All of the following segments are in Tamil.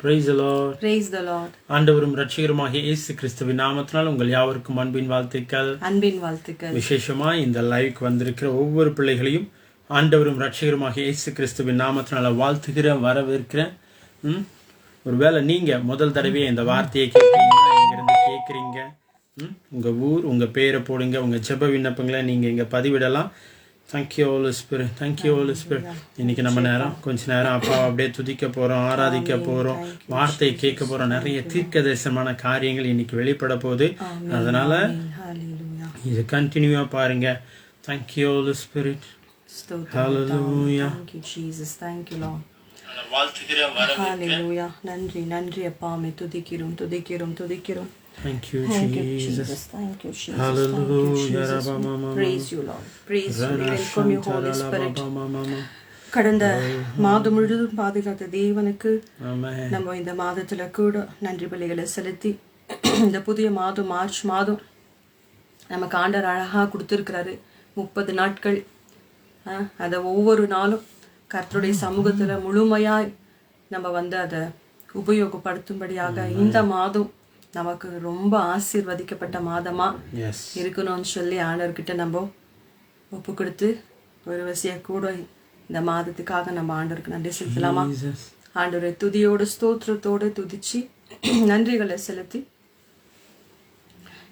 Praise the Lord. Praise the Lord. ஆண்டவரும் இரட்சகருமாகிய இயேசு கிறிஸ்துவின் நாமத்தினால் உங்கள் யாவருக்கும் அன்பின் வாழ்த்துக்கள். விசேஷமாய் இந்த லைவ்க்கு வந்திருக்கிற ஒவ்வொரு பிள்ளைகளையும் ஆண்டவரும் இரட்சகருமாகிய இயேசு கிறிஸ்துவின் நாமத்தினால வாழ்த்துகிறேன், வரவேற்கிறேன். ஒருவேளை நீங்க முதல் தடவை இந்த வார்த்தையை கேட்குறீங்க, இங்கிருந்து கேட்குறீங்க, உங்க ஊர், உங்க பேரை போடுங்க, உங்க ஜெப விண்ணப்பங்களை நீங்க இங்க பதிவிடலாம். Thank you Holi spirit, thank you Holi spirit. இன்னைக்கு நம்ம கொஞ்ச நேரம் அப்பாவை அப்படியே துதிக்க போறோம், ஆராதிக்க போறோம், வார்த்தையை கேட்க போறோம். நிறைய தீர்க்கதரிசனமான காரியங்கள் இன்னைக்கு வெளிப்பட போகுது. அதனால இது கண்டினியூவா பாருங்க. Thank you Holi spirit. ஹalleluya. Thank you Jesus. Thank you Lord. வாழ்த்துகிறேன், வரவேற்கிறேன். Hallelujah. நன்றி அப்பாமே, துதிக்கிறோம். Thank you, Jesus. Thank you, Jesus. Hallelujah. Praise you, Lord. Praise you. Welcome you, Holy Spirit. கடந்த மாதம் முழுவதும் பாதுகாத்த தேவனுக்கு நம்ம இந்த மாதத்துல கூட நன்றி பலிகளை செலுத்தி இந்த புதிய மாதம் மார்ச் மாதம் நமக்கு ஆண்டவர் அழகா கொடுத்துருக்கிறாரு. 30 நாட்கள். அதை ஒவ்வொரு நாளும் கர்த்தருடைய சமூகத்துல முழுமையாய் நம்ம அதை உபயோகப்படுத்தும்படியாக இந்த மாதம் நமக்கு ரொம்ப ஆசீர்வதிக்கப்பட்ட மாதமா இருக்கணும்னு சொல்லி ஆண்டவர்கிட்ட நம்ம ஒப்பு கொடுத்து ஒரு வசிய கூட இந்த மாதத்துக்காக நம்ம ஆண்டவருக்கு நன்றி செலுத்தலாமா? ஆண்டவரை துதியோடு ஸ்தோத்திரத்தோடு துதிச்சு நன்றிகளை செலுத்தி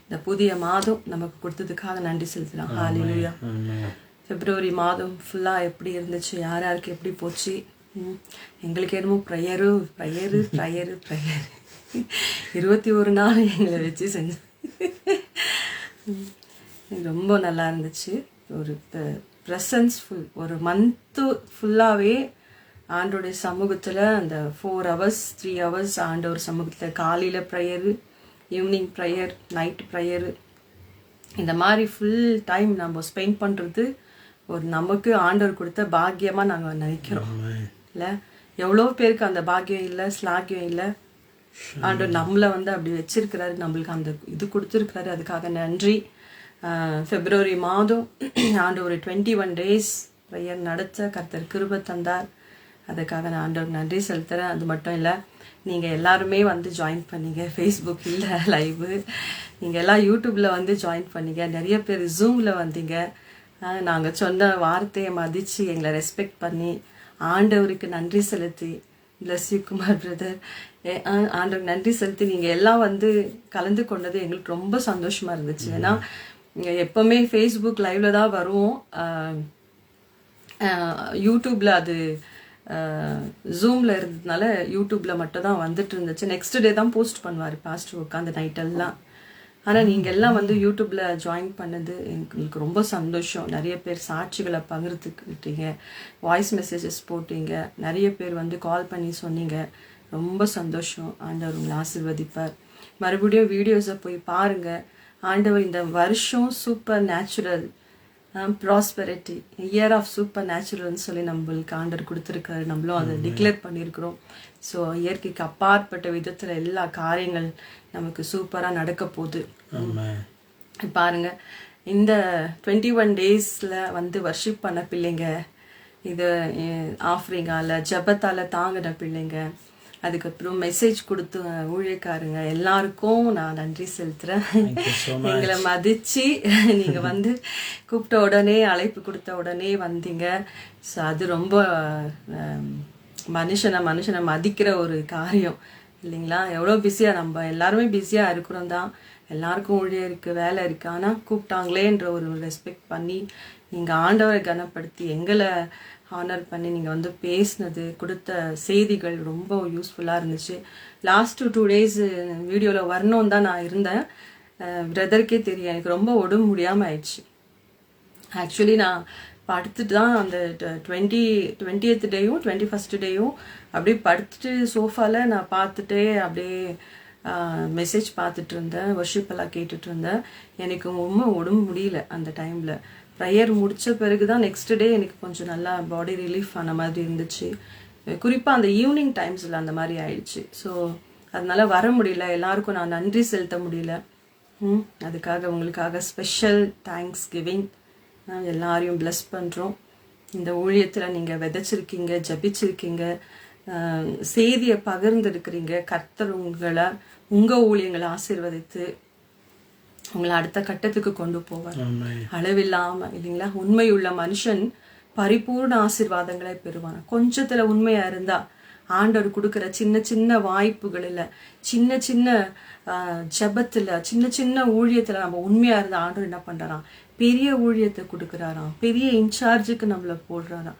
இந்த புதிய மாதம் நமக்கு கொடுத்ததுக்காக நன்றி செலுத்தலாம். ஹalleluya. பிப்ரவரி மாதம் ஃபுல்லா எப்படி இருந்துச்சு, யாருக்கு எப்படி போச்சு? எங்களுக்கு என்னமோ ப்ரேயரு 21 நாள் எங்களை வச்சு செஞ்சு ரொம்ப நல்லா இருந்துச்சு. ஒரு ப்ரெசன்ஸ்ஃபுல் ஒரு மந்த்து ஃபுல்லாகவே ஆண்டோடைய சமூகத்தில் அந்த 4 hours 3 hours ஆண்டவர் சமூகத்தில் காலையில் prayer, evening prayer, night prayer, இந்த மாதிரி ஃபுல் டைம் நம்ம ஸ்பெண்ட் பண்ணுறது ஒரு நமக்கு ஆண்டவர் கொடுத்த பாக்கியமாக நாங்கள் நினைக்கிறோம். இல்லை, எவ்வளோ பேருக்கு அந்த பாக்கியம் இல்லை, ஸ்லாக்கியம் இல்லை. ஆண்டவர் நம்மளை அப்படி வச்சிருக்கிறாரு, நம்மளுக்கு அந்த இது கொடுத்துருக்கிறாரு. அதுக்காக நன்றி. பிப்ரவரி மாதம் ஆண்டவர் 21 days ப்ரேயர் நடத்த கர்த்தர் கிருபை தந்தார். அதுக்காக நான் ஆண்டவர் நன்றி செலுத்துகிறேன். அது மட்டும் இல்லை, நீங்கள் எல்லாருமே ஜாயின் பண்ணீங்க. ஃபேஸ்புக் இல்லை லைவு, நீங்கள் எல்லாம் யூடியூப்பில் ஜாயின் பண்ணீங்க. நிறைய பேர் ஜூமில் வந்தீங்க. நாங்கள் சொன்ன வார்த்தையை மதித்து எங்களை ரெஸ்பெக்ட் பண்ணி ஆண்டவருக்கு நன்றி செலுத்தி, பிளஸ் யூ குமார் பிரதர், ஆண்டவருக்கு நன்றி செலுத்தி நீங்கள் எல்லாம் கலந்து கொண்டது எங்களுக்கு ரொம்ப சந்தோஷமாக இருந்துச்சு. ஏன்னா எப்போவுமே ஃபேஸ்புக் லைவில் தான் வருவோம், யூடியூப்பில் அது ஜூமில் இருந்ததுனால யூடியூப்பில் மட்டும் தான் வந்துட்டு இருந்துச்சு. நெக்ஸ்ட் டே தான் போஸ்ட் பண்ணுவார் பாஸ்டர் உட்காந்து நைட்டெல்லாம். ஆனால் நீங்கள் எல்லாம் யூடியூப்பில் ஜாயின் பண்ணது எங்களுக்கு ரொம்ப சந்தோஷம். நிறைய பேர் சாட்சிகளை பகிர்ந்துக்கிட்டீங்க, வாய்ஸ் மெசேஜஸ் போட்டீங்க, நிறைய பேர் கால் பண்ணி சொன்னீங்க. ரொம்ப சந்தோஷம். ஆண்டவர் உங்களை ஆசீர்வதிப்பார். மறுபடியும் வீடியோஸை போய் பாருங்கள். ஆண்டவர் இந்த வருஷம் supernatural prosperity, year of சூப்பர் நேச்சுரல்னு சொல்லி நம்மளுக்கு ஆண்டவர் கொடுத்துருக்காரு. நம்மளும் அதை டிக்ளேர் பண்ணியிருக்கிறோம். ஸோ இயற்கைக்கு அப்பாற்பட்ட விதத்தில் எல்லா காரியங்கள் நமக்கு சூப்பராக நடக்க போகுது. பாருங்க, இந்த 21 daysல வர்ஷிப் பண்ண பிள்ளைங்க, இது ஆஃபரிங்கால ஜபத்தால் தாங்கின பிள்ளைங்க, அதுக்கப்புறம் மெசேஜ் கொடுத்து ஊழியக்காரங்க எல்லாருக்கும் நான் நன்றி செலுத்துறேன். எங்களை மதிச்சு நீங்க கூப்பிட்ட உடனே, அழைப்பு கொடுத்த உடனே வந்தீங்க. ஸோ அது ரொம்ப மனுஷனை மதிக்கிற ஒரு காரியம் இல்லைங்களா? எவ்வளோ பிஸியாக நம்ம எல்லாருமே பிஸியாக இருக்கிறோம் தான், எல்லாருக்கும் ஊழியம் இருக்குது, வேலை இருக்குது. ஆனால் கூப்பிட்டாங்களேன்ற ஒரு ரெஸ்பெக்ட் பண்ணி நீங்கள் ஆண்டவரை கனப்படுத்தி எங்களை ஹானர் பண்ணி நீங்கள் பேசினது, கொடுத்த செய்திகள் ரொம்ப யூஸ்ஃபுல்லாக இருந்துச்சு. லாஸ்ட் 2 days வீடியோவில் வரணும்னு தான் நான் இருந்தேன். பிரதருக்கே தெரியும், எனக்கு ரொம்ப உடம்பு முடியாமல் ஆயிடுச்சு. ஆக்சுவலி நான் படுத்துட்டு தான் அந்த 20th டேயும் 21st டேயும் அப்படியே படுத்துட்டு சோஃபாவில் நான் பார்த்துட்டே அப்படியே மெசேஜ் பார்த்துட்டு இருந்தேன், வர்ஷிப் எல்லாம் கேட்டுட்டு இருந்தேன். எனக்கு ரொம்ப உடம்பு முடியல அந்த டைமில். ப்ரேயர் முடித்த பிறகு தான் நெக்ஸ்ட் டே எனக்கு கொஞ்சம் நல்லா பாடி ரிலீஃப் ஆன மாதிரி இருந்துச்சு. குறிப்பாக அந்த ஈவினிங் டைம்ஸில் அந்த மாதிரி ஆயிடுச்சு. ஸோ அதனால வர முடியல, எல்லாருக்கும் நான் நன்றி செலுத்த முடியல. அதுக்காக உங்களுக்காக ஸ்பெஷல் தேங்க்ஸ் கிவிங். எல்லாரையும் பிளஸ் பண்ணுறோம். இந்த ஊழியத்தில் நீங்கள் விதைச்சிருக்கீங்க, ஜபிச்சிருக்கீங்க, செய்தியை பகிர்ந்திருக்கிறீங்க. கர்த்தர் உங்க ஊழியங்களை ஆசீர்வதித்து உங்களை அடுத்த கட்டத்துக்கு கொண்டு போவார், அளவில்லாம இல்லைங்களா. உண்மையுள்ள மனுஷன் பரிபூர்ண ஆசீர்வாதங்களை பெறுவான். கொஞ்சத்துல உண்மையா இருந்தா ஆண்டவர் கொடுக்குற சின்ன சின்ன வாய்ப்புகளில், சின்ன சின்ன ஜபத்துல, சின்ன சின்ன ஊழியத்துல நம்ம உண்மையா இருந்தா ஆண்டவர் என்ன பண்றாராம், பெரிய ஊழியத்தை கொடுக்குறாராம், பெரிய இன்சார்ஜுக்கு நம்மள போடுறாராம்.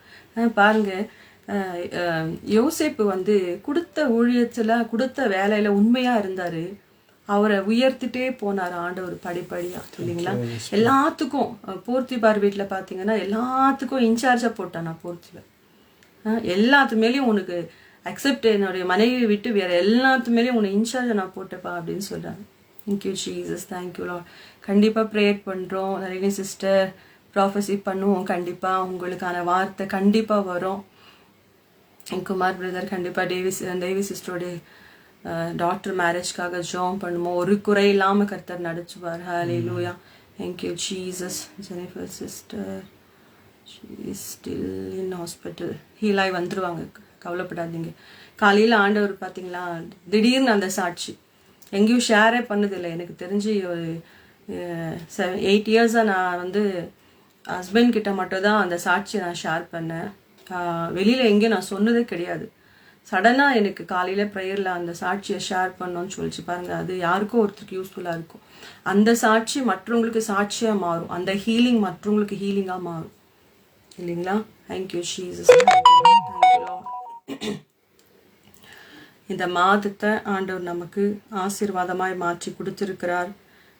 பாருங்க, யோசேப்பு கொடுத்த ஊழியத்துல, கொடுத்த வேலையில உண்மையா இருந்தாரு. அவரை உயர்த்திட்டே போனார் ஆண்டவர் படிப்படியா இல்லைங்களா. எல்லாத்துக்கும் போர்த்திபார் வீட்டுல பாத்தீங்கன்னா எல்லாத்துக்கும் இன்சார்ஜா போட்டானா போர்த்திபார். எல்லாத்து மேலேயும் உனக்கு அக்செப்ட், என்னுடைய மனைவியை விட்டு வேற எல்லாத்து மேலேயும் உன்னை இன்சார்ஜா நான் போட்டப்பா அப்படின்னு சொல்றாங்க. Thank you Jesus, thank you Lord. கண்டிப்பா ப்ரேயர் பண்றோம். நிறைய சிஸ்டர் ப்ராஃபஸி பண்ணுவோம். கண்டிப்பா உங்களுக்கான வார்த்தை கண்டிப்பா வரும். குமார் பிரதர் கண்டிப்பா தேவி சிஸ்டருடைய டாக்டர் மேரேஜ்க்காக ஜாம் பண்ணுவோம். ஒரு குறை இல்லாம கர்த்தர் நடிச்சுவார். Hallelujah, thank you Jesus. Jennifer sister still in hospital, ஹீலாய் வந்துருவாங்க, கவலைப்படாதீங்க. காலையில ஆண்டவர் பாத்தீங்களா, திடீர்னு அந்த சாட்சி எங்கேயும் ஷேரே பண்ணதில்லை. எனக்கு தெரிஞ்சு ஒரு 8 இயர்ஸா நான் ஹஸ்பண்ட் கிட்ட மட்டும் தான் அந்த சாட்சியை நான் ஷேர் பண்ணேன். வெளியில எங்கேயும் நான் சொன்னதே கிடையாது. சடனா எனக்கு காலையில ப்ரேயர்ல அந்த சாட்சியை ஷேர் பண்ணோன்னு சொல்லிச்சு பாருங்க. அது யாருக்கும் ஒருத்தருக்கு யூஸ்ஃபுல்லா இருக்கும். அந்த சாட்சி மற்றவங்களுக்கு சாட்சியா மாறும். அந்த ஹீலிங் மற்றவங்களுக்கு ஹீலிங்கா மாறும் இல்லைங்களா. Thank you Jesus. இந்த மாதத்தை ஆண்டவர் நமக்கு ஆசீர்வாதமாய் மாற்றி கொடுத்திருக்கிறார்.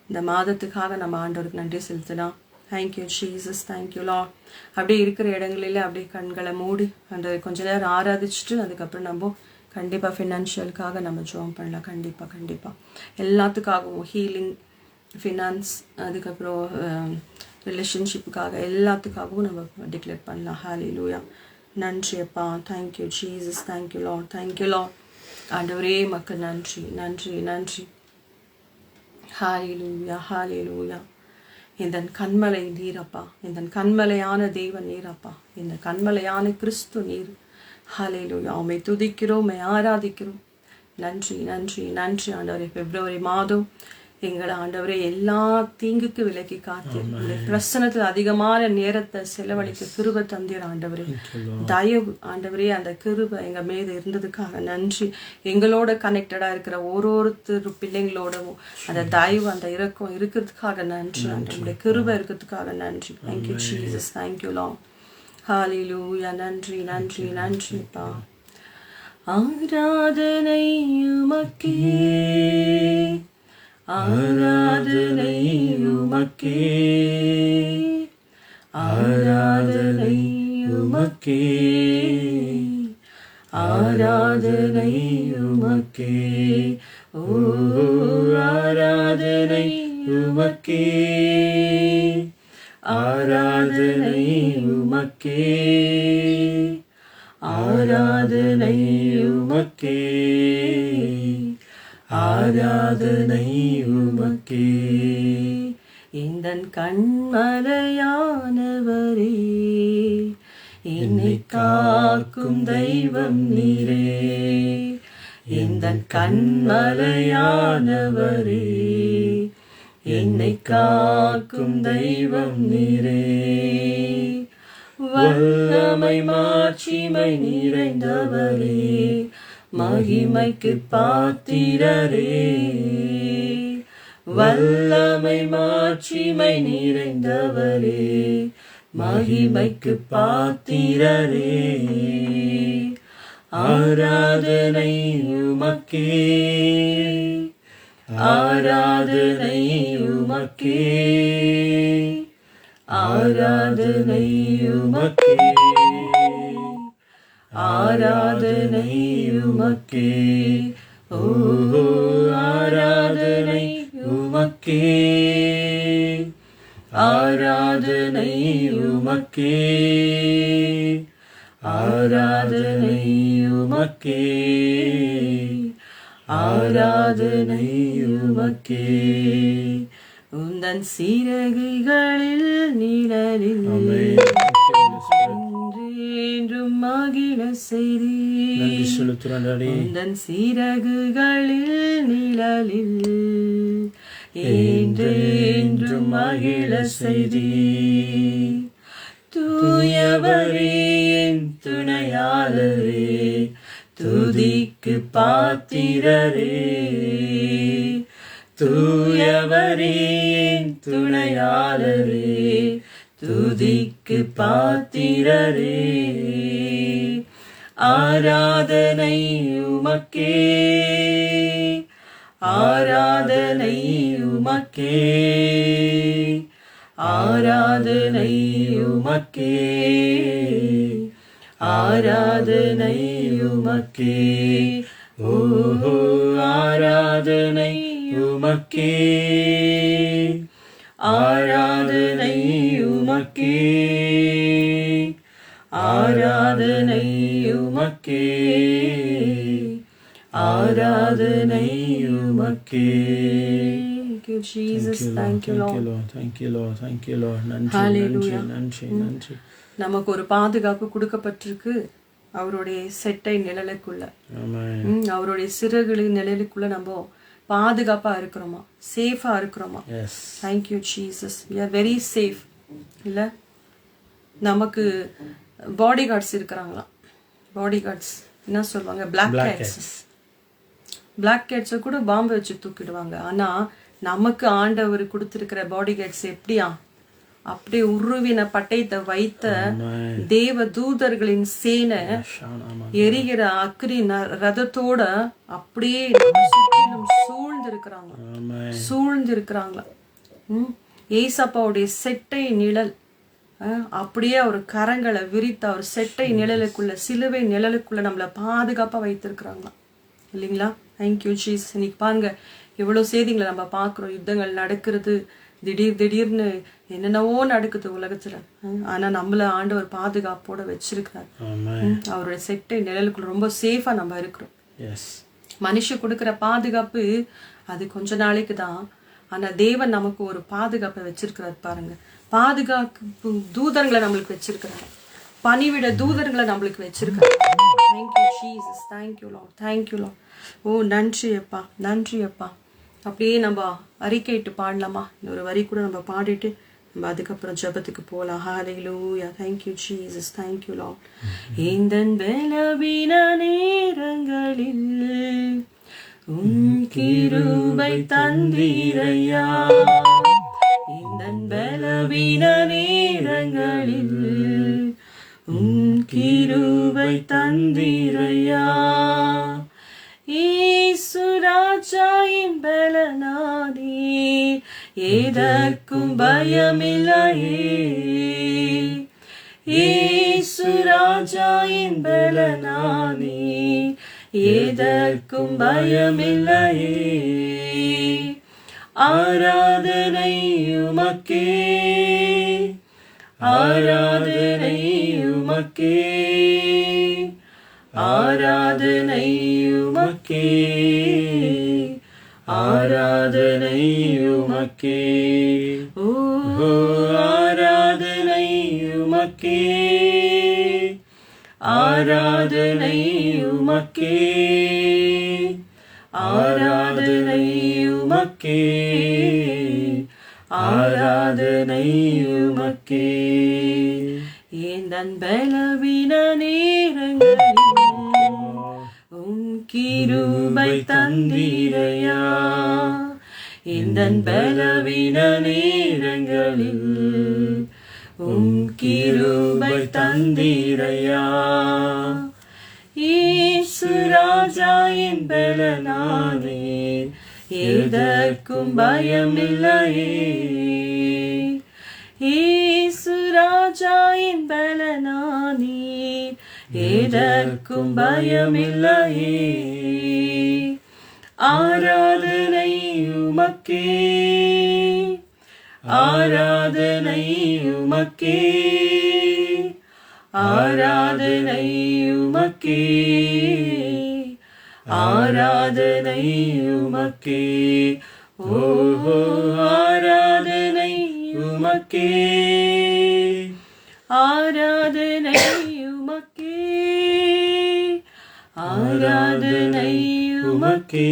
இந்த மாதத்துக்காக நம்ம ஆண்டவருக்கு நன்றி செலுத்தலாம். Thank you Jesus, thank you Lord. அப்படியே இருக்கிற இடங்களில அப்படியே கண்களை மூடி அந்த கொஞ்ச நேரம் ஆராதிச்சுட்டு அதுக்கப்புறம் நம்ம கண்டிப்பாக ஃபினான்ஷியலுக்காக நம்ம ஜாம் பண்ணலாம். கண்டிப்பாக எல்லாத்துக்காகவும், ஹீலிங், ஃபினான்ஸ், அதுக்கப்புறம் ரிலேஷன்ஷிப்புக்காக எல்லாத்துக்காகவும் நம்ம டிக்ளேர் பண்ணலாம். ஹல்லேலூயா. நன்றி அப்பா. Thank you Jesus, thank you Lord, thank you Lord. ஆண்டவரே மக்கள் நன்றி நன்றி நன்றி. ஹல்லேலூயா, ஹல்லேலூயா. இந்த கண்மலை நீரப்பா, இந்த கண்மலையான தேவன் நீரப்பா, இந்த கண்மலையான கிறிஸ்து நீர். ஹல்லேலூயா. உம்மை துதிக்கிறோம், உம்மை ஆராதிக்கிறோம். நன்றி நன்றி நன்றி ஆண்டவரே. பிப்ரவரி மாதம் எங்களை ஆண்டவரே எல்லா தீங்குக்கு விலக்கி காத்தீர். உங்களுடைய பிரசனத்தில் அதிகமான நேரத்தை செலவழிக்க கிருபை தந்தீர் ஆண்டவரே. தயவு ஆண்டவரே, அந்த கிருபை எங்க மீது இருந்ததுக்காக நன்றி. எங்களோட கனெக்டடா இருக்கிற ஒருத்தர் பிள்ளைங்களோடவும் அந்த தயவு, அந்த இரக்கம் இருக்கிறதுக்காக நன்றி ஆண்டவருடைய கிருபை இருக்கிறதுக்காக நன்றி. Thank you Jesus, thank you Lord. Hallelujah. நன்றி நன்றி நன்றிப்பா. ஆராதனை உமக்கே, ஆராதனை உமக்கே, ஆராதனை உமக்கே, ஆராதனை உமக்கே. ஓ ஆராதனை உமக்கே, ஆராதனை உமக்கே, ஆராதனை உமக்கே, ஆராதனை உமக்கே. இந்தன் கண்மலையானவரே, என்னை காக்கும் தெய்வம் நீரே. இந்தன் கண்மலையானவரே, என்னை காக்கும் தெய்வம் நீரே. வல்லமை மாட்சிமை நிறைந்தவரே, மகிமைக்கு பாத்திரரே. வல்லமை மாட்சிமை நிறைந்தவரே, மகிமைக்கு பாத்திரரே. ஆராதனை உமக்கே, ஆராதனை உமக்கே, ஆராதனை உமக்கே, ஆராதனை உமக்கே. ஓ ஆராதனை உமக்கே, ஆராதனை உமக்கே, ஆராதனை உமக்கே, ஆராதனை உமக்கே. உந்தன் சிறகுகளில் நிழலில் என்றும் மகிழ செய்தி உந்தன் சிறகுகளில் நிழலில் என்றும் மகிழ செய்தி தூயவரே என் துணையாளரே துதிக்கு பாத்திரரே தூயவரே என் துணையாளரே துதிக்கு பாத்திரரே ஆராதனை உமக்கே ஆராதனை உமக்கே ஆராதனை உமக்கே ஆராதனை உமக்கே ஓஹோ ஆராதனை உமக்கே ஆராதனை உமக்கே ஆராதனை உமக்கே ஆராதனை உமக்கே. Thank you Jesus, thank you Lord, thank you Lord, thank you Lord. நன்றி. நமக்கு ஒரு பாதுகாப்பு கொடுக்கப்பட்டிருக்கு அவருடைய செட்டை நிழலுக்குள்ள. அவருடைய சிறகுகளின் நிழலுக்குள்ள நம்ம பாதுகாப்பா இருக்கிறோமா, சேஃபா இருக்கிறோமா? Thank you Jesus, we are very safe. இல்ல நமக்கு பாடி கார்ட்ஸ் இருக்கிறாங்களாம். பாடி கார்ட்ஸ் என்ன சொல்லுவாங்க, பிளாக் கேட்ஸை கூட பாம்பு வச்சு தூக்கிடுவாங்க. ஆனா நமக்கு ஆண்டவர் கொடுத்திருக்கிற பாடி கார்ட்ஸ் எப்படியா, அப்படியே உருவின பட்டயத்தை வைத்த தேவ தூதர்களின் சேனை எரிகிற அக்னி ரதத்தோட அப்படியே சூழ்ந்து இருக்கிறாங்களா. ஏசப்பாவுடைய செட்டை நிழல் அப்படியே அவர் கரங்களை விரித்து அவர் செட்டை நிழலுக்குள்ள, சிலுவை நிழலுக்குள்ள நம்மளை பாதுகாப்பா வைத்திருக்கிறாங்களா இல்லைங்களா? Thank you Jesus. இன்னைக்கு பாருங்க எவ்வளவு செய்திகளை நம்ம பாக்குறோம். யுத்தங்கள் நடக்கிறது, திடீர்னு என்னென்னவோ நடக்குது உலகத்துல. ஆனா நம்மள ஆண்டவர் பாதுகாப்போட வச்சிருக்கிறார். அவருடைய செட்டை நிழலுக்குள்ள ரொம்ப சேஃபா நம்ம இருக்கிறோம். மனுஷன் கொடுக்கிற பாதுகாப்பு அது கொஞ்ச நாளைக்கு தான். ஆனா தேவன் நமக்கு ஒரு பாதுகாப்பை வச்சிருக்கிறார் பாருங்க. பாதுகாப்பு தூதர்களை நம்மளுக்கு வச்சிருக்கிறார், பணிவிட தூதர்களை நம்மளுக்கு வச்சிருக்கிறார். Thank you Jesus, thank you Lord, thank you Lord. Oh நன்றி அப்பா, நன்றி அப்பா. அப்படியே நம்ம அறிக்கையிட்டு பாடலாமா? இன்னொரு வரி கூட நம்ம பாடிட்டு நம்ம அதுக்கப்புறம் ஜெபத்துக்கு போகலாம். ஹல்லேலூயா. Thank you Jesus, thank you Lord. இந்தன் பலவீன நேரங்களில் உம் கிருபை தந்தீரையா, இந்தன் பலவீன நேரங்களில் உம் கிருபை தந்தீரையா, இயேசு ராஜாயின் பலனானே எதற்கும் பயமில்லையே, இயேசு ராஜாயின் பலனானே எதற்கும் பயமில்லையே, ஆராதனை உமக்கே ஆராதனை உமக்கே ஆராதனை உமக்கே ஆராதனை உமக்கே ஓ ஆராதனை உமக்கே ஆராதனை உமக்கே ஆராதனை உமக்கே ஆராதனை உமக்கே. எந்தன் பலவீன நேரங்களில் உம் கிருபை தந்தீரையா, எந்தன் பலவீன நேரங்களில் உம் கிருபை தந்தீரையா, இயேசு ராஜாயின் பலனானே எதற்கும் பயமில்லையே, இயேசு ராஜாயின் பலனானே எதற்கும் பயமில்லையே, ஆராதனை உமக்கே ஆராதனை உமக்கே ஆராதனை உமக்கே ஆராதனை உமக்கே ஓஹோ ஆராதனை உமக்கே ஆராதனை ஆராதனை உமக்கே,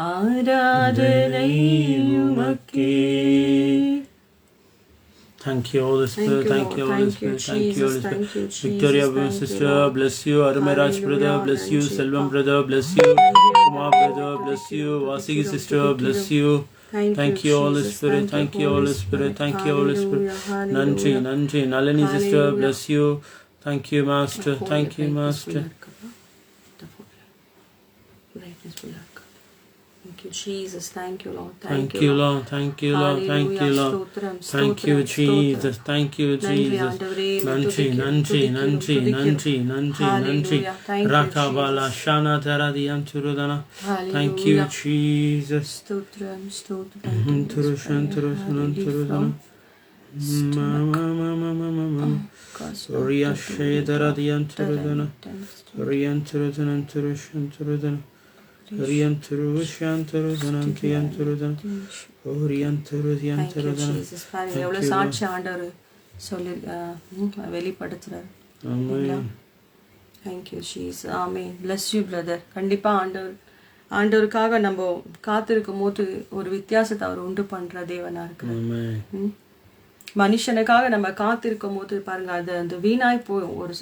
ஆராதனை உமக்கே. Thank you, Holy Spirit. Thank you, Holy Spirit. Thank you, Holy Spirit. Victoria, sister, bless you. Arumaraj brother, bless you. Selvam brother, bless you. Kumar brother, bless you. Vasigi sister, bless you. Thank you, Holy Spirit. Thank you, Holy Spirit. Thank you, Holy Spirit. Nandri, Nandri. Nalini sister, bless you. Thank you, Master. Thank you, Master. Thank you, Jesus. Thank you, Lord. Thank you, Lord. Thank you, Lord. Thank you, Lord. Thank you, Jesus. Thank you, Jesus. Nandri, Nandri, Nandri, Nandri, Nandri, Nandri. Rakabala Shana Taradiyam Turudana. Thank you, Jesus. Stotram, stotram. Turushan, Turusan, Turudana. Mama. Oriya Shadaradiyam Turudana. Oriyan Turudan, Turushan, Turudana. எவ்வளவு சாட்சி ஆண்டவர் சொல்லி வெளிப்படுத்துறாரு. Thank you Jesus. Amen. bless you brother. கண்டிப்பா ஆண்டவருக்காக நம்ம காத்திருக்கும் போது ஒரு வித்தியாசத்தை அவர் உண்டு பண்ற தேவனா இருக்கிறார். மனுஷனுக்காக நம்ம காத்திருக்கும் போது பாருங்க, அது அந்த வீணாய் போயும். ஒரு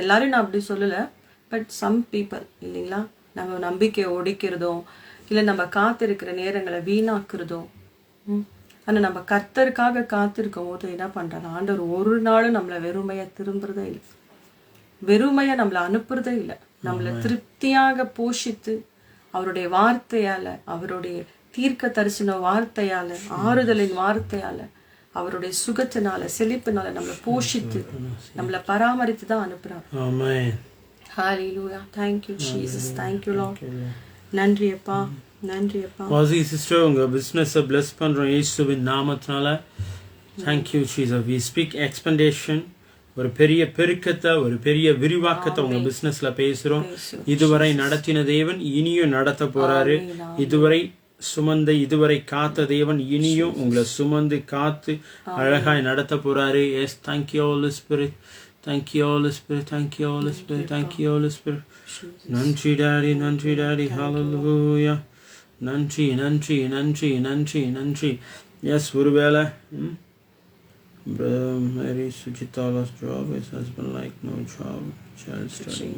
எல்லாரும் நான் அப்படி சொல்லல, பட் சம் பீப்புள் இல்லைங்களா, நம்ம நம்பிக்கையை ஒடிக்கிறதும் இல்லை நம்ம காத்திருக்கிற நேரங்களை வீணாக்குறதும். ஆனால் நம்ம கர்த்தருக்காக காத்திருக்கும் போது என்ன பண்ணுறாங்க, ஆண்டவர் ஒரு நாளும் நம்மளை வெறுமையை திரும்புறதே இல்லை, வெறுமையை நம்மளை அனுப்புறதே இல்லை. நம்மளை திருப்தியாக போஷித்து அவருடைய வார்த்தையால், அவருடைய தீர்க்க தரிசன வார்த்தையால், ஆறுதலின் வார்த்தையால், அவருடைய சுகத்தினால செழிப்பினால நம்மளை போஷித்து நம்மளை பராமரித்து தான் அனுப்புறாரு. Hallelujah. Thank you, Jesus. Thank you, Lord. நன்றி அப்பா, நன்றி அப்பா. வாசி சிஸ்டர், உங்க பிசினஸை bless பண்றோம் இயேசுவின் நாமத்தினால. Thank you, Jesus. We speak expansion. ஒரு பெரிய பெருக்கத்தை, ஒரு பெரிய விரிவாக்கத்தை உங்க பிசினஸ்ல பேசுறோம். இதுவரை நடத்தின தேவன் இனியும் நடத்த போறாரு. இதுவரை சுமந்த, இதுவரை காத்த தேவன் இனியும் உங்களை சுமந்து காத்து அழகாய் நடத்த போறாரு. Yes, thank you, Holy Spirit. Thank you, Holy Spirit. Thank you, Holy Spirit. Thank you, Holy Spirit. Nandri Daddy, Nandri Daddy. Hallelujah. Nandri, Nandri, Nandri, Nandri, Nandri. Yes, ஒருவேளை Mary Sujita lost job, his husband like no job, child studying.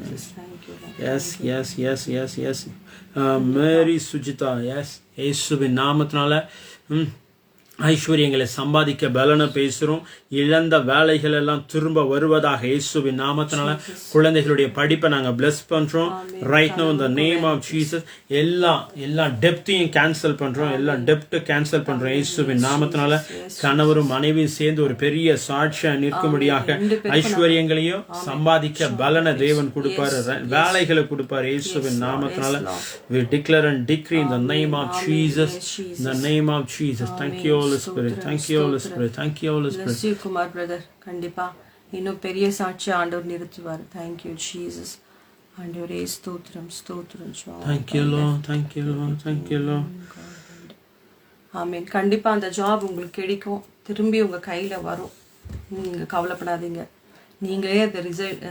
Yes, yes, yes, yes, yes. Mary Sujita, yes. இயேசுவின் நாமத்தினால ஐஸ்வர்யங்களை சம்பாதிக்க பலனை பேசுறோம். இழந்த வேலைகள் எல்லாம் திரும்ப வருவதாக இயேசுவின் நாமத்தினால. குழந்தைகளுடைய படிப்பை நாங்க bless பண்றோம். Right now in the name of Jesus. எல்லா டெப்டையும் கேன்சல் பண்றோம். எல்லா டெப்ட் கேன்சல் பண்றோம் இயேசுவின் நாமத்தினால. கணவரும் மனைவியும் சேர்ந்து ஒரு பெரிய சாட்சியா நிற்கும்படியாக ஐஸ்வர்யங்களையும் சம்பாதிக்க பலனை தேவன் கொடுப்பாரு, வேலைகளை கொடுப்பாரு இயேசுவின் நாமத்தினால. We declare and decree in the name of Jesus. In the name of Jesus. Thank you, Holy Spirit. Thank you, Holy Spirit. Thank you, Holy Spirit. Bless you, Kumar brother. கண்டிப்பா இன்னும் பெரிய சாட்சி ஆண்டவர் நிறுத்துவார். Thank you, Jesus. ஆண்டவரே ஸ்தோத்திரம், ஸ்தோத்திரம். Thank you, Lord. Thank you, Lord. Thank you, Lord. ஆமென். கண்டிப்பா அந்த ஜாப் உங்களுக்கு கிடைக்கும், திரும்பி உங்க கையில வரும். நீங்க கவலைப்படாதீங்க. நீங்களே அந்த ரிசல்ட்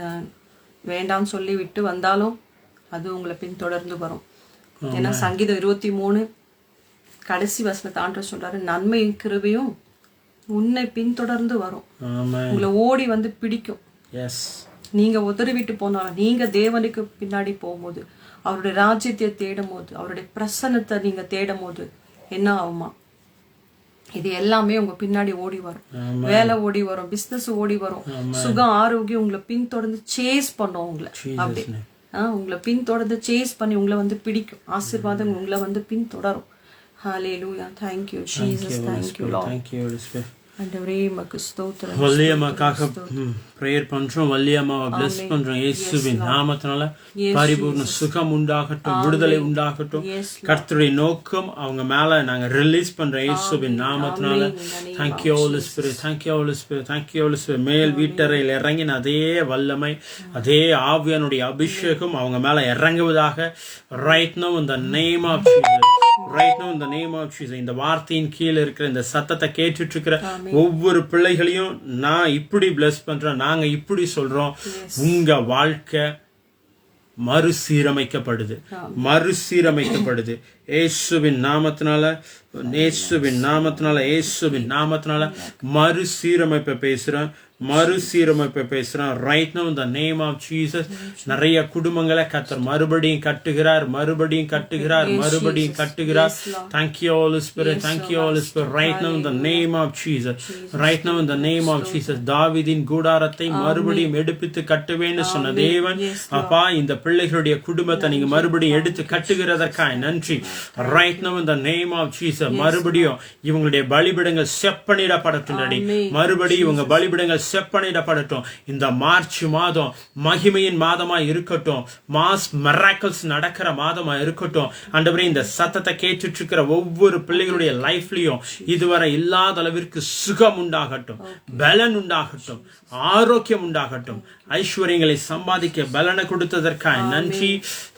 வேண்டாம்னு சொல்லி விட்டு வந்தாலும் அது உங்களை பின்தொடர்ந்து வரும். ஏன்னா சங்கீதம் 23 கடைசி வசனத்தை ஆண்டவர் சொல்றாரு, நன்மையும் கிருபையும் உன்னை பின்தொடர்ந்து வரும், உங்களை ஓடி வந்து பிடிக்கும். நீங்க உதறிவிட்டு போனாலும், நீங்க தேவனுக்கு பின்னாடி போகும்போது, அவருடைய ராஜ்யத்தை தேடும் போது, அவருடைய பிரசன்னத்தை நீங்க தேடும் போது என்ன ஆகுமா, இது எல்லாமே உங்க பின்னாடி ஓடி வரும். வேலை ஓடி வரும், பிசினஸ் ஓடி வரும், சுகம் ஆரோக்கியம் உங்களை பின்தொடர்ந்து சேஸ் பண்ணும். உங்களை அப்படி உங்களை பின்தொடர்ந்து சேஸ் பண்ணி உங்களை வந்து பிடிக்கும். ஆசீர்வாதம் உங்களை வந்து பின்தொடரும். Hallelujah. Thank you, Jesus. Thank you, Lord. Thank you, Holy Spirit. ஆண்டவரே உமக்கு ஸ்தோத்திரம். வள்ளியம்மாக்காக பிரேயர் பண்றோம். வள்ளியம்மாவை bless பண்றோம் இயேசுவின் நாமத்தினால. பரிபூர்ண சுகம் உண்டாகட்டும், விடுதலை உண்டாகட்டும். கர்த்தருடைய நோக்கம் அவங்க மேல நாங்க ரிலீஸ் பண்றோம் இயேசுவின் நாமத்தினால. Thank you, Holy Spirit. Thank you, Holy Spirit. Thank you, Holy Spirit. மேல் வீட்டறையில் இறங்கின அதே வல்லமை, அதே ஆவியானுடைய அபிஷேகம் அவங்க மேல இறங்குவதாக. Right now in the name of Jesus. Right now in the name of Jesus. இந்த வார்த்தையின் கீழே இருக்கிற இந்த சத்தத்தை கேட்டுட்டு இருக்கிற ஒவ்வொரு பிள்ளைகளையும் நான் இப்படி bless பண்றேன், நாங்க இப்படி சொல்றோம். உங்க வாழ்க்கை மறுசீரமைக்கப்படுது, மறுசீரமைக்கப்படுது. இயேசுவின் நாமத்தினால, இயேசுவின் நாமத்தினால, இயேசுவின் நாமத்தினால மறுசீரமைப்பை பேசுறேன், மறுசீரமைப்பை பேசுறேன். ரைட் நவ் இந்த நேம் ஆஃப் ஜீசஸ். நிறைய குடும்பங்களை கர்த்தர் மறுபடியும் கட்டுகிறார், மறுபடியும் கட்டுகிறார், மறுபடியும் கட்டுகிறார். Thank you Holy Spirit, thank you Holy Spirit. Right now in the name of Jesus, right now in the name of Jesus. தாவீதின் கூடாரத்தை மறுபடியும் எடுப்பித்து கட்டுவேன்னு சொன்ன தேவன், அப்பா இந்த பிள்ளைகளுடைய குடும்பத்தை நீங்க மறுபடியும் எடுத்து கட்டுகிறதற்காக நன்றி. Right now in the name of Jesus. மறுபடியும் இவங்களுடைய பலிபீடங்கள் செப்பனிடப்படட்டும், மறுபடியும் இவங்க பலிபீடங்கள் செப்பனிடப்படட்டும். இந்த மார்ச் மாதம் மகிமையின் மாதமா இருக்கட்டும், மாஸ் மிராக்கிள்ஸ் நடக்கிற மாதமா இருக்கட்டும். ஆண்டவரே, இந்த சத்தத்தை கேட்டுட்டு இருக்கிற ஒவ்வொரு பிள்ளைகளுடைய லைஃப்லயும் இதுவரை இல்லாத அளவிற்கு சுகம் உண்டாகட்டும், பலன் உண்டாகட்டும், ஆரோக்கியம் உண்டாகட்டும், ஐஸ்வர்யங்களை சம்பாதிக்க பலனை கொடுத்ததற்காக நன்றி.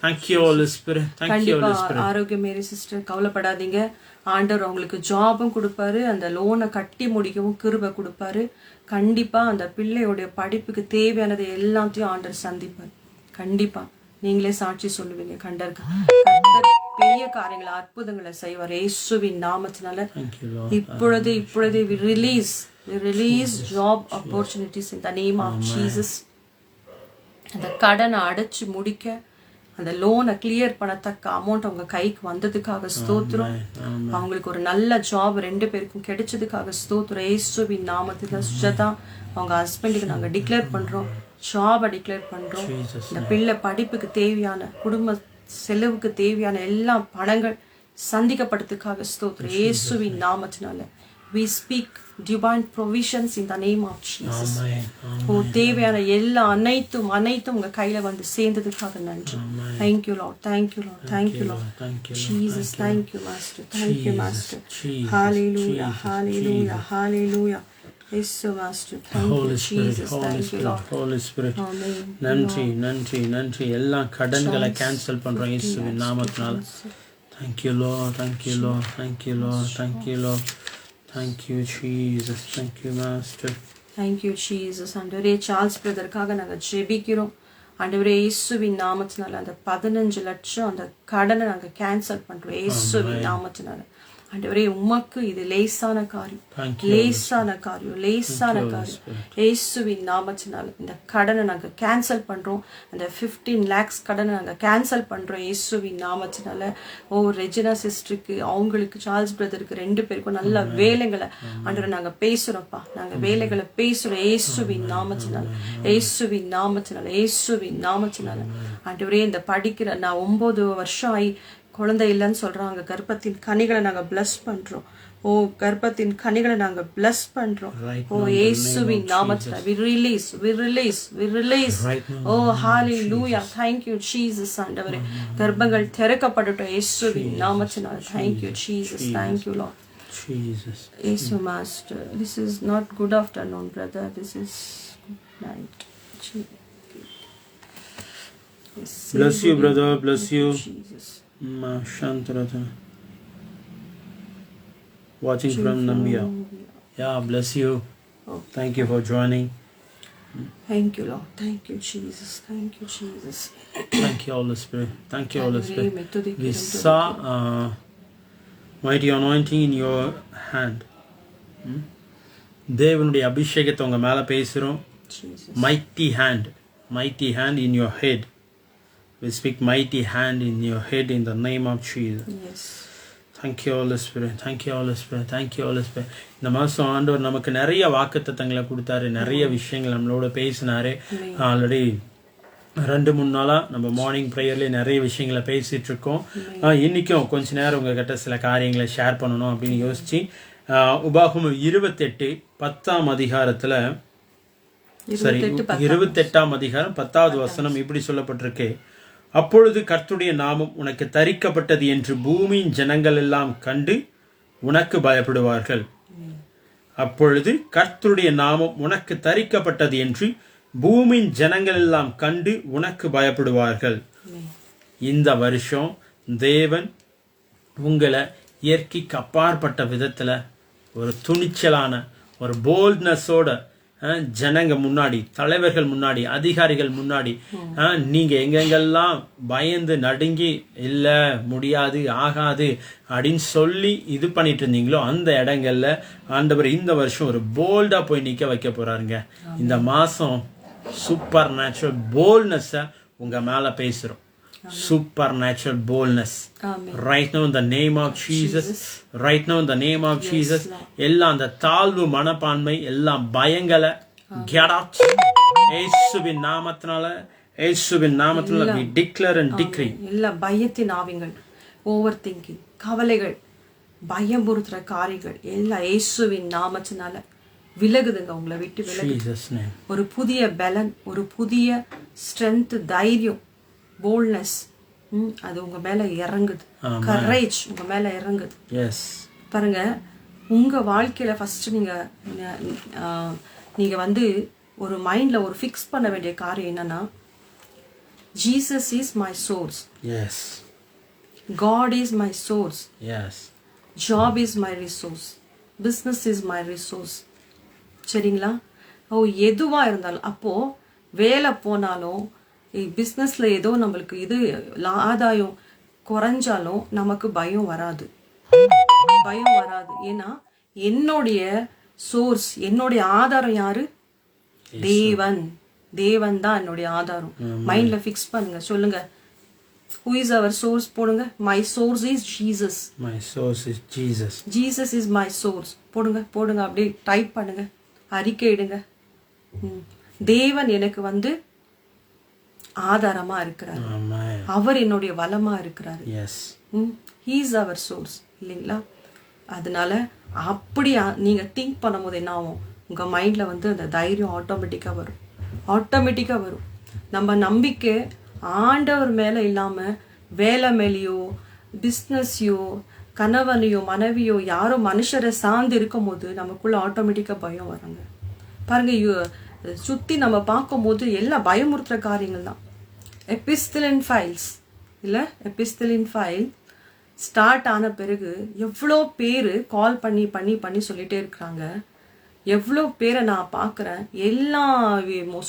Thank you Holy Spirit, thank you Holy Spirit. ஆரோக்கியம் மேரி சிஸ்டர், கவலைப்படாதீங்க. ஆண்டவர் உங்களுக்கு ஜாபும் கொடுப்பாரு, அந்த லோனை கட்டி முடிக்கவும் கிருபை கொடுப்பாரு. கண்டிப்பா அந்த பிள்ளையோடைய படிப்புக்கு தேவையானதை எல்லாத்தையும் ஆண்டவர் சந்திப்பார். கண்டிப்பா நீங்களே சாட்சி சொல்லுவீங்க. கர்த்தர் பெரிய காரியங்களை, அற்புதங்களை செய்வார் இயேசுவின் நாமத்தினால. இப்பொழுது we release job opportunities in the name of Jesus. அந்த கடனை அடைச்சு முடிக்க, அந்த லோனை கிளியர் பண்ணத்தக்க அமௌண்ட் அவங்க கைக்கு வந்ததுக்காக ஸ்தோத்திரம். அவங்களுக்கு ஒரு நல்ல ஜாப் 2 பேருக்கும் கிடைச்சதுக்காக ஸ்தோத்திரம் இயேசுவின் நாமத்துல. சுஜாதா அவங்க ஹஸ்பண்டுக்கு நாங்க டிக்ளேர் பண்றோம், ஜாபை டிக்ளேர் பண்றோம். இந்த பிள்ளை படிப்புக்கு தேவையான, குடும்ப செலவுக்கு தேவையான எல்லா பணங்கள் சந்திக்கப்படுறதுக்காக ஸ்தோத்திரம் இயேசுவின் நாமத்தினால. We speak divine provisions in the name of Jesus. தேவையான எல்லா அனைத்தும் உங்க கையில வந்து சேர்ந்ததுக்காக நன்றி. Thank you Lord, thank you Lord, thank you Lord. Jesus, thank you Master, thank you Master. Hallelujah, hallelujah, hallelujah. Yes, Master, thank you Jesus, thank you Lord. Holy Spirit, நன்றி நன்றி நன்றி. எல்லா கடன்களை கேன்சல் பண்றோம் இயேசுவின் நாமத்தினால. Thank you Lord, thank you Lord, thank you Lord, thank you Lord. Thank you Jesus, thank you Master. Thank you Jesus. ஆண்டவரே, சார்ல்ஸ் பிரதருக்காக நாங்க ஜெபிக்கிறோம். ஆண்டவரே, இயேசுவின் நாமத்தினால அந்த 15 லட்சம் அந்த கடனை நாங்க கேன்சல் பண்றோம் இயேசுவின் நாமத்தினால. ஆண்டவரே, உமக்கு இது லேசான காரியம், லேசான காரியம், லேசான காரியம். இயேசுவின் நாமத்தினால இந்த கடனை நாங்க கேன்சல் பண்றோம். அந்த 15 lakhs கடனை நாங்க கேன்சல் பண்றோம் இயேசுவின் நாமத்தினால. ரெஜினா சிஸ்டருக்கு, அவங்களுக்கு, சார்ல்ஸ் பிரதருக்கு 2 பேருக்கும் நல்ல வேலைகளை ஆண்டவரே நாங்க பேசுறோம்ப்பா. நாங்க வேலைகளை பேசுறோம் இயேசுவின் நாமத்தினால, இயேசுவின் நாமத்தினால, இயேசுவின் நாமத்தினால. ஆண்டவரே, இந்த படிக்கிற நான் 9 வருஷம் ஆகி குழந்தை இல்லைன்னு சொல்றாங்க. கர்ப்பத்தின் கனிகளை நாங்க பிளஸ் பண்றோம். கர்ப்பத்தின் கனிகளை நாங்க பிளஸ் பண்றோம். இயேசுவின் நாமத்தினால we release. Hallelujah, thank you Jesus. ஆண்டவரே, கர்ப்பங்கள் திறக்கப்படட்டும் இயேசுவின் நாமத்தினால. Thank you Jesus, thank you Lord. Jesus. Yes, Master. This is not good afternoon, brother. This is good night. Yes, bless you, brother. Bless you. Jesus. Shantarata. Watching from Namibia. Yeah, bless you. Thank you for joining. Thank you, Lord. Thank you, Jesus. Thank you, Jesus. Thank you, Holy Spirit. Thank you, Holy Spirit. We saw mighty anointing in your hand. தேவனுடைய அபிஷேகத்தை உங்க மேல பேசுறோம். Mighty hand in your head. We speak mighty hand in your head in the name of Jesus. Yes. Thank you Holy Spirit, thank you Holy Spirit, thank you Holy Spirit. இந்த மாதம் ஆண்டவர் நமக்கு நிறைய வாக்குத்தத்தங்களை கொடுத்தாரு, நிறைய விஷயங்கள் நம்மளோட பேசினாரு. ஆல்ரெடி 2-3 நாளா நம்ம மார்னிங் ப்ரேயர்லேயே நிறைய விஷயங்களை பேசிட்டு இருக்கோம். இன்னைக்கும் கொஞ்ச நேரம் உங்ககிட்ட சில காரியங்களை ஷேர் பண்ணணும் அப்படின்னு யோசிச்சு உபாகமம் 28 அதிகாரத்துல 28ஆம் அதிகாரம் 10வது வசனம் இப்படி சொல்லப்பட்டிருக்கு. அப்பொழுது கர்த்தருடைய நாமம் உனக்கு தரிக்கப்பட்டது என்று பூமியின் ஜனங்கள் எல்லாம் கண்டு உனக்கு பயப்படுவார்கள். அப்பொழுது கர்த்தருடைய நாமம் உனக்கு தரிக்கப்பட்டது என்று பூமியின் ஜனங்கள் எல்லாம் கண்டு உனக்கு பயப்படுவார்கள். இந்த வருஷம் தேவன் உங்களை இயற்கைக்கு அப்பாற்பட்ட விதத்துல ஒரு துணிச்சலான ஒரு போல்ட்னஸோட ஜனங்க முன்னாடி, தலைவர்கள் முன்னாடி, அதிகாரிகள் முன்னாடி நீங்க எங்கெங்கெல்லாம் பயந்து நடுங்கி இல்ல முடியாது ஆகாது அப்படின்னு சொல்லி இது பண்ணிட்டு இருந்தீங்களோ அந்த இடங்கள்ல ஆண்டவர் இந்த வருஷம் ஒரு போல்டா போய் நிக்க வைக்க போறாருங்க. இந்த மாசம் சூப்பர் நேச்சுரல் போல்ட்னஸ் உங்க மேல பேசுறோம். Supernatural boldness. Amen. Right now in the name of Jesus. Right now in the name of Jesus. எல்லாம் அந்த தாழ்வு மனப்பான்மை எல்லாம் பயங்களை get out. இயேசுவின் நாமத்தினால we declare and decree. எல்லா பயத்தின் ஆவிகள், ஓவர் திங்கிங், கவலைகள், பயம் பொறுத்துற காரியங்கள் எல்லாம் இயேசுவின் நாமத்தினால விலகுதுங்க. உங்களை விட்டு விலகுது. ஒரு புதிய பலன், ஒரு புதிய ஸ்ட்ரென்த், தைரியம், போல்ட்னஸ் அது உங்க மேல இறங்குது. கரேஜ் உங்க மேல இறங்குது. பாருங்க, உங்க வாழ்க்கையில ஃபர்ஸ்ட் நீங்க வந்து ஒரு மைண்ட்ல ஒரு ஃபிக்ஸ் பண்ண வேண்டிய காரியம் என்னன்னா, Jesus is my source. God is my source. Job is my resource. Business is my resource. சரிங்களா? எதுவா இருந்தாலும், அப்போ வேலை போனாலும் பிஸ்னஸ்ல ஏதோ நம்மளுக்கு இது ஆதாயம் குறைஞ்சாலும் நமக்கு பயம் வராது. ஏன்னா என்னுடைய சோர்ஸ், என்னுடைய ஆதாரம் யாரு? தேவன் தான் என்னுடைய ஆதாரம். மைண்ட்ல ஃபிக்ஸ் பண்ணுங்க, சொல்லுங்க. Who is our source? போடுங்க. My source is Jesus. Jesus is my source. போடுங்க அப்படியே டைப் பண்ணுங்க, அறிக்கையிடுங்க. தேவன் எனக்கு வந்து ஆதாரமா இருக்கிறார். அவர் என்னுடைய வளமா இருக்கிறார். He is our source. இல்லைங்களா? அதனால அப்படி நீங்க திங்க் பண்ணும்போது என்ன ஆகும்? உங்க மைண்ட்ல வந்து அந்த தைரியம் ஆட்டோமேட்டிக்கா வரும். நம்ம நம்பிக்கை ஆண்டவர் மேல இல்லாம வேலை மேலேயோ, பிஸ்னஸ்யோ, கணவனையோ, மனைவியோ, யாரோ மனுஷரை சார்ந்து இருக்கும் போது நமக்குள்ள ஆட்டோமேட்டிக்கா பயம் வராங்க. பாருங்க, சுத்தி நம்ம பார்க்கும் போது எல்லாம் பயமுறுத்துற காரியங்கள் தான். எபிஸ்தலின் ஃபைல் ஸ்டார்ட் ஆன பிறகு எவ்வளோ பேர் கால் பண்ணி சொல்லிட்டே இருக்கிறாங்க. எவ்வளோ பேரை நான் பார்க்குறேன். எல்லா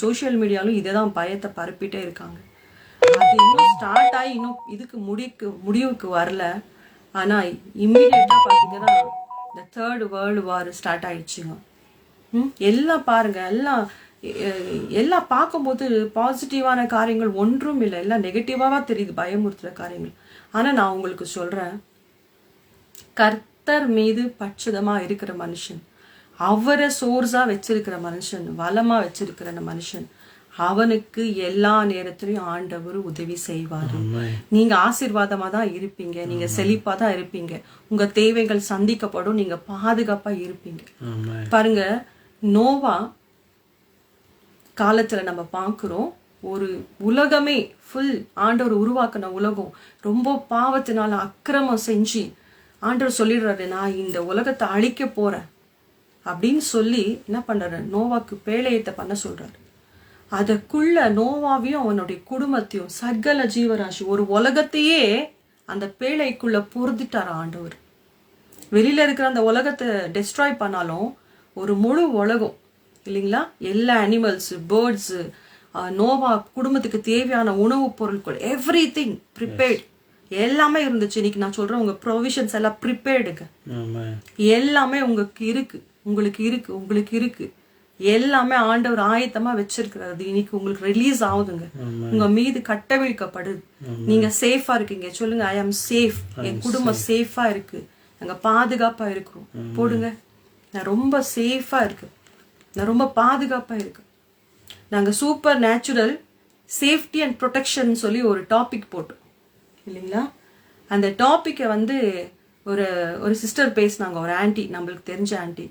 சோஷியல் மீடியாலும் இதை தான் பயத்தை பரப்பிட்டே இருக்காங்க. அது இன்னும் ஸ்டார்ட் ஆகி இன்னும் இதுக்கு முடிவுக்கு வரல. ஆனால் இம்மீடியட்டாக பார்த்தீங்கன்னா இந்த 3rd World War ஸ்டார்ட் ஆயிடுச்சுங்க. எல்லாம் பாருங்க, எல்லாம் பார்க்கும்போது பாசிட்டிவான காரியங்கள் ஒன்றும் இல்லை, எல்லாம் நெகட்டிவாவா தெரியுது, பயமுறுத்துற காரியங்கள். ஆனா நான் உங்களுக்கு சொல்றேன், கர்த்தர் மீது பட்சதமா இருக்கிற மனுஷன், அவரை சோர்ஸா வச்சிருக்கிற மனுஷன், வளமா வச்சிருக்கிற மனுஷன், அவனுக்கு எல்லா நேரத்திலையும் ஆண்டவர் உதவி செய்வாரு. நீங்க ஆசீர்வாதமா தான் இருப்பீங்க, நீங்க செழிப்பா தான் இருப்பீங்க, உங்க தேவைகள் சந்திக்கப்படும், நீங்க பாதுகாப்பா இருப்பீங்க. பாருங்க, நோவா காலத்துல நம்ம பார்க்கிறோம், ஒரு உலகமே ஃபுல் ஆண்டவர் உருவாக்கின உலகம் ரொம்ப பாவத்தினால அக்கிரமம் செஞ்சு ஆண்டவர் சொல்லிடுறாரு, நான் இந்த உலகத்தை அழிக்க போறேன் அப்படின்னு சொல்லி என்ன பண்றாரு, நோவாக்கு பேழையத்தை பண்ண சொல்றாரு. அதுக்குள்ள நோவாவையும் அவனுடைய குடும்பத்தையும் சகல ஜீவராசி ஒரு உலகத்தையே அந்த பேழைக்குள்ள பொருந்திட்டார் ஆண்டவர். வெளியில இருக்கிற அந்த உலகத்தை டெஸ்ட்ராய் பண்ணாலும் ஒரு முழு உலகம் இல்லைங்களா, எல்லா அனிமல்ஸ், பேர்ட்ஸ், நோவா குடும்பத்துக்கு தேவையான உணவுப் பொருட்கள், எவ்ரிதிங் ப்ரிப்பேர்ட், எல்லாமே இருந்துச்சு. இன்னைக்கு நான் சொல்றேன், உங்க ப்ரொவிஷன்ஸ் எல்லாம் ப்ரிப்பேர்டுங்க, எல்லாமே உங்களுக்கு இருக்கு, எல்லாமே ஆண்டவர் ஆயத்தமா வச்சிருக்கிறது. இன்னைக்கு உங்களுக்கு ரிலீஸ் ஆகுதுங்க, உங்க மீது கட்டவிழ்க்கப்படுது, நீங்க சேஃபா இருக்கீங்க. சொல்லுங்க, ஐ ஆம் சேஃப், என் குடும்பம் சேஃபா இருக்கு, நாங்க பாதுகாப்பா இருக்கிறோம். போடுங்க, நான் ரொம்ப சேஃபா இருக்கு, நான் ரொம்ப பாதுகாப்பா இருக்கு. நாங்க super natural safety and protection சொல்லி ஒரு டாபிக் போட்டோம் இல்லைங்களா. அந்த டாபிக்கை வந்து ஒரு சிஸ்டர் பேசினாங்க, ஒரு ஆன்டி, நம்மளுக்கு தெரிஞ்ச ஆன்டி.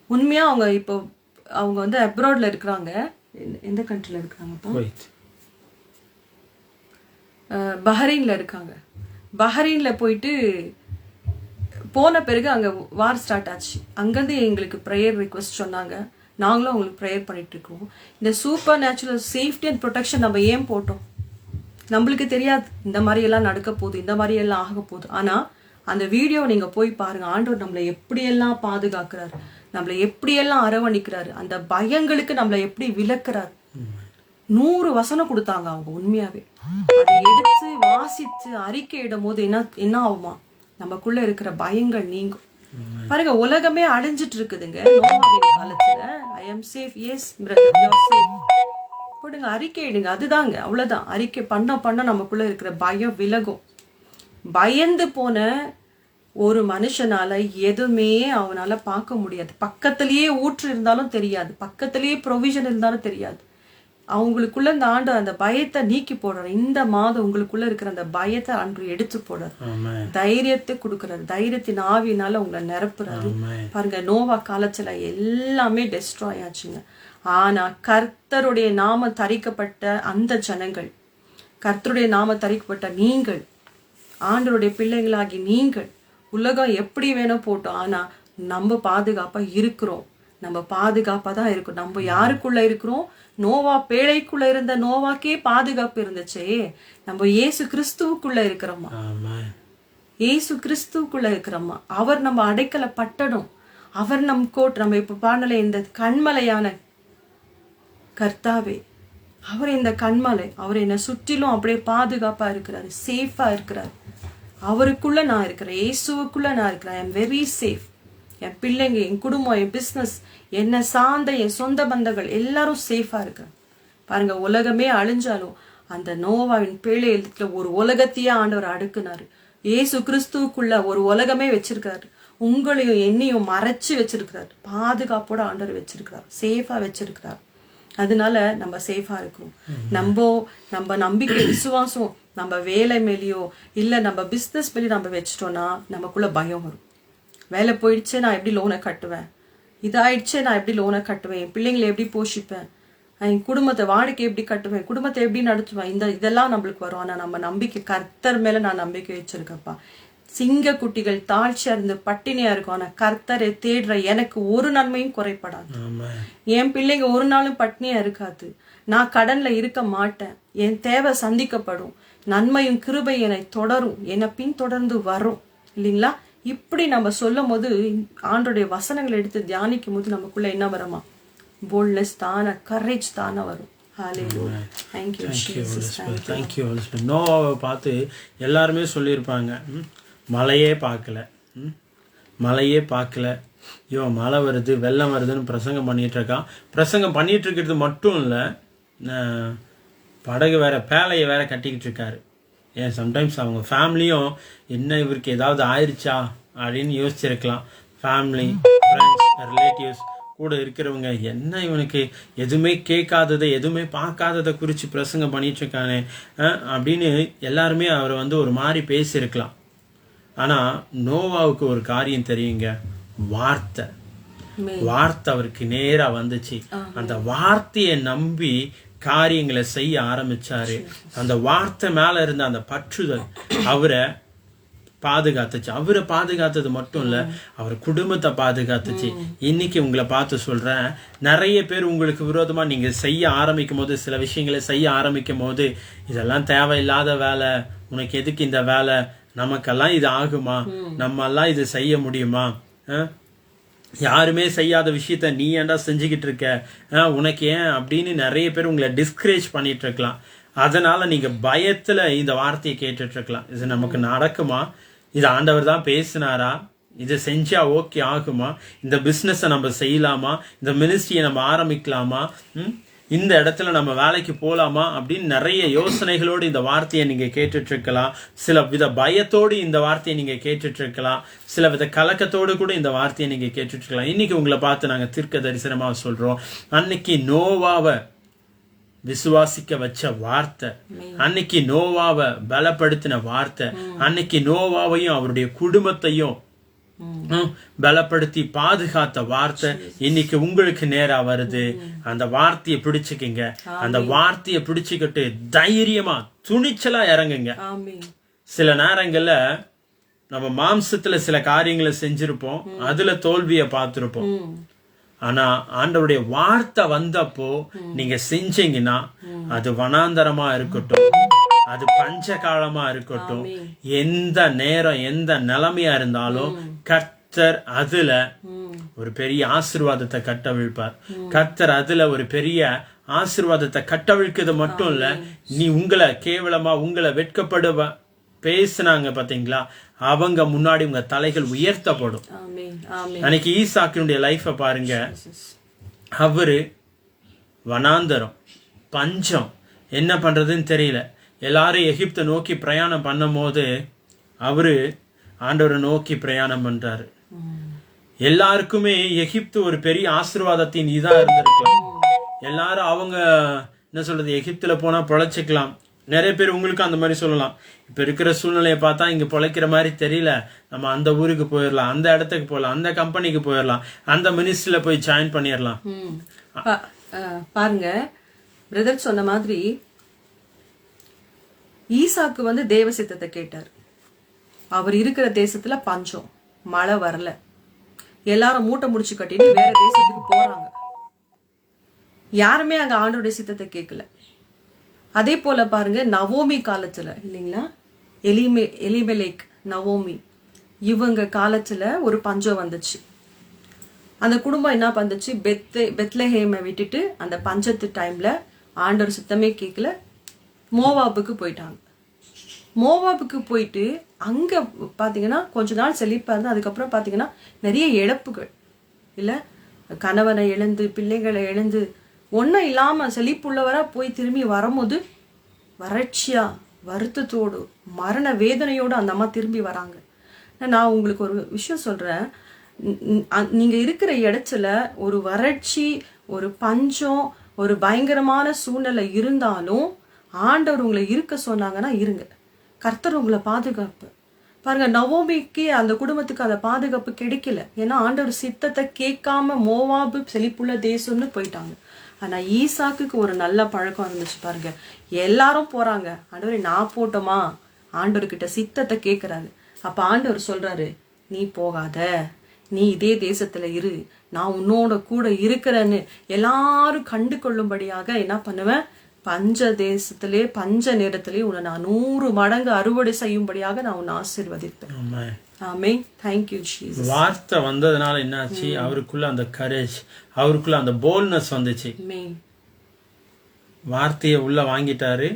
உண்மையா அவங்க வந்து அப்ராட்ல இருக்கிறாங்க. எந்த கண்ட்ரில இருக்கிறாங்கப்பா? பஹ்ரைன்ல இருக்காங்க. பஹ்ரைன்ல போயிட்டு போன பிறகு அங்க வார் ஸ்டார்ட் ஆச்சு. அங்கிருந்து எங்களுக்கு ப்ரேயர் ரிக்வெஸ்ட் சொன்னாங்க, நாங்களும் அவங்களுக்கு ப்ரேயர் பண்ணிட்டு இருக்கோம். இந்த super natural safety and protection நம்ம ஏன் போட்டோம்? நம்மளுக்கு தெரியாது இந்த மாதிரி எல்லாம் நடக்க போகுது, இந்த மாதிரி எல்லாம் ஆக போகுது. ஆனா அந்த வீடியோ நீங்க போய் பாருங்க, ஆண்டவர் நம்மளை எப்படியெல்லாம் பாதுகாக்கிறாரு. நம்மளை எப்படியெல்லாம் அரவணிக்கிறாரு, அந்த பயங்களுக்கு நம்மளை எப்படி விலக்குறாரு. 100 வசனம் கொடுத்தாங்க அவங்க. உண்மையாவே அதை எடுத்து வாசித்து அறிக்கையிடும் போது என்ன ஆகுமா, நமக்குள்ள இருக்கிற பயங்கள் நீங்கும். பாருங்க, உலகமே அழிஞ்சிட்டு இருக்குதுங்க நோவாவின் காலத்துல. I am safe, yes brother you are safe போடுங்க, அறிக்கையிடுங்க. அதுதாங்க, அவ்வளவுதான். அறிக்கை பண்ண நமக்குள்ள இருக்கிற பயம் விலகும். பயந்து போன ஒரு மனுஷனால எதுவுமே அவனால பார்க்க முடியாது. பக்கத்திலேயே ஊற்று இருந்தாலும் தெரியாது, பக்கத்திலேயே ப்ரொவிஷன் இருந்தாலும் தெரியாது. அவங்களுக்குள்ள இந்த ஆண்டு அந்த பயத்தை நீக்கி போடுறாரு. இந்த மாதம் உங்களுக்குள்ள இருக்கிற அந்த பயத்தை அன்று எடுத்து போடுறாரு. தைரியத்தை கொடுக்கறாரு. தைரியத்தின் ஆவியினால உங்களை நிரப்புறாரு. பாருங்க, நோவா காலத்துல எல்லாமே டெஸ்ட்ராய் ஆச்சுங்க. ஆனா கர்த்தருடைய நாமம் தரிக்கப்பட்ட அந்த ஜனங்கள், கர்த்தருடைய நாமம் தரிக்கப்பட்ட நீங்கள், ஆண்டவருடைய பிள்ளைங்களாகி நீங்கள், உலகம் எப்படி வேணும் போட்டோம், ஆனா நம்ம பாதுகாப்பா இருக்கிறோம். நம்ம பாதுகாப்பா தான் இருக்கும். நம்ம யாருக்குள்ள இருக்கிறோம்? நோவா பேழைக்குள்ள இருந்த நோவாக்கே பாதுகாப்பு இருந்துச்சே. நம்ம இயேசு கிறிஸ்துவுக்குள்ள இருக்கிறோமா? இயேசு கிறிஸ்துவுக்குள்ள இருக்கிறோமா? அவர் நம்ம அடைக்கல பட்டணும். அவர் நம் கோட். நம்ம இப்ப பாடல இந்த கண்மலையான கர்த்தாவே, அவர் இந்த கண்மலை, அவர் என்னை சுற்றிலும் அப்படியே பாதுகாப்பா இருக்கிறாரு, சேஃபா இருக்கிறாரு. அவருக்குள்ள நான் இருக்கிறேன், இயேசுவுக்குள்ள நான் இருக்கிறேன். I am very safe. என் பிள்ளைங்க, என் குடும்பம், என் பிஸ்னஸ், என்னை சார்ந்த என் சொந்த பந்தங்கள் எல்லாரும் சேஃபா இருக்கிறாங்க. பாருங்க, உலகமே அழிஞ்சாலும் அந்த நோவாவின் பேழையத்துல ஒரு உலகத்தையே ஆண்டவர் அடுக்குனாரு. இயேசு கிறிஸ்துவுக்குள்ள ஒரு உலகமே வச்சிருக்காரு. உங்களையும் என்னையும் மறைச்சு வச்சிருக்கிறார். பாதுகாப்போட ஆண்டவர் வச்சிருக்கிறார், சேஃபா வச்சிருக்கிறார். அதனால நம்ம சேஃபா இருக்கிறோம். நம்ம நம்பிக்கை விசுவாசம் நம்ம வேலை மேலேயோ இல்ல நம்ம பிசினஸ் மேலேயோ நம்ம வச்சிட்டோம்னா நமக்குள்ள பயம் வரும். வேலை போயிடுச்சு, நான் எப்படி லோனை கட்டுவேன்? இதாயிடுச்சு, நான் எப்படி லோனை கட்டுவேன்? என் பிள்ளைங்களை எப்படி போஷிப்பேன்? என் குடும்பத்தை வாடகை எப்படி கட்டுவேன்? குடும்பத்தை எப்படி நடத்துவேன்? இதெல்லாம் நம்மளுக்கு வரும். ஆனா நம்ம நம்பிக்கை கர்த்தர் மேல நான் நம்பிக்கை வச்சிருக்கப்பா. சிங்க குட்டிகள் தாழ்ச்சியா இருந்து பட்டினியா இருக்கும், ஆனா கர்த்தரை தேடுற எனக்கு ஒரு நன்மையும் குறைப்படாது. என் பிள்ளைங்க ஒரு நாளும் பட்டினியா இருக்காது. நான் கடன்ல இருக்க மாட்டேன். என் தேவை சந்திக்கப்படும். நன்மையும் கிருபை என்னை தொடரும், என்னை பின் தொடர்ந்து வரும். இல்லைங்களா? இப்படி நம்ம சொல்லும் போது, ஆண்டோடைய வசனங்களை எடுத்து தியானிக்கும் போது நமக்குள்ள என்ன வருமா? போல்ட்னஸ் தானே, கரேஜ் தானே வரும். நோவாவை பார்த்து எல்லாருமே சொல்லியிருப்பாங்க, மழையே பார்க்கல, மழையே பார்க்கல, இவன் மழை வருது வெள்ளம் வருதுன்னு பிரசங்கம் பண்ணிட்டு இருக்கான். பிரசங்கம் பண்ணிட்டு இருக்கிறது மட்டும் இல்லை, படகு வேற பேழையை வேற கட்டிக்கிட்டு இருக்காரு. ஏன் சம்டைம்ஸ் அவங்க ஃபேமிலியும் என்ன இவருக்கு ஏதாவது ஆயிடுச்சா அப்படின்னு யோசிச்சிருக்கலாம். ஃபேமிலி, ஃப்ரெண்ட்ஸ், ரிலேட்டிவ்ஸ் கூட இருக்கிறவங்க என்ன இவனுக்கு எதுவுமே கேட்காததை எதுவுமே பார்க்காததை குறித்து பிரசங்கம் பண்ணிட்டு இருக்கானே அப்படின்னு எல்லாருமே அவரை ஒரு மாதிரி பேசியிருக்கலாம். ஆனால் நோவாவுக்கு ஒரு காரியம் தெரியுங்க, வார்த்தை அவருக்கு நேரா வந்துச்சு. அந்த வார்த்தையை நம்பி காரியங்களை செய்ய ஆரம்பிச்சாரு. அந்த வார்த்தை மேல இருந்த அந்த பற்றுதல் அவரை பாதுகாத்துச்சு. அவரை பாதுகாத்தது மட்டும் இல்ல, அவர் குடும்பத்தை பாதுகாத்துச்சு. இன்னைக்கு உங்களை பார்த்து சொல்றேன், நிறைய பேர் உங்களுக்கு விரோதமா நீங்க செய்ய ஆரம்பிக்கும் போது, சில விஷயங்களை செய்ய ஆரம்பிக்கும் போது, இதெல்லாம் தேவையில்லாத வேலை, உனக்கு எதுக்கு இந்த வேலை, நமக்கெல்லாம் இது ஆகுமா, நம்ம எல்லாம் இது செய்ய முடியுமா, யாருமே செய்யாத விஷயத்த நீ ஏன்டா செஞ்சுக்கிட்டு இருக்க, உனக்கு ஏன் அப்படின்னு நிறைய பேர் உங்களை டிஸ்கரேஜ் பண்ணிட்டு இருக்கலாம். அதனால நீங்க பயத்துல இந்த வார்த்தையை கேட்டுட்டு இருக்கலாம். இது நமக்கு நடக்குமா, இது ஆண்டவர் தான் பேசினாரா, இதை செஞ்சா ஓகே ஆகுமா, இந்த பிசினஸை நம்ம செய்யலாமா, இந்த மினிஸ்ட்ரியை நம்ம ஆரம்பிக்கலாமா, இந்த இடத்துல நம்ம வேலைக்கு போலாமா அப்படின்னு நிறைய யோசனைகளோடு இந்த வார்த்தையை நீங்க கேட்டுட்டு இருக்கலாம். சில வித பயத்தோடு இந்த வார்த்தையை நீங்க கேட்டுட்டு இருக்கலாம். சில வித கலக்கத்தோடு கூட இந்த வார்த்தையை நீங்க கேட்டுட்டு இருக்கலாம். இன்னைக்கு உங்களை பார்த்து நாங்க தீர்க்க தரிசனமா சொல்றோம், அன்னைக்கு நோவாவை விசுவாசிக்க வச்ச வார்த்தை, அன்னைக்கு நோவாவை பலப்படுத்தின வார்த்தை, அன்னைக்கு நோவாவையும் அவருடைய குடும்பத்தையும் பலப்படுத்தி பாதுகாத்த வார்த்தை இன்னைக்கு உங்களுக்கு நேரா வருது. அந்த வார்த்தையை பிடிச்சுக்குங்க. அந்த வார்த்தையை பிடிச்சுக்கிட்டு தைரியமா துணிச்சலா இறங்குங்க. சில நேரங்கள்ல நம்ம மாம்சத்துல சில காரியங்களை செஞ்சிருப்போம், அதுல தோல்வியை பார்த்திருப்போம். ஆனா ஆண்டவருடைய வார்த்தை வந்தப்போ நீங்க செஞ்சீங்கன்னா, அது வனாந்தரமா இருக்கட்டும், அது பஞ்ச காலமா இருக்கட்டும், எந்த நேரம் எந்த நிலைமையா இருந்தாலும் கர்த்தர் அதுல ஒரு பெரிய ஆசீர்வாதத்தை கட்டவிழ்ப்பார். கர்த்தர் அதுல ஒரு பெரிய ஆசீர்வாதத்தை கட்டவிழ்க்கிறது மட்டும் இல்ல, நீ உங்களை கேவலமா உங்களை வெட்கப்படுவ பேசுனாங்க பாத்தீங்களா, அவங்க முன்னாடி உங்க தலைகள் உயர்த்தப்படும். அன்னைக்கு ஈசாக்கினுடைய லைஃப பாருங்க. அவரு வனாந்தரம், பஞ்சம், என்ன பண்றதுன்னு தெரியல. எல்லாரும் எகிப்தை நோக்கி பிரயாணம் பண்ணும் போது அவரு ஆண்டவரை நோக்கி பிரயாணம் பண்றாரு. எல்லாருக்குமே எகிப்து ஒரு பெரிய ஆசீர்வாதத்தின் இதா இருந்திருக்கலாம். எல்லாரும் அவங்க என்ன சொல்றது, எகிப்துல போனா பொழைச்சிக்கலாம். நிறைய பேர் உங்களுக்கு அந்த மாதிரி சொல்லலாம், இப்ப இருக்கிற சூழ்நிலையை பார்த்தா இங்க பொழைக்கிற மாதிரி தெரியல, நம்ம அந்த ஊருக்கு போயிடலாம், அந்த இடத்துக்கு போயிடலாம், அந்த கம்பெனிக்கு போயிடலாம், அந்த மினிஸ்ட்ரியில போய் ஜாயின் பண்ணிடலாம். பாருங்க, பிரதர் சொன்ன மாதிரி ஈசாக்கு வந்து தேவ சித்தத்தை கேட்டார். அவர் இருக்கிற தேசத்துல பஞ்சம், மழை வரல, எல்லாரும் மூட்டை முடிச்சு கட்டிட்டு வேற தேசத்துக்கு போறாங்க. யாருமே அங்க ஆண்டோடைய சித்தத்தை கேட்கல. அதே போல பாருங்க, நவோமி காலத்துல இல்லைங்களா, எலிமெலேக், நவோமி, இவங்க காலத்துல ஒரு பஞ்சம் வந்துச்சு. அந்த குடும்பம் என்ன பண்ணுச்சு, பெத்லஹேமை விட்டுட்டு அந்த பஞ்சத்து டைம்ல ஆண்டவர் சித்தமே கேட்கல, மோவாபுக்கு போயிட்டாங்க. மோவாபுக்கு போயிட்டு அங்க பாத்தீங்கன்னா கொஞ்ச நாள் செழிப்பா இருந்து, அதுக்கப்புறம் பாத்தீங்கன்னா நிறைய இழப்புகள் இல்ல, கணவனை இழந்து பிள்ளைகளை இழந்து ஒன்னும் இல்லாம செழிப்புள்ளவரா போய் திரும்பி வரும்போது வறட்சியா வருத்தத்தோடு மரண வேதனையோடு அந்த அம்மா திரும்பி வராங்க. நான் உங்களுக்கு ஒரு விஷயம் சொல்றேன், நீங்க இருக்கிற இடத்துல ஒரு வறட்சி, ஒரு பஞ்சம், ஒரு பயங்கரமான சூழ்நிலை இருந்தாலும் ஆண்டவர் உங்களை இருக்க சொன்னாங்கன்னா இருங்க. கர்த்தர் உங்களை பாதுகாப்பு. பாருங்க, நவோமிக்கு அந்த குடும்பத்துக்கு அந்த பாதுகாப்பு கிடைக்கல. ஏன்னா ஆண்டவர் சித்தத்தை கேட்காம மோவாபு செழிப்புள்ள தேசம்னு போயிட்டாங்க. ஆனா ஈசாக்குக்கு ஒரு நல்ல பழக்கம் இருந்துச்சு பாருங்க. எல்லாரும் போறாங்க, ஆண்டவரே நான் போட்டோமா, ஆண்டவர்கிட்ட சித்தத்தை கேட்கறாங்க. அப்ப ஆண்டவர் சொல்றாரு, நீ போகாத, நீ இதே தேசத்துல இரு, நான் உன்னோட கூட இருக்கிறேன்னு எல்லாரும் கண்டு கொள்ளும்படியாக என்ன பண்ணுவேன், பஞ்ச தேசத்திலே பஞ்ச நேரத்திலே உன்னை நான் 100 மடங்கு அறுவடை செய்யும்படியாக நான் உன்னை ஆசீர்வதிப்பேன். ஆமென். Thank you Jesus. வார்த்தை வந்ததுனால என்னாச்சு, அவருக்குள்ள அந்த கரேஜ், அவருக்குள்ள அந்த போல்ட்னஸ் வந்துச்சு. வார்த்தையை உள்ள வாங்கிட்டாரு,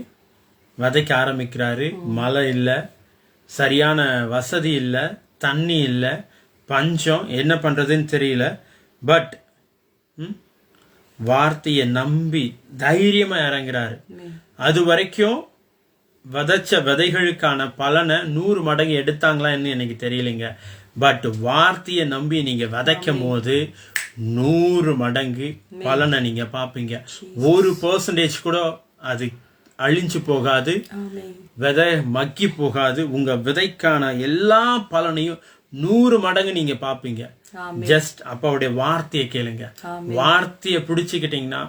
விதைக்க ஆரம்பிக்கிறாரு. மழை இல்ல, சரியான வசதி இல்ல, தண்ணி இல்ல, பஞ்சம், என்ன பண்றதுன்னு தெரியல. பட் வார்த்தையை நம்பி தைரியமா இறங்குறாரு. அது வரைக்கும் விதைச்ச விதைகளுக்கான பலனை 100 மடங்கு எடுத்தாங்களான்னு எனக்கு தெரியலைங்க. பட் வார்த்தையை நம்பி நீங்க விதைக்கும் போது 100 மடங்கு பலனை நீங்க பாப்பீங்க. 1% கூட அது அழிஞ்சு போகாது, விதை மக்கி போகாது. உங்க விதைக்கான எல்லா பலனையும் 100 மடங்கு நீங்க பாப்பீங்க. ஜஸ்ட் அப்பாவுடைய வார்த்தையை கேளுங்க. வார்த்தையை பிடிச்சுக்கிட்டீங்கன்னா,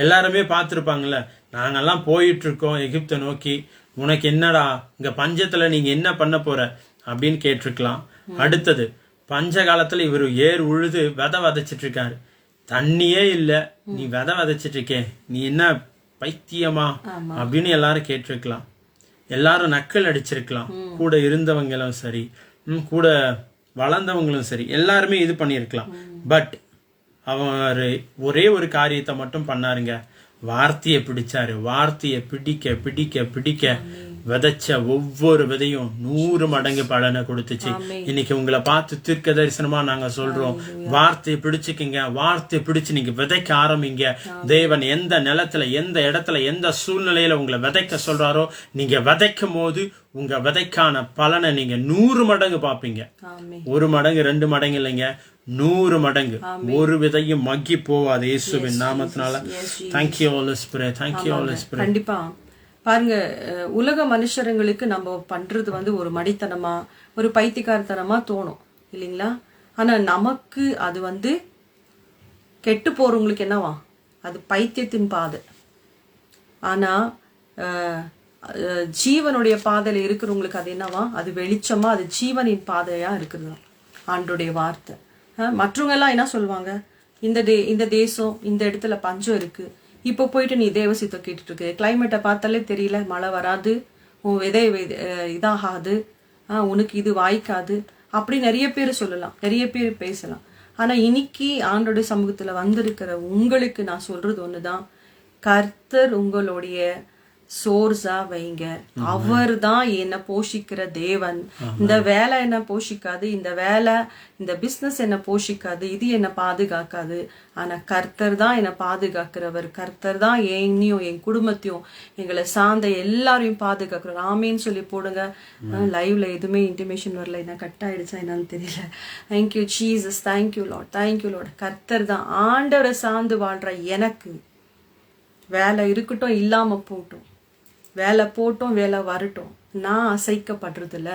எல்லாருமே பார்த்திருப்பாங்கல்ல, நாங்கெல்லாம் போயிட்டு இருக்கோம் எகிப்தை நோக்கி, உனக்கு என்னடா இங்க பஞ்சத்துல நீங்க என்ன பண்ண போற அப்படின்னு கேட்டிருக்கலாம். அடுத்தது, பஞ்ச காலத்துல இவர் ஏர் உழுது விதை விதைச்சிட்டு இருக்காரு, தண்ணியே இல்ல, நீ விதை விதைச்சிட்டு இருக்கே, நீ என்ன பைத்தியமா அப்படின்னு எல்லாரும் கேட்டிருக்கலாம். எல்லாரும் நக்கல் அடிச்சிருக்கலாம். கூட இருந்தவங்களும் சரி, கூட வளர்ந்தவங்களும் சரி, எல்லாருமே இது பண்ணிருக்கலாம். பட் அவர் ஒரே ஒரு காரியத்தை மட்டும் பண்ணாருங்க, வார்த்தையை பிடிச்சாரு. வார்த்தையை பிடிக்க பிடிக்க பிடிக்க விதைச்ச ஒவ்வொரு விதையும் 100 மடங்கு பலனை கொடுத்துச்சு. இன்னைக்கு உங்களை பார்த்து தீர்க்க தரிசனமா நாங்க சொல்றோம், வார்த்தையை பிடிச்சுக்குங்க. வார்த்தையை பிடிச்சு நீங்க விதைக்க ஆரம்பிங்க. தேவன் எந்த நிலத்துல, எந்த இடத்துல, எந்த சூழ்நிலையில உங்களை விதைக்க சொல்றாரோ, நீங்க விதைக்கும் போது உங்க விதைக்கான பலனை நீங்க 100 மடங்கு பாப்பீங்க. 1 மடங்கு 2 மடங்கு இல்லைங்க, 100 மடங்கு. ஒரு விதையும் மக்கி போவாது இயேசுவின் நாமத்தினால. Thank you Holy Spirit. Thank you Holy Spirit. கண்டிப்பா பாருங்க, உலக மனுஷர்களுக்கு நம்ம பண்றது வந்து ஒரு மடித்தனமா, ஒரு பைத்தியக்காரத்தனமா தோணும் இல்லைங்களா? ஆனா நமக்கு அது வந்து கெட்டு போறவங்களுக்கு என்னவா, அது பைத்தியத்தின் பாதை. ஆனா ஜீவனுடைய பாதையில இருக்கிறவங்களுக்கு அது என்னவா, அது வெளிச்சமா, அது ஜீவனின் பாதையா இருக்குதுதான் ஆண்டோடைய வார்த்தை. மற்றவங்க எல்லாம் என்ன சொல்லுவாங்க, இந்த தேசம், இந்த இடத்துல பஞ்சம் இருக்கு, இப்போ போயிட்டு நீ தேவசித்தம் கேட்டுட்டு இருக்கு, கிளைமேட்டை பார்த்தாலே தெரியல, மழை வராது, உன் விதை இதாகாது, உனக்கு இது வாய்க்காது அப்படி நிறைய பேர் சொல்லலாம், நிறைய பேர் பேசலாம். ஆனா இன்னைக்கு ஆண்டோடைய சமூகத்துல வந்திருக்கிற உங்களுக்கு நான் சொல்றது ஒண்ணுதான், கர்த்தர் உங்களுடைய சோர்ஸா வைங்க. அவர் தான் என்னை போஷிக்கிற தேவன். இந்த வேலை என்ன போஷிக்காது, இந்த வேலை இந்த பிசினஸ் என்ன போஷிக்காது, இது என்ன பாதுகாக்காது. ஆனா கர்த்தர் தான் என்னை பாதுகாக்கிறவர். கர்த்தர் தான் என்னையும் என் குடும்பத்தையும் எங்களை சார்ந்த எல்லாரையும் பாதுகாக்கிறவர். ஆமேன்னு சொல்லி போடுங்க. லைவ்ல எதுவுமே இன்டிமேஷன் வரல, என்ன கட் ஆயிடுச்சா என்னன்னு தெரியல. Thank you Jesus, thank you Lord, thank you Lord. கர்த்தர் தான். ஆண்டவரை சார்ந்து வாழ்ற எனக்கு வேலை இருக்கட்டும் இல்லாம போட்டும், வேலை போட்டும் வேலை வரட்டும், நான் அசைக்கப்படுறதில்ல,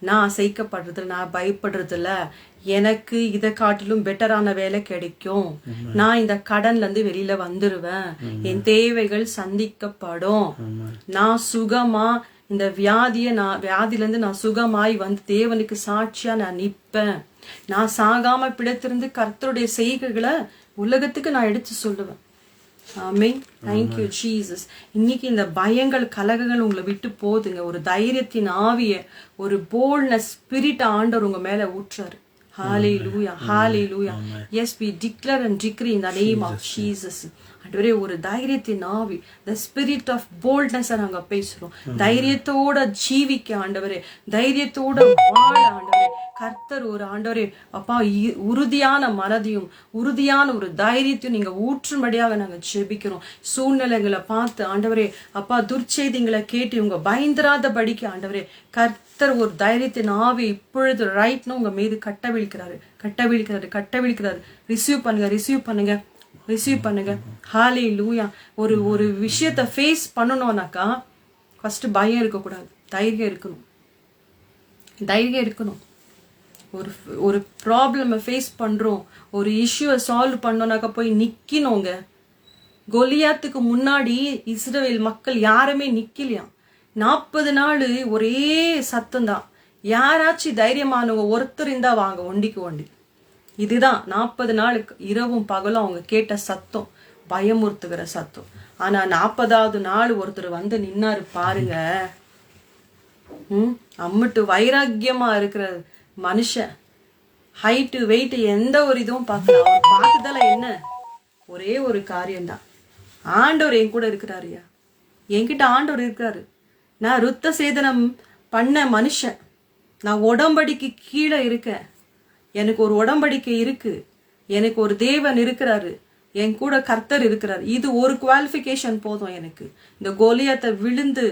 நான் பயப்படுறதில்ல. எனக்கு இதை காட்டிலும் பெட்டரான வேலை கிடைக்கும். நான் இந்த கடன்ல இருந்து வெளியில வந்துருவேன். என் தேவைகள் சந்திக்கப்படும். நான் சுகமா இந்த வியாதியில இருந்து நான் சுகமாய் வந்து தேவனுக்கு சாட்சியா நான் நிப்பேன். நான் சாகாம பிடித்திருந்து கர்த்தருடைய செய்கைகளை உலகத்துக்கு நான் எடுத்து சொல்லுவேன். ஆமென். Thank you Jesus. இன்னைக்கு இந்த பயங்கள் கலகங்கள் உங்களை விட்டு போதுங்க. ஒரு தைரியத்தின் ஆவிய, ஒரு போல்ட்னஸ் ஸ்பிரிட் ஆண்டவர் உங்க மேல ஊற்றாரு. ஹalleluya, hallelujah. Yes, we declare and decree in the name of Jesus. ஆண்டவரே, ஒரு தைரியத்தின் ஆவி, the spirit of boldness நாங்க பேசுறோம். தைரியத்தோட ஜீவிக்க ஆண்டவரே, தைரியத்தோட வாழ ஆண்டவரே. கர்த்தர் ஒரு ஆண்டவரே அப்பா உறுதியான மனதையும் உறுதியான ஒரு தைரியத்தையும் நீங்க ஊற்றும்படியாக நாங்க ஜெபிக்கிறோம். சூழ்நிலைகளை பார்த்து ஆண்டவரே அப்பா துர்ச்செய்திங்களை கேட்டு உங்க பயந்துராத படிக்க ஆண்டவரே கர்த்தர் ஒரு தைரியத்தின் ஆவி இப்பொழுது ரைட்னு உங்க மீது கட்டவிழ்க்கிறாரு. ரிசீவ் பண்ணுங்க. ஹalleluya. ஒரு விஷயத்தை ஃபேஸ் பண்ணணும்னாக்கா ஃபர்ஸ்ட் பயம் இருக்கக்கூடாது, தைரியம் இருக்கணும். ஒரு ப்ராப்ளமை ஃபேஸ் பண்றோம், ஒரு இஷ்யூவை சால்வ் பண்ணோம்னாக்கா போய் நிக்கணுங்க. கோலியாத்துக்கு முன்னாடி இஸ்ரவேல் மக்கள் யாருமே நிக்கலையாம். 40 நாள் ஒரே சத்தம் தான். யாராச்சும் தைரியமானவங்க ஒருத்தர் இருந்தா வாங்க ஒண்டி. இதுதான் 40 நாள் இரவும் பகலும் அவங்க கேட்ட சத்தம், பயமுறுத்துகிற சத்தம். ஆனா 40வது நாள் ஒருத்தர் வந்து நின்னாரு பாருங்க. அம்மிட்டு வைராக்கியமா இருக்கிற மனுஷன், ஹைட்டு வெயிட் எந்த ஒரு இதுவும் பார்க்கல. அவர் பார்த்ததால என்ன, ஒரே ஒரு காரியம்தான், ஆண்டவர் என் கூட இருக்கிறாருயா, என்கிட்ட ஆண்டவர் இருக்கிறாரு. நான் ருத்த சேதனம் பண்ண மனுஷன், நான் உடம்படிக்கு கீழே இருக்கேன். எனக்கு ஒரு உடம்படிக்கை இருக்கு, எனக்கு ஒரு தேவன் இருக்கிறாரு, என் கூட கர்த்தர் இருக்கிறார். இது ஒரு குவாலிஃபிகேஷன் போதும் எனக்கு. இந்த கோலியாத்தை விழுந்து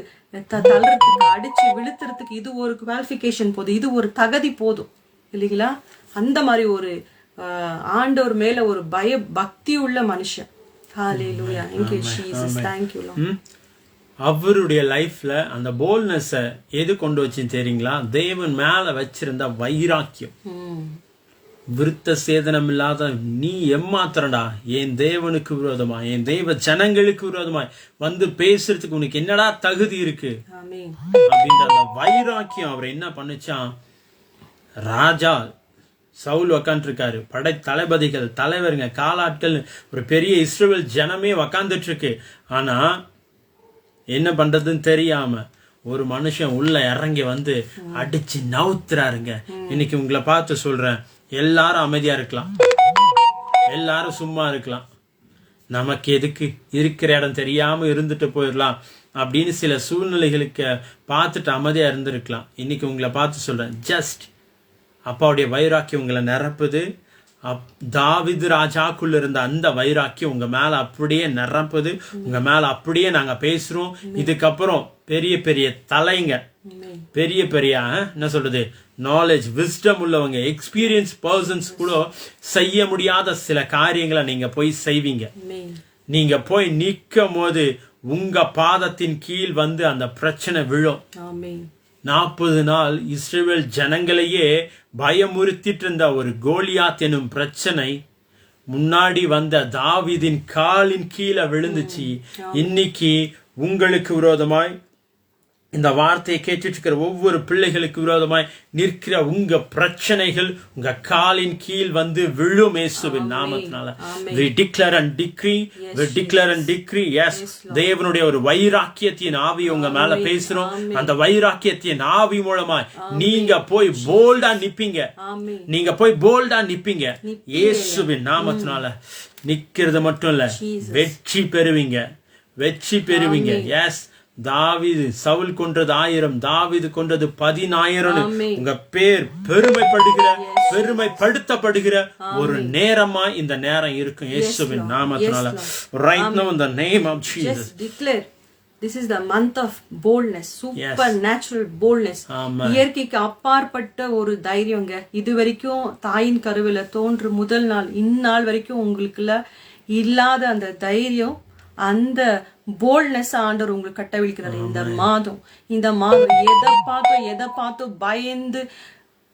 தள்ளுறதுக்கு, அடிச்சு விழுத்துறதுக்கு இது ஒரு குவாலிஃபிகேஷன் போதும், இது ஒரு தகுதி போதும் இல்லைங்களா? அந்த மாதிரி ஒரு ஆண்டவர் மேல ஒரு பக்தி உள்ள மனுஷன். ஹalleluya. Thank you Jesus. Thank you Lord. அவருடைய லைஃப்ல அந்த போல்ட்னஸ் எது கொண்டு வச்சுன்னு தெரியுங்களா? தேவன் மேல வச்சிருந்த வைராக்கியம். விருத்த சேதனம் இல்லாத நீ எம்மாத்திரடா என் தேவனுக்கு விரோதமா, என் தேவ ஜனங்களுக்கு விரோதமா வந்து பேசுறதுக்கு உனக்கு என்னடா தகுதி இருக்கு அப்படின்ற அந்த வைராக்கியம் அவர் என்ன பண்ணுச்சான்? ராஜா சவுல் உக்காந்துருக்காரு, படை தளபதிகள், தலைவருங்க, காலாட்கள், ஒரு பெரிய இஸ்ரவேல் ஜனமே உக்காந்துட்டு இருக்கு. ஆனா என்ன பண்றதுன்னு தெரியாம ஒரு மனுஷன் உள்ள இறங்கி வந்து அடிச்சு நவுத்துறாருங்க. இன்னைக்கு உங்களை பார்த்து சொல்றேன், எல்லாரும் அமைதியா இருக்கலாம், எல்லாரும் சும்மா இருக்கலாம், நமக்கு எதுக்கு, இருக்கிற இடம் தெரியாம இருந்துட்டு போயிடலாம் அப்படின்னு சில சூழ்நிலைகளுக்கு பார்த்துட்டு அமைதியா இருந்திருக்கலாம். இன்னைக்கு உங்களை பார்த்து சொல்றேன், ஜஸ்ட் அப்பாவுடைய வைராக்கியம் உங்களை நிரப்புது. தாவீது ராஜாக்குள்ள இருந்த அந்த வைராக்கியம் உங்க மேல அப்படியே நிரப்புது. உங்க மேல அப்படியே நாங்க பேசுறோம். இதுக்கப்புறம் பெரிய பெரிய தலைங்க, பெரிய பெரிய என்ன சொல்றது, நாலேஜ், விஸ்டம் உள்ளவங்க, எக்ஸ்பீரியன்ஸ் பர்சன்ஸ் கூட செய்ய முடியாத சில காரியங்களை நீங்க போய் செய்வீங்க. நீங்க போய் நிக்கும் போது உங்க பாதத்தின் கீழ் வந்து அந்த பிரச்சனை விழும். 40 நாள் இஸ்ரவேல் ஜனங்களையே பயமுறுத்திட்டு இருந்த ஒரு கோலியாத் எனும் பிரச்சனை முன்னாடி வந்த தாவீதின் காலின் கீழே விழுந்துச்சு. இன்னைக்கு உங்களுக்கு விரோதமாய் இந்த வார்த்தையை கேட்டுட்டு இருக்கிற ஒவ்வொரு பிள்ளைகளுக்கு விரோதமாய் நிற்கிற உங்க பிரச்சனைகள் உங்க காலின் கீழ் வந்து விழும் இயேசுவின் நாமத்தினால. we declare and decree yes, தேவனுடைய ஒரு வைராக்கியத்தின் ஆவி உங்க மேல பேசுறோம். அந்த வைராக்கியத்தின் ஆவி மூலமாய் நீங்க போய் போல்டா நிப்பீங்க. இயேசுவின் நாமத்தினால நிக்கிறது மட்டும் இல்ல, வெற்றி பெறுவீங்க. எஸ், தாவீது சவுல் கொன்றது 1000, தாவீது கொன்றது 10000. உங்க பேர் பெருமைப்படுத்தப்படுகிற ஒரு நேரமா இந்த நேரம் இருக்கும் இயேசுவின் நாமத்தினால. Right now in the name of Jesus. Just declare this is the month of boldness, supernatural boldness. இயற்கைக்கு அப்பாற்பட்ட ஒரு தைரியங்க. இது வரைக்கும் தாயின் கருவில தோன்று முதல் நாள் இந்நாள் வரைக்கும் உங்களுக்குள்ள இல்லாத அந்த தைரியம், அந்த போல்ட்னஸ் ஆண்டவர் உங்களுக்கு கட்டவிழ்க்கிறார். இந்த மாதம் எதை பார்த்து பயந்து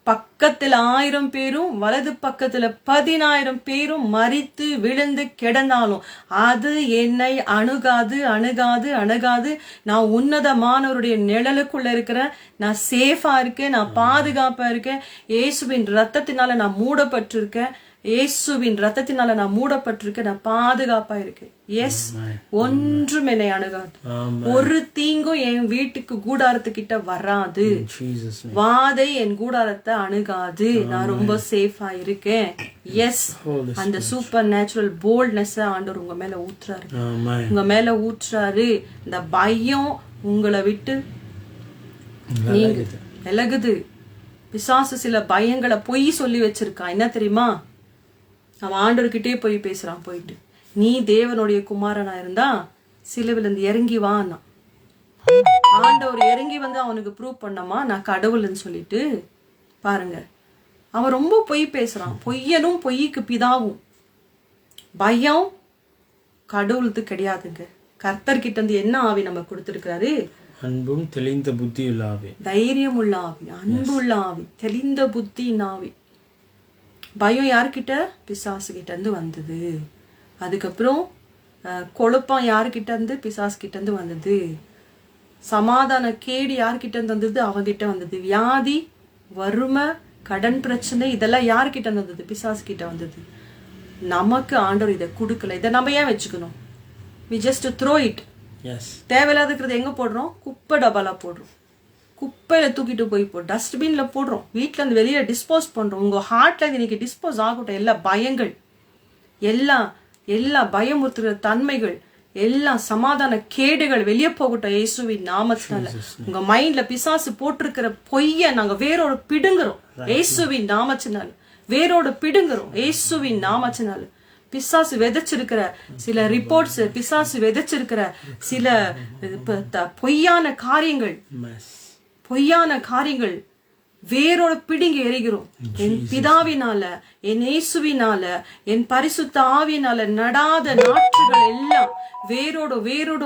பக்கத்துல 1000 பேரும் வலது பக்கத்துல 10000 பேரும் மரித்து விழுந்து கிடந்தாலும் அது என்னை அணுகாது. நான் உன்னதமானவருடைய நிழலுக்குள்ள இருக்கிறேன், நான் சேஃபா இருக்கேன், நான் பாதுகாப்பா இருக்கேன். இயேசுவின் ரத்தத்தினால நான் மூடப்பட்டிருக்கேன், நான் பாதுகாப்பா இருக்கேன். எஸ், ஒன்றும் என்னை அணுகாது, ஒரு தீங்கும் என் வீட்டுக்கு கூடாரத்துக்கிட்ட வராது, வாதை என் கூடாரத்தை அணுகாது, நான் ரொம்ப சேஃபா இருக்கேன். எஸ், அந்த சூப்பர் நேச்சுரல் போல்ட்னஸ் ஆண்டவர் உங்க மேல ஊற்றுறாரு. இந்த பயம் உங்களை விட்டு நீங்க விலகுது. பிசாசு சில பயங்களை பொய் சொல்லி வச்சிருக்கான். என்ன தெரியுமா? அவன் ஆண்டவர்கிட்டே போய் பேசுறான். போயிட்டு நீ தேவனுடைய குமாரனா இருந்தா சிலுவையில இருந்து இறங்கி வான்னா. ஆண்டவர் இறங்கி வந்து அவனுக்கு ப்ரூவ் பண்ணமா நான் கடவுள்னு சொல்லிட்டு பாருங்க. அவன் ரொம்ப பொய் பேசுறான். பொய்யனும் பொய்க்கு பிதாவும். பயம் கடவுளுக்கு கிடையாதுங்க. கர்த்தர்கிட்ட இருந்து என்ன ஆவி நம்ம கொடுத்திருக்கிறாரு? அன்பும் தெளிந்த புத்தி உள்ள ஆவி, தைரியம் உள்ள ஆவி, அன்பு உள்ள ஆவி, தெளிந்த புத்தி ஆவி. பயம் யார்கிட்ட? பிசாசு கிட்ட இருந்து வந்தது. அதுக்கப்புறம் கொழுப்பம் யாருக்கிட்ட இருந்து? பிசாசு கிட்ட இருந்து வந்தது. சமாதான கேடு யார்கிட்ட இருந்து வந்தது? அவங்கிட்ட வந்தது. வியாதி, வறுமை, கடன் பிரச்சனை, இதெல்லாம் யார்கிட்ட இருந்து வந்தது? பிசாசு கிட்ட வந்தது. நமக்கு ஆண்டவர் இதை கொடுக்கல. இதை நம்ம ஏன் வச்சுக்கணும்? we just throw it. தேவையில்லாதது எங்க போடுறோம்? குப்பை டபாலா போடுறோம். குப்பையில தூக்கிட்டு போய் டஸ்ட்பின்ல போடுறோம். வீட்டுல இருந்து வெளியே டிஸ்போஸ் பண்றோம். உங்க ஹார்ட்ல இன்னைக்கு டிஸ்போஸ் ஆகட்டும். எல்லா பயங்கள், எல்லா பயமுறுத்துகிற தன்மைகள், எல்லா சமாதான கேடுகள் வெளியே போகட்டும் இயேசுவின் நாமத்தினால. உங்க மைண்ட்ல பிசாசு போட்டிருக்கிற பொய்ய நாங்க வேரோட பிடுங்குறோம் இயேசுவின் நாமத்தினால. இயேசுவின் நாமத்தினால. பிசாசு விதைச்சிருக்கிற சில ரிப்போர்ட்ஸ், பிசாசு விதைச்சிருக்கிற சில பொய்யான காரியங்கள் வேரோட பிடுங்கி எறிகிறோம். என் பிதாவினால, என் இயேசுவினால, என் பரிசுத்த ஆவியினால நடாத நாற்றுகள் எல்லாம் வேரோட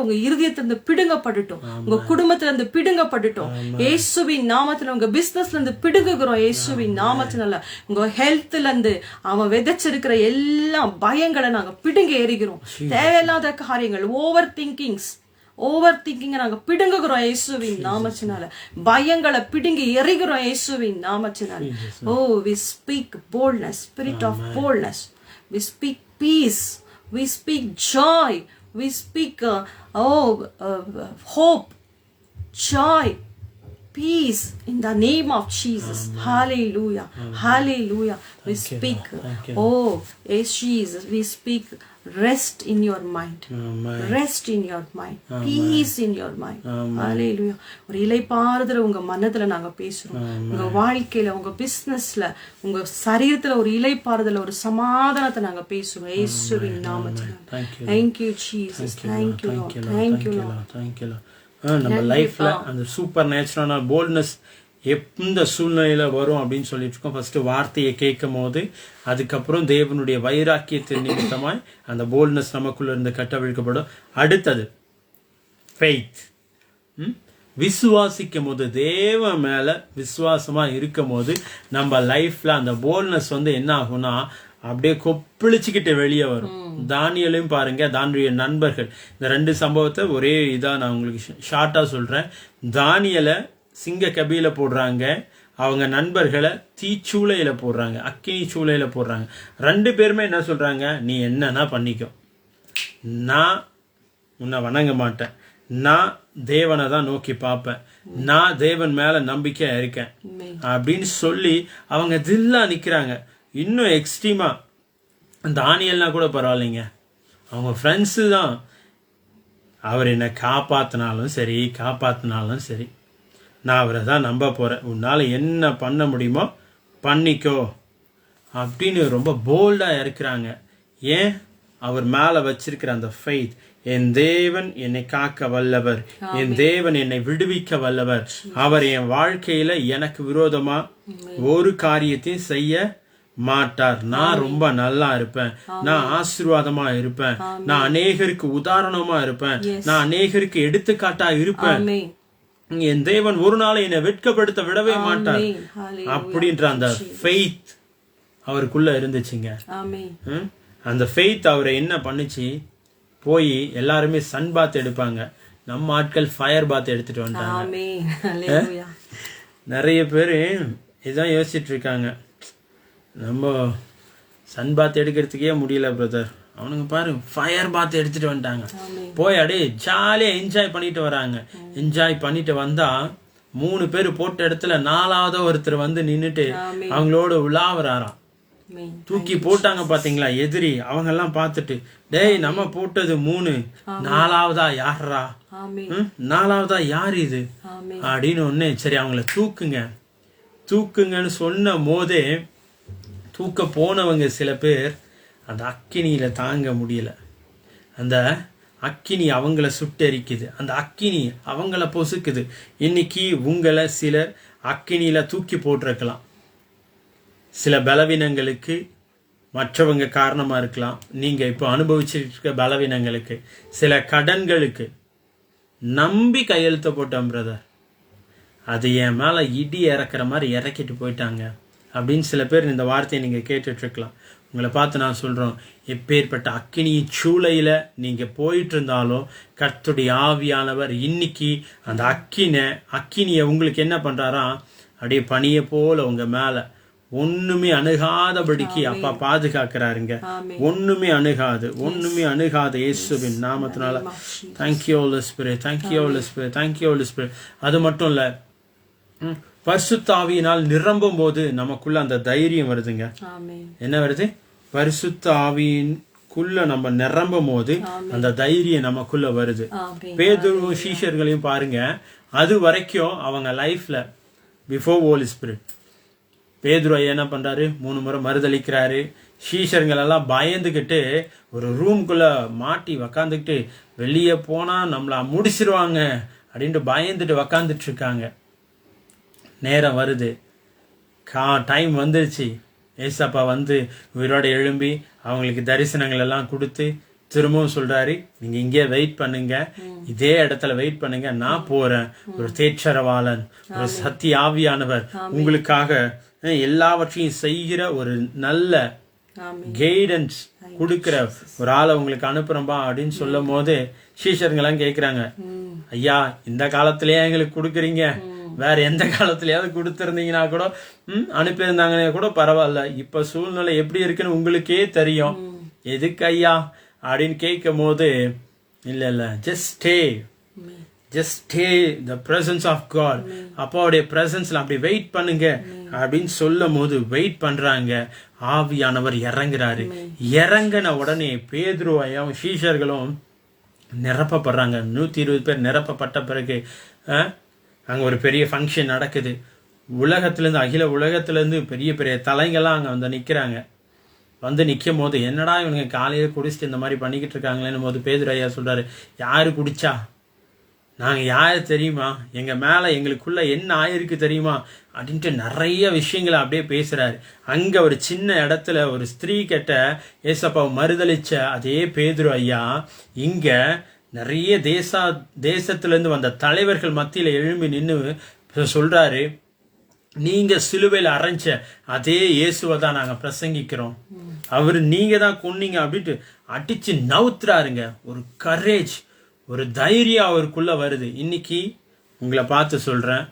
உங்க இருதயத்திலிருந்து பிடுங்கப்படட்டும். உங்க குடும்பத்துல இருந்து பிடுங்கப்படட்டும் இயேசுவின் நாமத்துல. உங்க பிசினஸ்ல இருந்து பிடுங்குகிறோம் இயேசுவின் நாமத்தினால. உங்க ஹெல்த்ல இருந்து அவன் விதைச்சிருக்கிற எல்லா பயங்களை நாங்க பிடுங்க எறிகிறோம். தேவையில்லாத காரியங்கள், ஓவர் திங்கிங் நாங்க பிடுங்குகிறோம் இயேசுவின் நாமத்தினால. பயங்களை பிடுங்கி எறிகிறோம் இயேசுவின் நாமத்தினால. we speak boldness, spirit of boldness. We speak peace. We speak joy. We speak hope, joy, peace in the name of Jesus. Hallelujah. We speak, yes Jesus, we speak rest in your mind. Peace in your mind. Hallelujah. ஒரு இளைப்பாறுதல உங்க மனதுல நாங்க பேசுறோம். உங்க வாழ்க்கையில, உங்க பிசினஸ்ல, உங்க சரீரத்துல ஒரு இளைப்பாறுதல, ஒரு சமாதானத்தை நாங்க பேசுறோம் இயேசுவின் நாமத்தினால. Thank you Jesus. Thank you Lord. நம்ம லைஃப்ல அந்த சூப்பர் நேச்சுரலான போல்ட்னஸ் எந்த சூழ்நிலையில வரும் அப்படின்னு சொல்லிட்டு இருக்கோம். ஃபர்ஸ்ட் வார்த்தையை கேட்கும் போது, அதுக்கப்புறம் தேவனுடைய வைராக்கியத்தின் நிமித்தமாய் அந்த போல்ட்னஸ் நமக்குள்ள இருந்து கட்டவிழ்க்கப்படும். அடுத்தது ஃபெய்த், விசுவாசிக்கும் போது, தேவ மேல விசுவாசமா இருக்கும் போது நம்ம லைஃப்ல அந்த போல்ட்னஸ் வந்து என்ன ஆகும்னா அப்படியே கொப்பளிச்சுக்கிட்டு வெளியே வரும். தானியலையும் பாருங்க, தானிய நண்பர்கள், இந்த 2 சம்பவத்தை ஒரே இதா நான் உங்களுக்கு ஷார்ட்டா சொல்றேன். தானியலை சிங்க கபியில போடுறாங்க, அவங்க நண்பர்களை தீச்சூளையில போடுறாங்க, அக்கினி சூளையில போடுறாங்க. 2 பேருமே என்ன சொல்றாங்க, நீ என்னன்னா பண்ணிக்கோ, நான் உன்னை வணங்க மாட்டேன், நான் தேவனை தான் நோக்கி பார்ப்பேன், நான் தேவன் மேல நம்பிக்கை இருக்கேன் அப்படின்னு சொல்லி அவங்க தில்லா நிக்கிறாங்க. இன்னும் எக்ஸ்ட்ரீமா தானியல்னா கூட பரவாயில்லைங்க, அவங்க ஃப்ரெண்ட்ஸு தான், அவர் என்னை காப்பாத்தினாலும் சரி நான் அவரை தான் நம்ப போறேன், உன்னால என்ன பண்ண முடியுமோ பண்ணிக்கோ அப்படின்னு ரொம்ப போல்டா இருக்கிறாங்க. ஏன்? அவர் மேல வச்சிருக்கிற அந்த ஃபெய்த், என் தேவன் என்னை காக்க வல்லவர், என் தேவன் என்னை விடுவிக்க வல்லவர், அவர் என் வாழ்க்கையில எனக்கு விரோதமா ஒரு காரியத்தையும் செய்ய மாட்டார், நான் ரொம்ப நல்லா இருப்பேன், நான் ஆசீர்வாதமா இருப்பேன், நான் அநேகருக்கு உதாரணமா இருப்பேன், நான் அநேகருக்கு எடுத்துக்காட்டா இருப்பேன், என் தேவன் ஒரு நாளை என்னை வெட்கப்படுத்த விடவே மாட்டார் அப்படின்ற அந்த ஃபெய்த் அவருக்குள்ள இருந்துச்சுங்க. அந்த ஃபெய்த் அவரை என்ன பண்ணுச்சு, போய் எல்லாருமே சன் பாத் எடுப்பாங்க, நம்ம ஆட்கள் ஃபயர் பாத் எடுத்துட்டு வந்துட்டாங்க. நிறைய பேரு இதான் யோசிச்சுட்டு இருக்காங்க, நம்ம சன் பாத் எடுக்கிறதுக்கே முடியல பிரதர், அவனுங்க பாரு ஃபயர் பாத் எடுத்துட்டு வந்துட்டாங்க, போய் அப்படியே ஜாலியா என்ஜாய் பண்ணிட்டு வராங்க. என்ஜாய் பண்ணிட்டு வந்தா 3 பேர் போட்ட இடத்துல 4வது ஒருத்தர் வந்து நின்னுட்டு அவங்களோட உலாவறாராம். தூக்கி போட்டாங்க பாத்தீங்களா எதிரி, அவங்க எல்லாம் பார்த்துட்டு, டேய் நம்ம போட்டது 3, 4வதா யாரா, 4வதா யார் இது அப்படின்னு ஒண்ணு. சரி அவங்கள தூக்குங்கன்னு சொன்ன போதே தூக்க போனவங்க சில பேர் அந்த அக்கினியில தாங்க முடியல, அந்த அக்கினி அவங்கள சுட்டெரிக்குது, அந்த அக்கினி அவங்கள பொசுக்குது. இன்னைக்கு உங்களை சிலர் அக்கினியில தூக்கி போட்டிருக்கலாம். சில பலவீனங்களுக்கு மற்றவங்க காரணமா இருக்கலாம், நீங்க இப்போ அனுபவிச்சிருக்க பலவீனங்களுக்கு, சில கடன்களுக்கு நம்பி கையெழுத்த போட்டோம் பிரதர், அது என் மேல இடி இறக்குற மாதிரி இறக்கிட்டு போயிட்டாங்க அப்படின்னு சில பேர் இந்த வார்த்தையை நீங்க கேட்டுட்டு இருக்கலாம். உங்களை பார்த்து நான் சொல்றோம், எப்பேற்பட்ட அக்கினி சூளையில நீங்க போயிட்டு இருந்தாலும் கர்த்தருடைய ஆவியானவர் இன்னைக்கு அந்த அக்கினிய உங்களுக்கு என்ன பண்றாரா, அப்படியே பனிய போல உங்க மேல ஒண்ணுமே அணுகாதபடிக்கு அப்பா பாதுகாக்கிறாருங்க. ஒண்ணுமே அணுகாது இயேசுவின் நாமத்தினால. Thank you Holi spirit, thank you Holi spirit, thank you Holi spirit. அது மட்டும் இல்ல, பரிசுத்த ஆவியினால் நிரம்பும் போது நமக்குள்ள அந்த தைரியம் வருதுங்க. என்ன வருது? பரிசுத்த ஆவியின்குள்ள நம்ம நிரம்பும் போது அந்த தைரியம் நமக்குள்ள வருது. பேதுரு சீஷர்களையும் பாருங்க, அது வரைக்கும் அவங்க லைஃப்ல பிஃபோர் ஹோலி ஸ்பிரிட் பேதுரு என்ன பண்றாரு, 3 முறை மறுதளிக்கிறாரு. சீஷர்கள் எல்லாம் பயந்துகிட்டு ஒரு ரூம்குள்ள மாட்டி உக்காந்துக்கிட்டு, வெளியே போனா நம்மள முடிச்சிருவாங்க அப்படின்ட்டு பயந்துட்டு உக்காந்துட்டு இருக்காங்க. நேரம் வருது, டைம் வந்துருச்சு. ஏசப்பா வந்து உயிரோட எழும்பி அவங்களுக்கு தரிசனங்கள் எல்லாம் கொடுத்து திரும்பவும் சொல்றாரு, நீங்க இங்கே வெயிட் பண்ணுங்க, இதே இடத்துல வெயிட் பண்ணுங்க, நான் போறேன். ஒரு தேற்றரவாளன், ஒரு சத்திய ஆவியானவர் உங்களுக்காக எல்லாவற்றையும் செய்கிற ஒரு நல்ல கைடன்ஸ் கொடுக்கிற ஒரு ஆளை உங்களுக்கு அனுப்புறம்பா அப்படின்னு சொல்லும் போது சீஷர்கள்லாம் கேக்குறாங்க, ஐயா இந்த காலத்திலேயே எங்களுக்கு கொடுக்குறீங்க, வேற எந்த காலத்திலயாவது கொடுத்திருந்தீங்கன்னா கூட அனுப்பியிருந்தாங்கன்னே கூட பரவாயில்ல, இப்ப சூழ்நிலை எப்படி இருக்குன்னு உங்களுக்கே தெரியும், எதுக்கு ஐயா அப்படின்னு கேட்கும் போது, இல்ல just stay the presence of God, அப்பாவுடைய பிரசன்ஸ்ல அப்படி வெயிட் பண்ணுங்க அப்படின்னு சொல்லும் போது வெயிட் பண்றாங்க. ஆவியானவர் இறங்குறாரு. இறங்கின உடனே பேதுருவையும் சீஷர்களும் நிரப்பப்படுறாங்க. 120 பேர் நிரப்பப்பட்ட பிறகு அங்க ஒரு பெரிய ஃபங்க்ஷன் நடக்குது. உலகத்திலிருந்து, அகில உலகத்திலிருந்து பெரிய பெரிய தலைங்கெல்லாம் அங்க வந்து நிக்கிறாங்க. வந்து நிக்கும் போது, என்னடா இவங்க காலையில குடிச்சிட்டு இந்த மாதிரி பண்ணிக்கிட்டு இருக்காங்களேன்னு போது பேதுரு ஐயா சொல்றாரு, யாரு குடிச்சா, நாங்க யாரு தெரியுமா, எங்க மேல எங்களுக்குள்ள என்ன ஆயிருக்கு தெரியுமா அப்படின்ட்டு நிறைய விஷயங்களை அப்படியே பேசுறாரு. அங்க ஒரு சின்ன இடத்துல ஒரு ஸ்திரீ கிட்ட ஏசப்பாவை மறுதளிச்ச அதே பேதுரு ஐயா இங்க நிறைய தேசத்துல இருந்து வந்த தலைவர்கள் மத்தியில எழும்பி நின்று சொல்றாரு, நீங்க சிலுவையில் அரைஞ்ச அதே இயேசுவை தான் நாங்க பிரசங்கிக்கிறோம். அவரு நீங்க தான் கொன்னீங்க அப்படின்ட்டு அடிச்சு நவுத்துறாருங்க. ஒரு கரேஜ், ஒரு தைரியம் அவருக்குள்ள வருது. இன்னைக்கு உங்களை பார்த்து சொல்றேன்,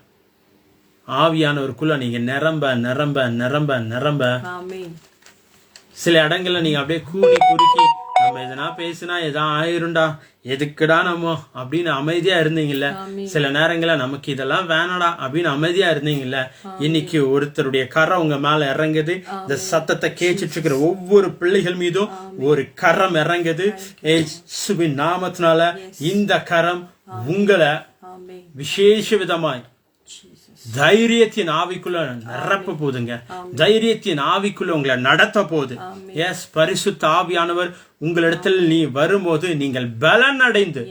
ஆவியானவருக்குள்ள நீங்க நிரம்ப நிரம்ப நிரம்ப நிரம்ப சில இடங்கள்ல நீங்க அப்படியே கூடி குறுக்கி நம்ம எதனா பேசினா எதா ஆயிருண்டா, எதுக்குடா நம்ம அப்படின்னு அமைதியா இருந்தீங்கல்ல. சில நேரங்கள நமக்கு இதெல்லாம் வேணாடா அப்படின்னு அமைதியா இருந்தீங்கல்ல. இன்னைக்கு ஒருத்தருடைய கரம் உங்க மேல இறங்குது. இந்த சத்தத்தை கேட்டுட்டு இருக்கிற ஒவ்வொரு பிள்ளைகள் மீதும் ஒரு கரம் இறங்குது. இயேசுவின் நாமத்தினால இந்த கரம் உங்களை விசேஷ விதமாய் தைரியத்தின் ஆவிக்குள்ள நிரப்ப போதுங்க. தைரியத்தின் ஆவிக்குள்ள உங்களை நடத்த போகுது. எஸ், பரிசுத்த ஆவியானவர் உங்களிடத்துல நீ வரும்போது நீங்கள் பலன் அடைந்து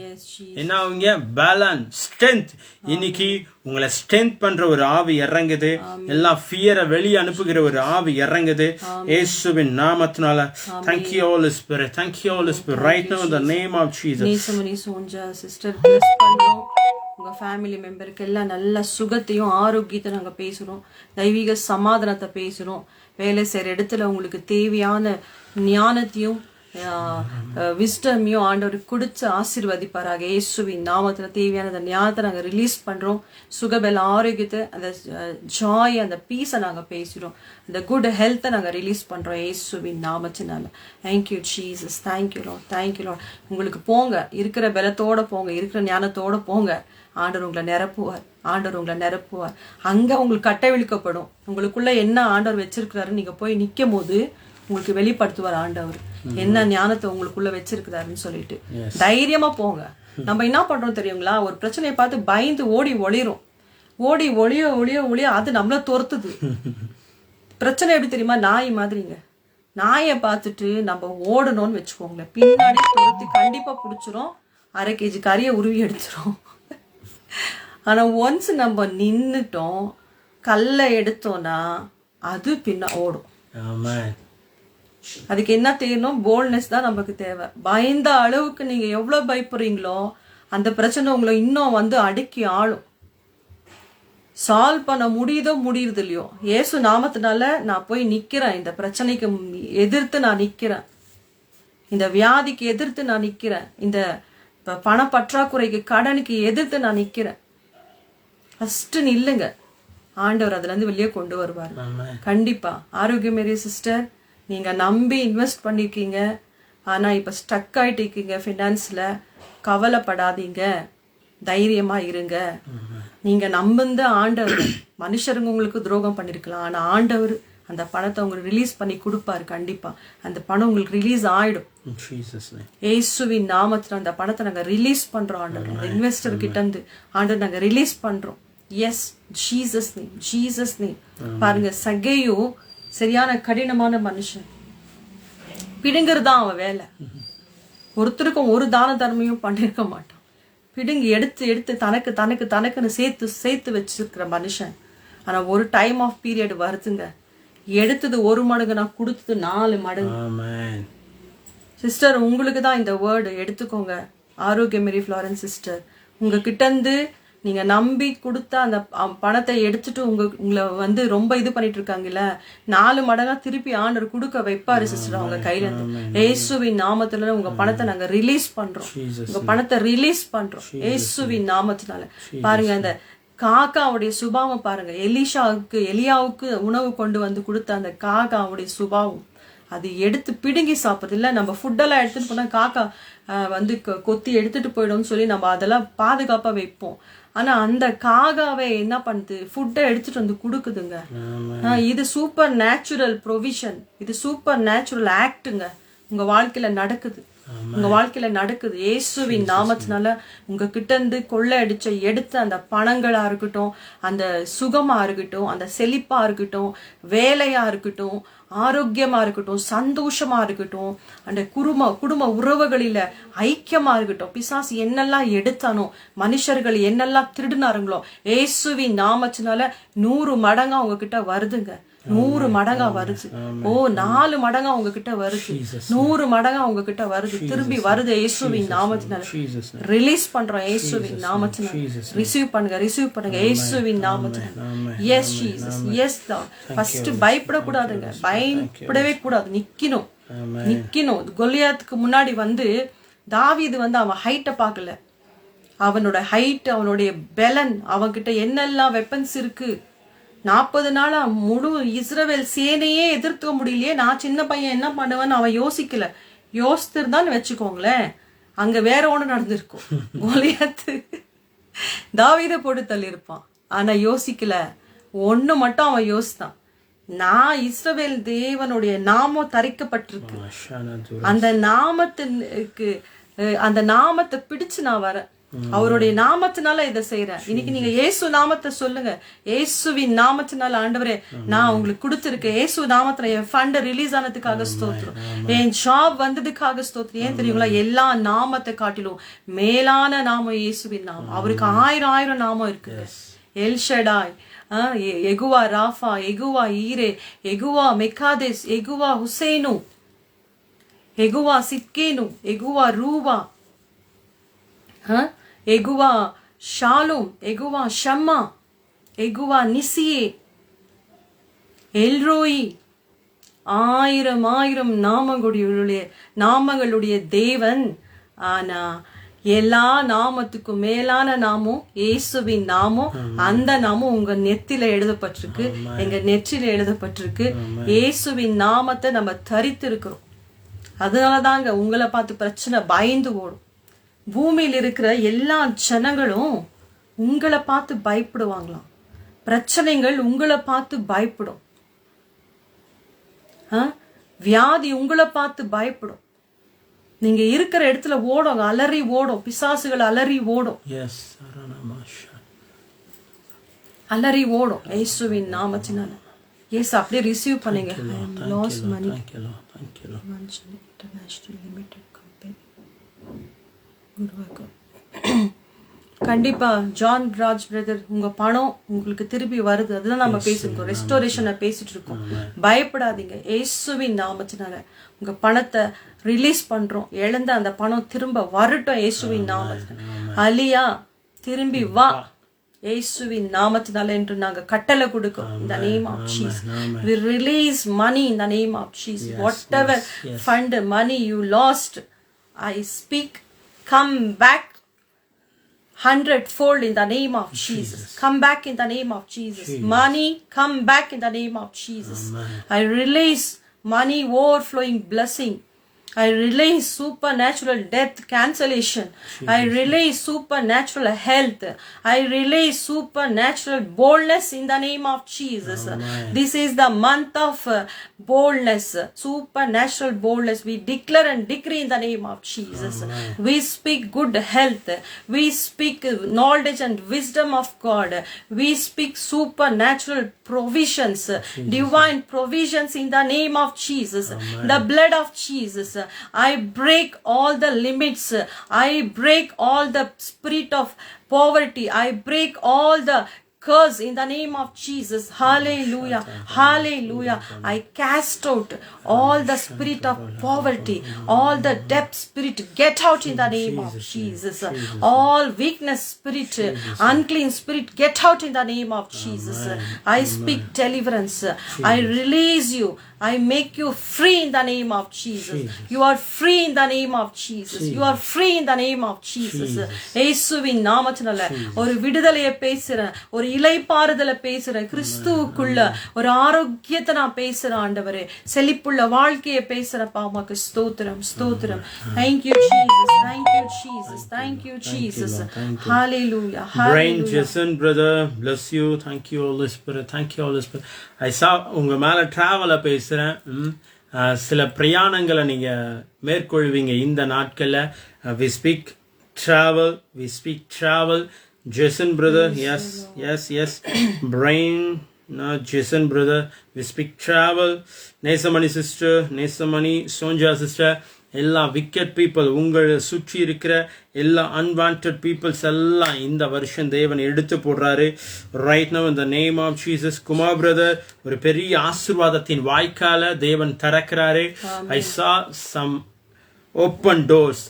என்ன ஆகுங்க? பலன், ஸ்ட்ரென்த். இன்னைக்கு உங்களை ஸ்ட்ரென்த் பண்ற ஒரு ஆவி இறங்குது. எல்லாம் ஃபியரை வெளியே அனுப்புகிற ஒரு ஆவி இறங்குது இயேசுவின் நாமத்தினால. Thank you Holy Spirit, thank you Holy Spirit, right now in the name of Jesus. Sister plus பண்றோம். உங்க ஃபேமிலி மெம்பருக்கு எல்லாம் நல்ல சுகத்தையும் ஆரோக்கியத்தை நாங்க பேசுறோம். தெய்வீக சமாதானத்தை பேசுறோம். வேலை செய்யற இடத்துல உங்களுக்கு தேவையான ஞானத்தையும் விஸ்டமையும் ஆண்டவர் கொடுத்து ஆசீர்வதிப்பாராக. இயேசுவின் நாமத்துல தேவையான அந்த ஞானத்தை நாங்க ரிலீஸ் பண்றோம். சுகபல ஆரோக்கியத்தை, அந்த ஜாய், அந்த பீஸை நாங்க பேசுறோம். அந்த குட் ஹெல்த்தை நாங்க ரிலீஸ் பண்றோம் இயேசுவின் நாமத்தினால. Thank you Jesus, thank you Lord, thank you Lord. உங்களுக்கு போங்க, இருக்கிற பலத்தோட போங்க, இருக்கிற ஞானத்தோட போங்க. ஆண்டவர் உங்களை நிரப்புவார், ஆண்டவர் உங்களை நிரப்புவார். அங்க உங்களுக்கு கட்டவிழ்க்கப்படும். உங்களுக்குள்ள என்ன ஆண்டவர் வச்சிருக்கிறாரு நீங்க போய் நிக்கும் போது உங்களுக்கு வெளிப்படுத்துவார் ஆண்டவர் என்ன ஞானத்தை உங்களுக்குள்ள வச்சிருக்கிறாருன்னு சொல்லிட்டு. தைரியமா போங்க. நம்ம என்ன பண்றோம் தெரியுங்களா? ஒரு பிரச்சனையை பார்த்து பயந்து ஓடி ஒளிரும். ஓடி ஒளிய ஒளிய ஒளிய அது நம்மள துரத்துது. பிரச்சனை எப்படி தெரியுமா? நாய் மாதிரிங்க. நாயை பார்த்துட்டு நம்ம ஓடணும்னு வச்சுக்கோங்களேன், பின்னாடி துரத்தி கண்டிப்பா பிடிச்சிரும். 1/2 kg கறியை உருவி எடுத்துரும். ஆனா ஒன்ஸ் நம்ம நின்னுட்டோம், கல்லை எடுத்தோம்னா அது பின்ன ஓடும். அதுக்கு என்ன தேவையும் போல்ட்னஸ் தான் நமக்கு தேவை. பயந்த அளவுக்கு நீங்க எவ்வளவு பயப்படுறீங்களோ அந்த பிரச்சனை உங்களை இன்னும் அடக்கி ஆளும். சால்வ் பண்ண முடியுது இல்லையோ, இயேசு நாமத்தினால நான் போய் நிக்கிறேன். இந்த பிரச்சனைக்கு எதிர்த்து நான் நிக்கிறேன். இந்த வியாதிக்கு எதிர்த்து நான் நிக்கிறேன். இந்த பண பற்றாக்குறைக்கு, கடனுக்கு எதிர்த்து நான் நிக்கிறேன். ஃபர்ஸ்ட் நில்லுங்க, ஆண்டவர் அதுல இருந்து வெளியே கொண்டு வருவார் கண்டிப்பா. ஆரோக்கியமேரிய சிஸ்டர், நீங்க நம்பி இன்வெஸ்ட் பண்ணிருக்கீங்க, ஆனா இப்ப ஸ்டக் ஆயிட்டு இருக்கீங்க ஃபினான்ஸ்ல. கவலைப்படாதீங்க, தைரியமா இருங்க. நீங்க நம்புந்த ஆண்டவர். மனுஷருங்க உங்களுக்கு துரோகம் பண்ணிருக்கலாம், ஆனா ஆண்டவர் அந்த பணத்தை உங்களுக்கு ரிலீஸ் பண்ணி கொடுப்பாரு கண்டிப்பா. அந்த பணம் உங்களுக்கு ரிலீஸ் ஆயிடும் இயேசுவின் நாமத்துல. அந்த பணத்தை நாங்க ரிலீஸ் பண்றோம் ஆண்டவர். இன்வெஸ்டர் கிட்ட இருந்து ஆண்டவர் நாங்க ரிலீஸ் பண்றோம். Yes, Jesus name, Jesus name. பாருங்க, சகேயு சரியான கடினமான மனுஷன். பிடுங்கிறதான் அவன் வேலை. ஒருத்தருக்கும் ஒரு தான தர்மையும் பண்ணிருக்க மாட்டான். பிடுங்கி எடுத்து எடுத்து தனக்கு தனக்கு தனக்குன்னு சேர்த்து வச்சிருக்கிற மனுஷன். ஆனா ஒரு டைம் ஆஃப் பீரியட் வருதுங்க, எடுத்தது 1 மடங்கு, நான் கொடுத்தது 4 மடங்கு. சிஸ்டர், உங்களுக்கு தான் இந்த வேர்டு, எடுத்துக்கோங்க. ஆரோக்கியமேரி ஃப்ளாரன்ஸ் சிஸ்டர், உங்க கிட்ட இருந்து நீங்க நம்பி கொடுத்த அந்த பணத்தை எடுத்துட்டு உங்களை ரொம்ப இது பண்ணிட்டு இருக்காங்கல்ல, 4 மடங்கா திருப்பி ஆண்டவர் கொடுக்க வைப்பாரு சிஸ்டர் அவங்க கையில இருந்து. இயேசுவின் நாமத்துல உங்க பணத்தை நாங்க ரிலீஸ் பண்றோம். உங்க பணத்தை ரிலீஸ் பண்றோம் இயேசுவின் நாமத்தினால. பாருங்க, அந்த காக்காவுடைய சுபாவம் பாருங்க. எலியாவுக்கு உணவு கொண்டு வந்து கொடுத்த அந்த காக்காவுடைய சுபாவம், அது எடுத்து பிடுங்கி சாப்பிடுறது இல்ல. நம்ம ஃபுட்டெல்லாம் எடுத்துட்டு போனா காக்கா கொத்தி எடுத்துட்டு போயிடும்னு சொல்லி நம்ம அதெல்லாம் பாதுகாப்பா வைப்போம். ஆனா அந்த காகாவை என்ன பண்ணுது? ஃபுட்டை எடுத்துட்டு வந்து கொடுக்குதுங்க. இது சூப்பர் நேச்சுரல் ப்ரொவிஷன், இது சூப்பர் நேச்சுரல் ஆக்டுங்க. உங்க வாழ்க்கையில நடக்குது, உங்க வாழ்க்கையில நடக்குது. இயேசுவின் நாமத்தினால உங்க கிட்ட இருந்து கொள்ளை அடிச்ச எடுத்த அந்த பணங்களா இருக்கட்டும், அந்த சுகமா இருக்கட்டும், அந்த செழிப்பா இருக்கட்டும், வேலையா இருக்கட்டும், ஆரோக்கியமா இருக்கட்டும், சந்தோஷமா இருக்கட்டும், அந்த குடும்ப உறவுகளில ஐக்கியமா இருக்கட்டும். பிசாசு என்னெல்லாம் எடுத்தானோ, மனுஷர்கள் என்னெல்லாம் திருடினாருங்களோ, இயேசுவின் நாமத்தினால 100 மடங்கா உங்ககிட்ட வருதுங்க. 100 மடங்கா வருது. 4 மடங்கா உங்ககிட்ட வருது, 100 மடங்கா உங்ககிட்ட வருது, திரும்பி வருது இயேசுவின் நாமத்தினால. ரிலீஸ் பண்றோம் இயேசுவின் நாமத்தினால. ரிசீவ் பண்ணுங்க இயேசுவின் நாமத்தினால. Yes Jesus, yes Lord. First பயப்படக்கூடாதுங்க, பயப்படவே கூடாது, நிக்கணும். கோலியாத்துக்கு முன்னாடி தாவீது அவன் ஹைட்டை பார்க்கல, அவனோட ஹைட், அவனுடைய பெலன், அவன்கிட்ட என்னெல்லாம் வெப்பன்ஸ் இருக்கு. 40 நாளா முழு இஸ்ரவேல் சேனையே எதிர்க்க முடியலையே, நான் சின்ன பையன் என்ன பண்ணுவேன்னு அவன் யோசிக்கல. யோசித்திருந்தான்னு வச்சுக்கோங்களேன், அங்க வேற ஒண்ணு நடந்திருக்கும். கோலியாத்து தாவீதை போட்டு தள்ளி இருப்பான். ஆனா யோசிக்கல, ஒண்ணு மட்டும் அவன் யோசித்தான், நான் இஸ்ரவேல் தேவனுடைய நாமம் தரிக்கப்பட்டிருக்கு, அந்த நாமத்தை பிடிச்சு நான் வரேன், அவருடைய நாமத்தினால இதை செய்யறேன். இன்னைக்கு நீங்க இயேசு நாமத்தை சொல்லுங்க, இயேசுவின் நாமத்தினால ஆண்டவரே நான் உங்களுக்கு கொடுத்திருக்கேன், இயேசு நாமத்துல என் ஃபண்ட் ரிலீஸ் ஆனதுக்காக ஸ்தோத்திரம், என் ஜாப் வந்ததுக்காக ஸ்தோத்திரம். ஏன் தெரியுங்களா, எல்லா நாமத்தை காட்டிலும் மேலான நாமம் இயேசுவின் நாமம். அவருக்கு 1000 நாமம் இருக்கு. எல்ஷடாய், எகுவா ராஃபா, எகுவா ஈரே, எகுவா மெக்காதேஸ், எகுவா ஹுசேனு, எகுவா சித்கேனு, எகுவா ரூவா, எகுவா ஷாலும், எகுவா ஷம்மா, எகுவா நிசியே, எல்ரோயி. 1000 நாமங்களுடைய தேவன். ஆனா எல்லா நாமத்துக்கும் மேலான நாமம் இயேசுவின் நாமம். அந்த நாமம் உங்க நெத்தில எழுதப்பட்டிருக்கு, எங்க நெற்றில எழுதப்பட்டிருக்கு. இயேசுவின் நாமத்தை நம்ம தரித்து இருக்கிறோம். அதனாலதாங்க உங்களை பார்த்து பிரச்சனை பயந்து ஓடும். பூமியில் இருக்கிற எல்லா ஜனங்களும் உங்களை பார்த்து பயப்படுவாங்களாம். பிரச்சனைகள் உங்களை பார்த்து பயப்படும், வியாதி உங்களை பார்த்து பயப்படும். நீங்க இருக்கிற இடத்துல ஓடும், அலறி ஓடும், பிசாசுகள் அலறி ஓடும், அலறி ஓடும் இயேசுவின் நாமத்தினால. எஸ், அப்படியே ரிசீவ் பண்ணுங்க. லாஸ் மணி இன்டர்நேஷனல் லிமிடெட் கம்பெனி. கண்டிப்பா ஜான் ராஜ் பிரதர், உங்க பணம் உங்களுக்கு திருப்பி வருது. அதுதான் நம்ம பேசிருக்கோம், ரெஸ்டோரேஷனை பேசிட்டு இருக்கோம். பயப்படாதீங்க, இயேசுவின் நாமத்தினால உங்க பணத்தை ரிலீஸ் பண்றோம். இழந்த அந்த பணம் திரும்ப வரட்டும் இயேசுவின் நாமத்தினால. அலியா திரும்பி வா இயேசுவின் நாமத்தினால என்று நாங்க கட்டளை கொடுக்கிறோம். In the name of Jesus, we release money in the name of Jesus. Whatever fund money you lost, I speak, come back 100-fold in the name of Jesus. Come back in the name of Jesus. Money, come back in the name of Jesus. I release money overflowing blessing. I release supernatural death cancellation. I release supernatural health. I release supernatural boldness in the name of Jesus. This is the month of boldness, supernatural boldness. We declare and decree in the name of Jesus. We speak good health. We speak knowledge and wisdom of God. We speak supernatural provisions, divine provisions in the name of Jesus. The blood of Jesus. I break all the limits. I break all the spirit of poverty. I break all the curse in the name of Jesus. Hallelujah. Hallelujah. I cast out all the spirit of poverty, all the debt spirit. Get out in the name of Jesus. All weakness spirit, unclean spirit, get out in the name of Jesus. I speak deliverance. I release you. I make you free in the name of Jesus. You are free in the name of Jesus. You are free in the name of Jesus. இயேசுவின் நாமத்தினால ஒரு விடுதலையை பேசுறேன், ஒரு இளைப்பாறுதலை பேசுறேன். கிறிஸ்துவுக்குள்ள ஒரு ஆரோக்கியத்தை நான் பேசுறேன் ஆண்டவரே. செழிப்புள்ள வாழ்க்கையை பேசுறப்பா. உமக்கு ஸ்தோத்திரம், ஸ்தோத்திரம். Thank you Jesus. Thank you Jesus. Thank you Jesus. Hallelujah. Brain Jason brother, bless you. Thank you Holy Spirit. Thank you Holy Spirit. I saw உங்க மேல டிராவல பேசுறேன். சில பிரயாணங்களை நீங்க மேற்கொள்வீங்க இந்த நாட்கள்ல. We speak travel. Jason brother, yes. Brain, Jason brother, we speak travel. Nesamani sister, Sonja sister, எல்லா விக்கெட் பீப்புள், உங்களை சுற்றி இருக்கிற எல்லா அன்வான்ட் பீப்புள்ஸ் எல்லாம் இந்த வருஷம் தேவன் எடுத்து போடுறாரு. ரைட் நவ் இந்த name of Jesus. Kumar brother, ஒரு பெரிய ஆசீர்வாதத்தின் வாய்க்கால தேவன் திறக்கிறாரு. I saw some open doors,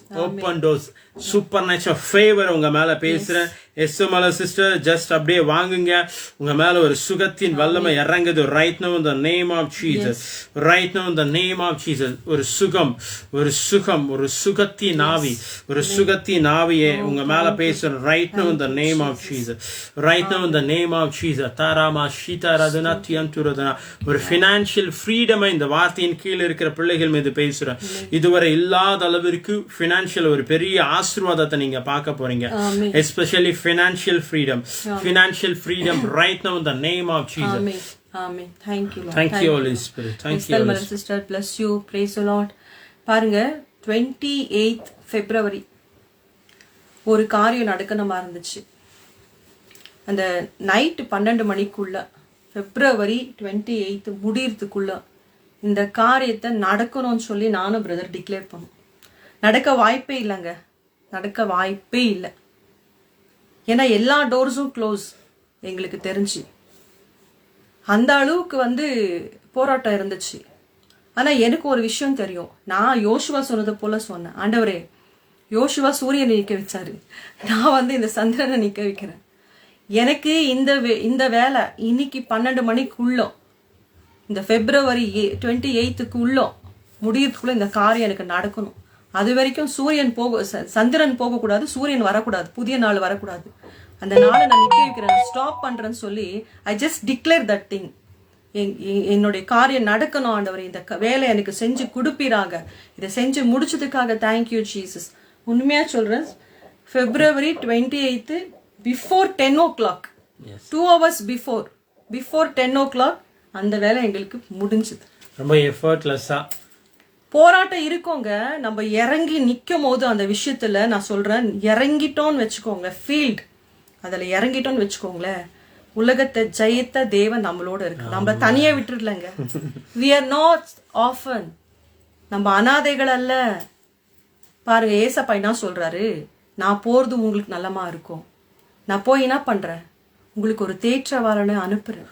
supernatural favour உங்க மேல பேசுறேன். எஸ்எம்எல் சிஸ்டர் ஜஸ்ட் அப்படியே வாங்குங்க, உங்க மேல ஒரு சுகத்தின் வல்லமை இறங்குது. ரைட் நவ் இந்த name of Jesus, right now இந்த நேம் ஆஃப் ஜீசஸ். ஒரு சுகம், ஒரு சுகத்தின் ஆவி, ஒரு சுகத்தின் ஆவியே உங்க மேல பேசுறேன். ரைட் நவ் இந்த name of Jesus, right now இந்த நேம் ஆஃப் ஜீசஸ். தாராமா ஷீதா ரதனா தியந்துரதனா. ஒரு ஃபினான்ஷியல் ஃப்ரீடம் இந்த வார்த்தையின் கீழே இருக்கிற பிள்ளைகள் மீது பேசுறேன். இதுவரை இல்லாத அளவிற்கு ஃபினான்ஷியல் ஒரு பெரிய ஆசீர்வாதத்தை நீங்க பார்க்க போறீங்க. Especially financial freedom right now in the name of Jesus. Amen. Thank you, Lord. Thank you, Holy Spirit. Thank you, Holy Spirit. Sister, bless you. Praise the Lord. பாருங்க, 28th February ஒரு காரியம் நடக்கணுமா இருந்துச்சு. அந்த நைட் 12 மணிக்குள்ள, February 28th முடியறதுக்குள்ள இந்த காரியத்தை நடக்கணும்னு சொல்லி நானும் பிரதர் டிக்ளேர் பண்ணோம். நடக்க வாய்ப்பே இல்லைங்க, நடக்க வாய்ப்பே இல்லை. ஏன்னா எல்லா டோர்ஸும் க்ளோஸ் எங்களுக்கு தெரிஞ்சு. அந்த அளவுக்கு போராட்டம் இருந்துச்சு. ஆனா எனக்கு ஒரு விஷயம் தெரியும். நான் யோசுவா சொன்னதை போல சொன்னேன், ஆண்டவரே யோசுவா சூரியனை நிக்க வச்சாரு, நான் இந்த சந்திரனை நிக்க வைக்கிறேன். எனக்கு இந்த வேலை இன்னைக்கு 12 மணிக்குள்ள, இந்த February 28th முடியறதுக்குள்ள இந்த காரியம் எனக்கு நடக்கணும். அது வரைக்கும் சந்திரன் போகக்கூடாது, சூரியன் வரக்கூடாது, புதிய நாள் வரக்கூடாது. அந்த நாளை நான் நிக்க வைக்கிறேன், ஸ்டாப் பண்றேன்னு சொல்லி I just declare that thing. என்னுடைய காரியம் நடக்கணும் ஆண்டவர், இந்த வேலை எனக்கு செஞ்சு கொடுப்பீராங்க. இதை செஞ்சு முடிச்சதுக்காக தேங்க்யூ ஜீசஸ். உண்மையா சொல்றேன், February 28th before 10 o'clock, 2 hours before 10 o'clock அந்த வேலை எங்களுக்கு முடிஞ்சது. ரொம்ப எஃபர்ட்லெஸ்ஸா போராட்டம் இருக்கோங்க. நம்ம இறங்கி நிக்கும் போது அந்த விஷயத்துல நான் சொல்றேன், இறங்கிட்டோம்னு வச்சுக்கோங்க, ஃபீல்ட் அதுல இறங்கிட்டோம்னு வச்சுக்கோங்களேன், உலகத்தை ஜெயித்த தேவன் நம்மளோட இருக்கு. நம்மள தனியா விட்டுடலங்க. we are not orphan, நம்ம அனாதைகள் அல்ல. பாருங்க, ஏசப்பா என்ன சொல்றாரு, நான் போறது உங்களுக்கு நல்லமா இருக்கும், நான் போய் என்ன பண்றேன், உங்களுக்கு ஒரு தேற்றவாளனை அனுப்புறேன்,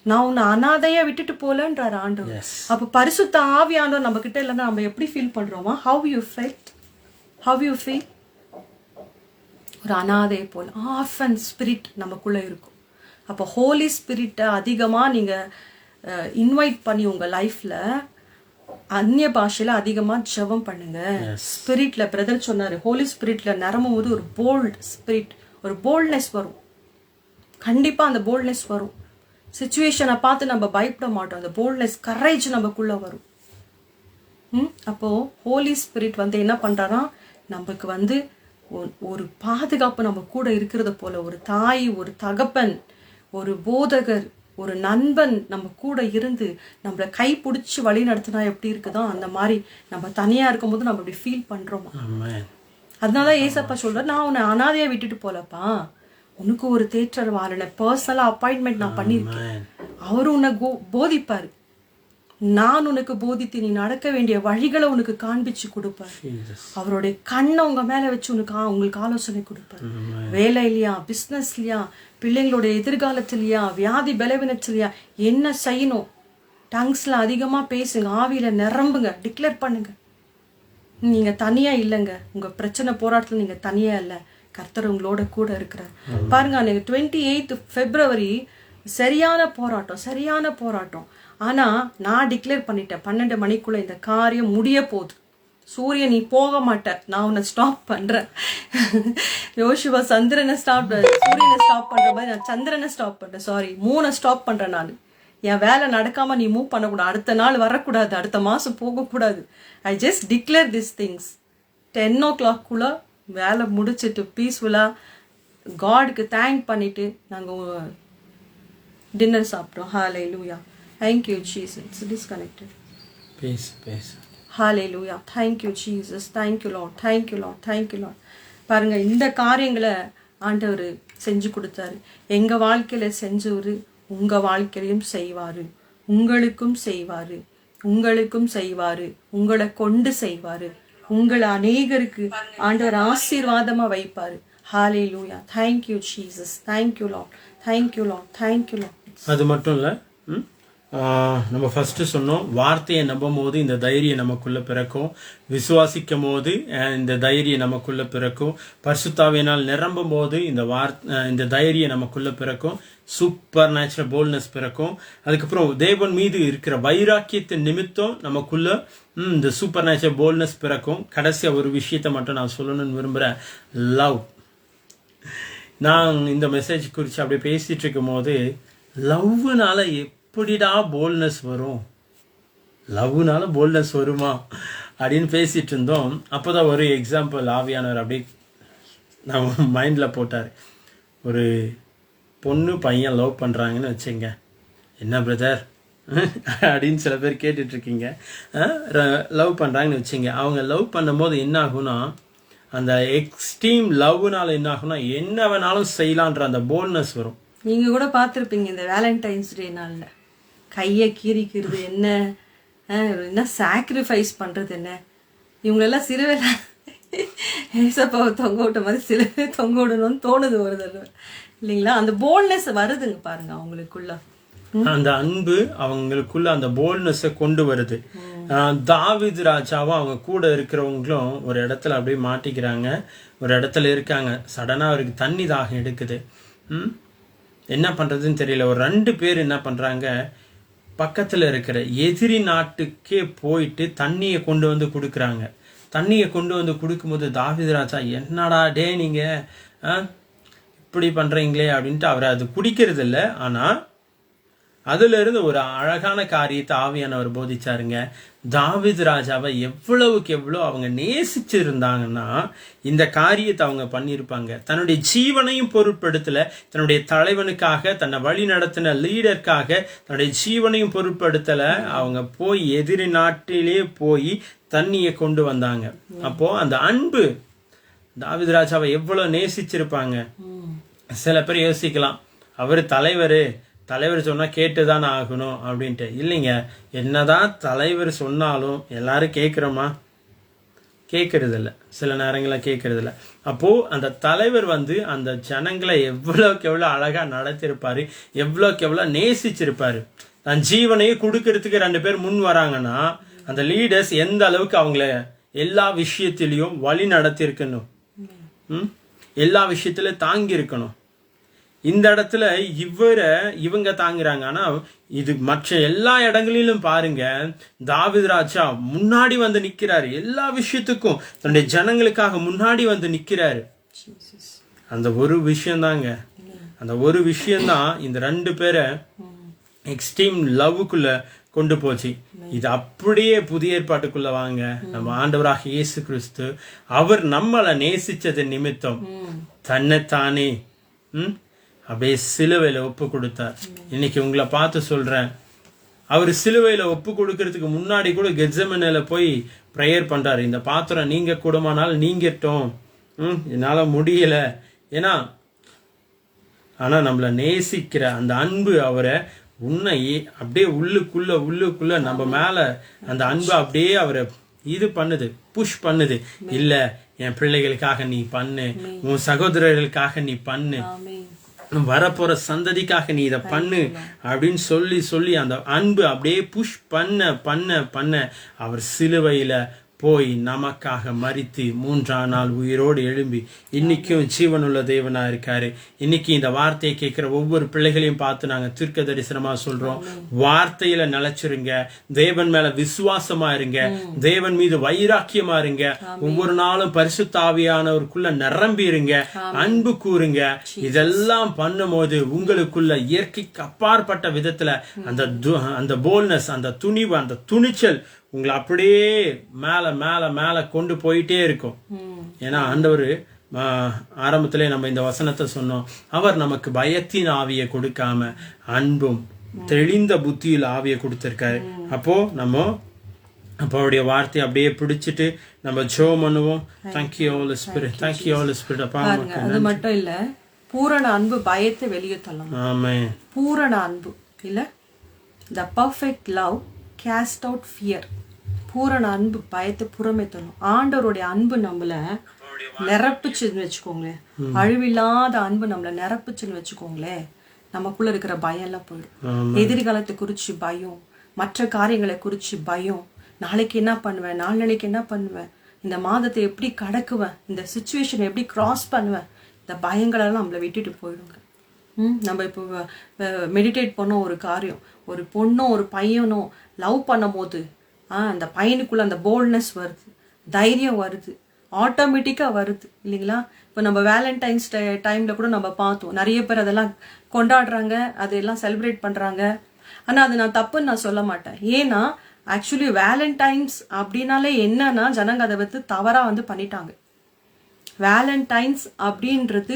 நான் உன்னை அனாதையா விட்டுட்டு போலன்றாரு ஆண்டவர். அப்ப பரிசுத்த ஆவியானவர் நம்ம கிட்ட இல்லைன்னா நம்ம எப்படி ஃபீல் பண்றோமா? how you feel? ஒரு அனாதை போல ஆஃபன் ஸ்பிரிட் நமக்குள்ள இருக்கும். அப்போ ஹோலி ஸ்பிரிட்டை அதிகமா நீங்க இன்வைட் பண்ணி உங்க லைஃப்ல அந்நிய பாஷையில அதிகமா ஜெபம் பண்ணுங்க. ஸ்பிரிட்ல பிரதர் சொன்னாரு, ஹோலி ஸ்பிரிட்ல நிரம்பும் போது ஒரு போல்ட் ஸ்பிரிட், ஒரு போல்ட்னஸ் வரும். கண்டிப்பா அந்த போல்ட்னஸ் வரும். சிச்சுவேஷனை பார்த்து நம்ம பயப்பட மாட்டோம். அந்த போல்ட்னஸ், கரேஜ் நமக்குள்ள வரும். அப்போ ஹோலி ஸ்பிரிட் என்ன பண்றாரா, நமக்கு ஒரு பாதுகாப்பு நம்ம கூட இருக்கிறத போல, ஒரு தாய், ஒரு தகப்பன், ஒரு போதகர், ஒரு நண்பன் நம்ம கூட இருந்து நம்மள கை பிடிச்சி வழி நடத்தினா எப்படி இருக்குதோ அந்த மாதிரி நம்ம தனியா இருக்கும் போது நம்ம இப்படி ஃபீல் பண்றோம். அதனாலதான் ஏசப்பா சொல்ற, நான் உன்னை அனாதையா விட்டுட்டு போலப்பா, உனக்கு ஒரு தேற்றவாளனை பர்சனலா அப்பாயின்மெண்ட் நான் பண்ணிருக்கேன், அவரு உன்னை போதிப்பாரு, நான் உனக்கு போதித்து நீ நடக்க வேண்டிய வழிகளை உனக்கு காண்பிச்சு கொடுப்பார். அவருடைய கண்ணை உங்க மேல வச்சு உங்களுக்கு ஆலோசனை கொடுப்பார். வேலையிலயா, பிசினஸ்லயா, பிள்ளைங்களுடைய எதிர்காலத்திலயா, வியாதி பலவீனத்திலயா என்ன செய்யணும், டங்ஸ்ல அதிகமா பேசுங்க, ஆவியில நிரம்புங்க, டிக்ளேர் பண்ணுங்க. நீங்க தனியா இல்லைங்க, உங்க பிரச்சனை போராட்டத்துல நீங்க தனியா இல்ல, கர்த்தர் உங்களோட கூட இருக்கிறார். பாருங்க, அன்னைக்கு 28th February சரியான போராட்டம். ஆனா நான் டிக்ளேர் பண்ணிட்டேன், 12 மணிக்குள்ள இந்த காரியம் முடிய போகுது, சூரியன் நீ போக மாட்ட, நான் உன்னை ஸ்டாப் பண்றேன். யோசுவா சந்திரனை சூரியனை ஸ்டாப் பண்ற மாதிரி நான் சந்திரனை ஸ்டாப் பண்றேன், மூணை ஸ்டாப் பண்றேன். நான் என் வேலை நடக்காம நீ மூவ் பண்ணக்கூடாது, அடுத்த நாள் வரக்கூடாது, அடுத்த மாசம் போகக்கூடாது. I just declare this things. 10 o'clock வேலை முடிச்சிட்டு பீஸ்ஃபுல்லா காடுக்கு தேங்க் பண்ணிட்டு நாங்க டின்னர் சாப்பிட்டோம். ஹalleluya, thank you Jesus. It's disconnected. Peace. Hallelujah, thank you Jesus, thank you Lord, thank you Lord. பாருங்க, இந்த காரியங்களை ஆண்டவர் செஞ்சு கொடுத்தாரு. எங்க வாழ்க்கையில செஞ்சவரு உங்க வாழ்க்கையிலும் செய்வாரு, உங்களுக்கும் செய்வாரு. உங்களுக்கும் செய்வாரு, உங்களை கொண்டு செய்வாரு, உங்களை அநேகருக்கு ஆண்டவர் ஆசீர்வாதமா வைப்பாரு. ஹalleluya. Thank you Jesus. Thank you Lord. Thank you Lord. Thank you Lord. அது மட்டும் இல்லை, நம்ம ஃபர்ஸ்ட் சொன்னோம், வார்த்தையை நம்பும் போது இந்த தைரியம் நமக்குள்ள பிறக்கும், விசுவாசிக்கும் போது இந்த தைரியம் நமக்குள்ள பிறக்கும், பரிசுத்தாவியினால் நிரம்பும் போது இந்த தைரியம் நமக்குள்ள பிறக்கும், சூப்பர் நேச்சுரல் போல்ட்னஸ் பிறக்கும். அதுக்கப்புறம் தேவன் மீது இருக்கிற வைராக்கியத்தின் நிமித்தம் நமக்குள்ள இந்த சூப்பர் நேச்சுரல் போல்ட்னஸ் பிறக்கும். கடைசியா ஒரு விஷயத்தை மட்டும் நான் சொல்லணும்னு விரும்புறேன், லவ். நான் இந்த மெசேஜ் குறித்து அப்படியே பேசிட்டு இருக்கும் போது, லவ்னால எப்படிடா போல்ட்னஸ் வரும், லவ்னால போல்ட்னஸ் வருமா அப்படின்னு பேசிட்டு இருந்தோம். அப்போதான் ஒரு எக்ஸாம்பிள் ஆவியானவர் அப்படியே நம்ம மைண்டில் போட்டார். ஒரு பொண்ணு பையன் லவ் பண்ணுறாங்கன்னு வச்சுங்க, என்ன பிரதர் அப்படின்னு சில பேர் கேட்டுட்டு இருக்கீங்க. லவ் பண்ணுறாங்கன்னு வச்சுங்க, அவங்க லவ் பண்ணும்போது என்ன ஆகும்னா, அந்த எக்ஸ்ட்ரீம் லவ்னால என்ன ஆகும்னா என்ன வேணாலும் செய்யலான்ற அந்த போல்ட்னஸ் வரும். நீங்க கூட பார்த்துருப்பீங்க இந்த வேலண்டைன்ஸ் டே நாள்ல கையை கீறிக்கிறது என்ன, என்ன சாக்ரிஃபைஸ் பண்றது என்ன, இவங்களெல்லாம் சிறுவேல ஏசப்பாவை தொங்க விட்ட மாதிரி சிலுவை தொங்க விடணும்னு தோணுது வருது இல்லைங்களா? அந்த போல்ட்னஸ் வருதுங்க பாருங்க அவங்களுக்குள்ள, அந்த அன்பு அவங்களுக்குள்ள அந்த போல்ட்னஸை கொண்டு வருது. தாவீது ராஜாவும் அவங்க கூட இருக்கிறவங்களும் ஒரு இடத்துல அப்படியே மாட்டிக்கிறாங்க, ஒரு இடத்துல இருக்காங்க. சடனா அவருக்கு தண்ணி தாகம் எடுக்குது. என்ன பண்றதுன்னு தெரியல. ஒரு 2 பேர் என்ன பண்றாங்க, பக்கத்துல இருக்கிற எதிரி நாட்டுக்கே போயிட்டு தண்ணியை கொண்டு வந்து கொடுக்குறாங்க. தண்ணியை கொண்டு வந்து கொடுக்கும்போது தாவீது ராஜா, என்னடா டே நீங்க இப்படி பண்றீங்களே அப்படின்ட்டு அவரை அது குடிக்கிறது இல்லை. ஆனா அதுல இருந்து ஒரு அழகான காரியத்தை ஆவியானவர் போதிச்சாருங்க. தாவீது ராஜாவை எவ்வளவுக்கு எவ்வளோ அவங்க நேசிச்சிருந்தாங்கன்னா இந்த காரியத்தை அவங்க பண்ணியிருப்பாங்க. தன்னுடைய ஜீவனையும் பொருட்படுத்தல, தன்னுடைய தலைவனுக்காக, தன்னை வழி நடத்தின லீடருக்காக தன்னுடைய ஜீவனையும் பொருட்படுத்தல. அவங்க போய் எதிரி நாட்டிலே போய் தண்ணியை கொண்டு வந்தாங்க. அப்போ அந்த அன்பு தாவீது ராஜாவை எவ்வளவு நேசிச்சிருப்பாங்க. சில பேர் யோசிக்கலாம், அவர் தலைவர் சொன்னா கேட்டுதான் ஆகணும் அப்படின்ட்டு. இல்லைங்க, என்னதான் தலைவர் சொன்னாலும் எல்லாரும் கேட்கிறோமா? கேட்கறது இல்லை, சில நேரங்களில் கேட்கறது இல்லை. அப்போ அந்த தலைவர் அந்த ஜனங்களை எவ்வளவுக்கு எவ்வளவு அழகா நடத்திருப்பாரு, எவ்வளவுக்கு எவ்வளவு நேசிச்சிருப்பாரு. தன் ஜீவனையே கொடுக்கறதுக்கு 2 பேர் முன் வராங்கன்னா அந்த லீடர்ஸ் எந்த அளவுக்கு அவங்கள எல்லா விஷயத்திலையும் வழி நடத்திருக்கணும், எல்லா விஷயத்திலும் தாங்கி இருக்கணும். இந்த இடத்துல இவங்க தாங்குறாங்க. ஆனா இது மற்ற எல்லா இடங்களிலும் பாருங்க, தாவீது ராஜா முன்னாடி வந்து நிக்கிறாரு, எல்லா விஷயத்துக்கும் தன்னுடைய ஜனங்களுக்காக முன்னாடி வந்து நிக்கிறாரு. அந்த ஒரு விஷயம்தாங்க, அந்த ஒரு விஷயம்தான் இந்த 2 பேரை எக்ஸ்ட்ரீம் லவ்வுக்குள்ள கொண்டு போச்சு. இது அப்படியே புதிய ஏற்பாட்டுக்குள்ள வாங்க. நம்ம ஆண்டவராக இயேசு கிறிஸ்து அவர் நம்மளை நேசிச்சது நிமித்தம் தன்னைத்தானே அப்படியே சிலுவையில ஒப்பு கொடுத்தார். இன்னைக்கு உங்களை பார்த்து சொல்றேன், அவர் சிலுவையில ஒப்பு கொடுக்கறதுக்கு முன்னாடி கூட கெத்செமனேல போய் ப்ரேயர் பண்றாரு. இந்த பாத்திரம் நீங்க கூடமானால் நீங்கட்டும், என்னால முடியல. ஏன்னா ஆனா நம்மள நேசிக்கிற அந்த அன்பு அவரை உன்னை அப்படியே உள்ளுக்குள்ள நம்ம மேல அந்த அன்பு அப்படியே அவரை இது பண்ணுது, புஷ் பண்ணுது. இல்ல, என் பிள்ளைகளுக்காக நீ பண்ணு, உன் சகோதரர்களுக்காக நீ பண்ணு, வரப்போற சந்ததிக்காக நீ இதை பண்ணு அப்படின்னு சொல்லி அந்த அன்பு அப்படியே புஷ் பண்ண அவர் சிலுவையில போய் நமக்காக மரித்து 3ஆம் நாள் உயிரோடு எழும்பி இன்னைக்கும் ஜீவனுள்ள தேவனா இருக்காரு. இன்னைக்கு இந்த வார்த்தையை கேட்கிற ஒவ்வொரு பிள்ளைகளையும் பார்த்து நாங்க தீர்க்க தரிசனமா சொல்றோம், வார்த்தையில நிலைச்சிருங்க, தேவன் மேல விசுவாசமா இருங்க, தேவன் மீது வைராக்கியமா இருங்க, ஒவ்வொரு நாளும் பரிசுத்த ஆவியானவருக்குள்ள நிரம்பி இருங்க, அன்பு கூறுங்க. இதெல்லாம் பண்ணும் போது உங்களுக்குள்ள இயற்கைக்கு அப்பாற்பட்ட விதத்துல அந்த போல்ட்னஸ், அந்த துணிவு, அந்த துணிச்சல் உங்களை அப்படியே மேல மேல மேல கொண்டு போயிட்டே இருக்கும். ஏன்னா ஆண்டவர் ஆரம்பத்திலே நம்ம இந்த வசனத்தை சொன்னோம், அவர் நமக்கு பயத்தின் ஆவியை கொடுக்காம அன்பும் தெளிந்த புத்தியில் ஆவியை கொடுத்திருக்காரு. அப்போ அவருடைய வார்த்தையை அப்படியே பிடிச்சிட்டு நம்ம ஜெபம் பண்ணுவோம். Thank you Holi spirit, thank you Holi spirit. அப்பா அது மட்டும் இல்ல, பூரண அன்பு பயத்தை வெளியே தள்ளணும். ஆமென். பூரண அன்பு இல்ல, the perfect love caste out fear. பூரண அன்பு பயத்தை புறமே தள்ளும். ஆண்டவருடைய அன்பு நம்மள நிரப்புச்சுன்னு வச்சுக்கோங்களேன், அழிவில்லாத அன்பு நம்மள நிரப்புச்சுன்னு வச்சுக்கோங்களேன், நமக்குள்ள இருக்கிற பயம் எல்லாம் போயிடும். எதிர்காலத்தை குறிச்சு பயம், மற்ற காரியங்களை குறிச்சு பயம், நாளைக்கு என்ன பண்ணுவேன், நாளைக்கு என்ன பண்ணுவேன், இந்த மாதத்தை எப்படி கடக்குவேன், இந்த சுச்சுவேஷனை எப்படி கிராஸ் பண்ணுவேன், இந்த பயங்களெல்லாம் நம்மளை விட்டுட்டு போயிடுங்க. நம்ம இப்போ மெடிடேட் பண்ணோம் ஒரு காரியம், ஒரு பொண்ணோ ஒரு பையனோ லவ் பண்ணும் போது அந்த பையனுக்குள்ள அந்த போல்ட்னஸ் வருது, தைரியம் வருது, ஆட்டோமேட்டிக்காக வருது இல்லைங்களா? இப்போ நம்ம வேலண்டைன்ஸ் டைமில் கூட நம்ம பார்த்தோம், நிறைய பேர் அதெல்லாம் கொண்டாடுறாங்க, அதெல்லாம் செலிப்ரேட் பண்ணுறாங்க. ஆனால் அது நான் தப்புன்னு நான் சொல்ல மாட்டேன். ஏன்னா ஆக்சுவலி வேலண்டைன்ஸ் அப்படின்னாலே என்னன்னா ஜனங்க அதை வந்து தவறாக வந்து பண்ணிட்டாங்க. வேலண்டைன்ஸ் அப்படின்றது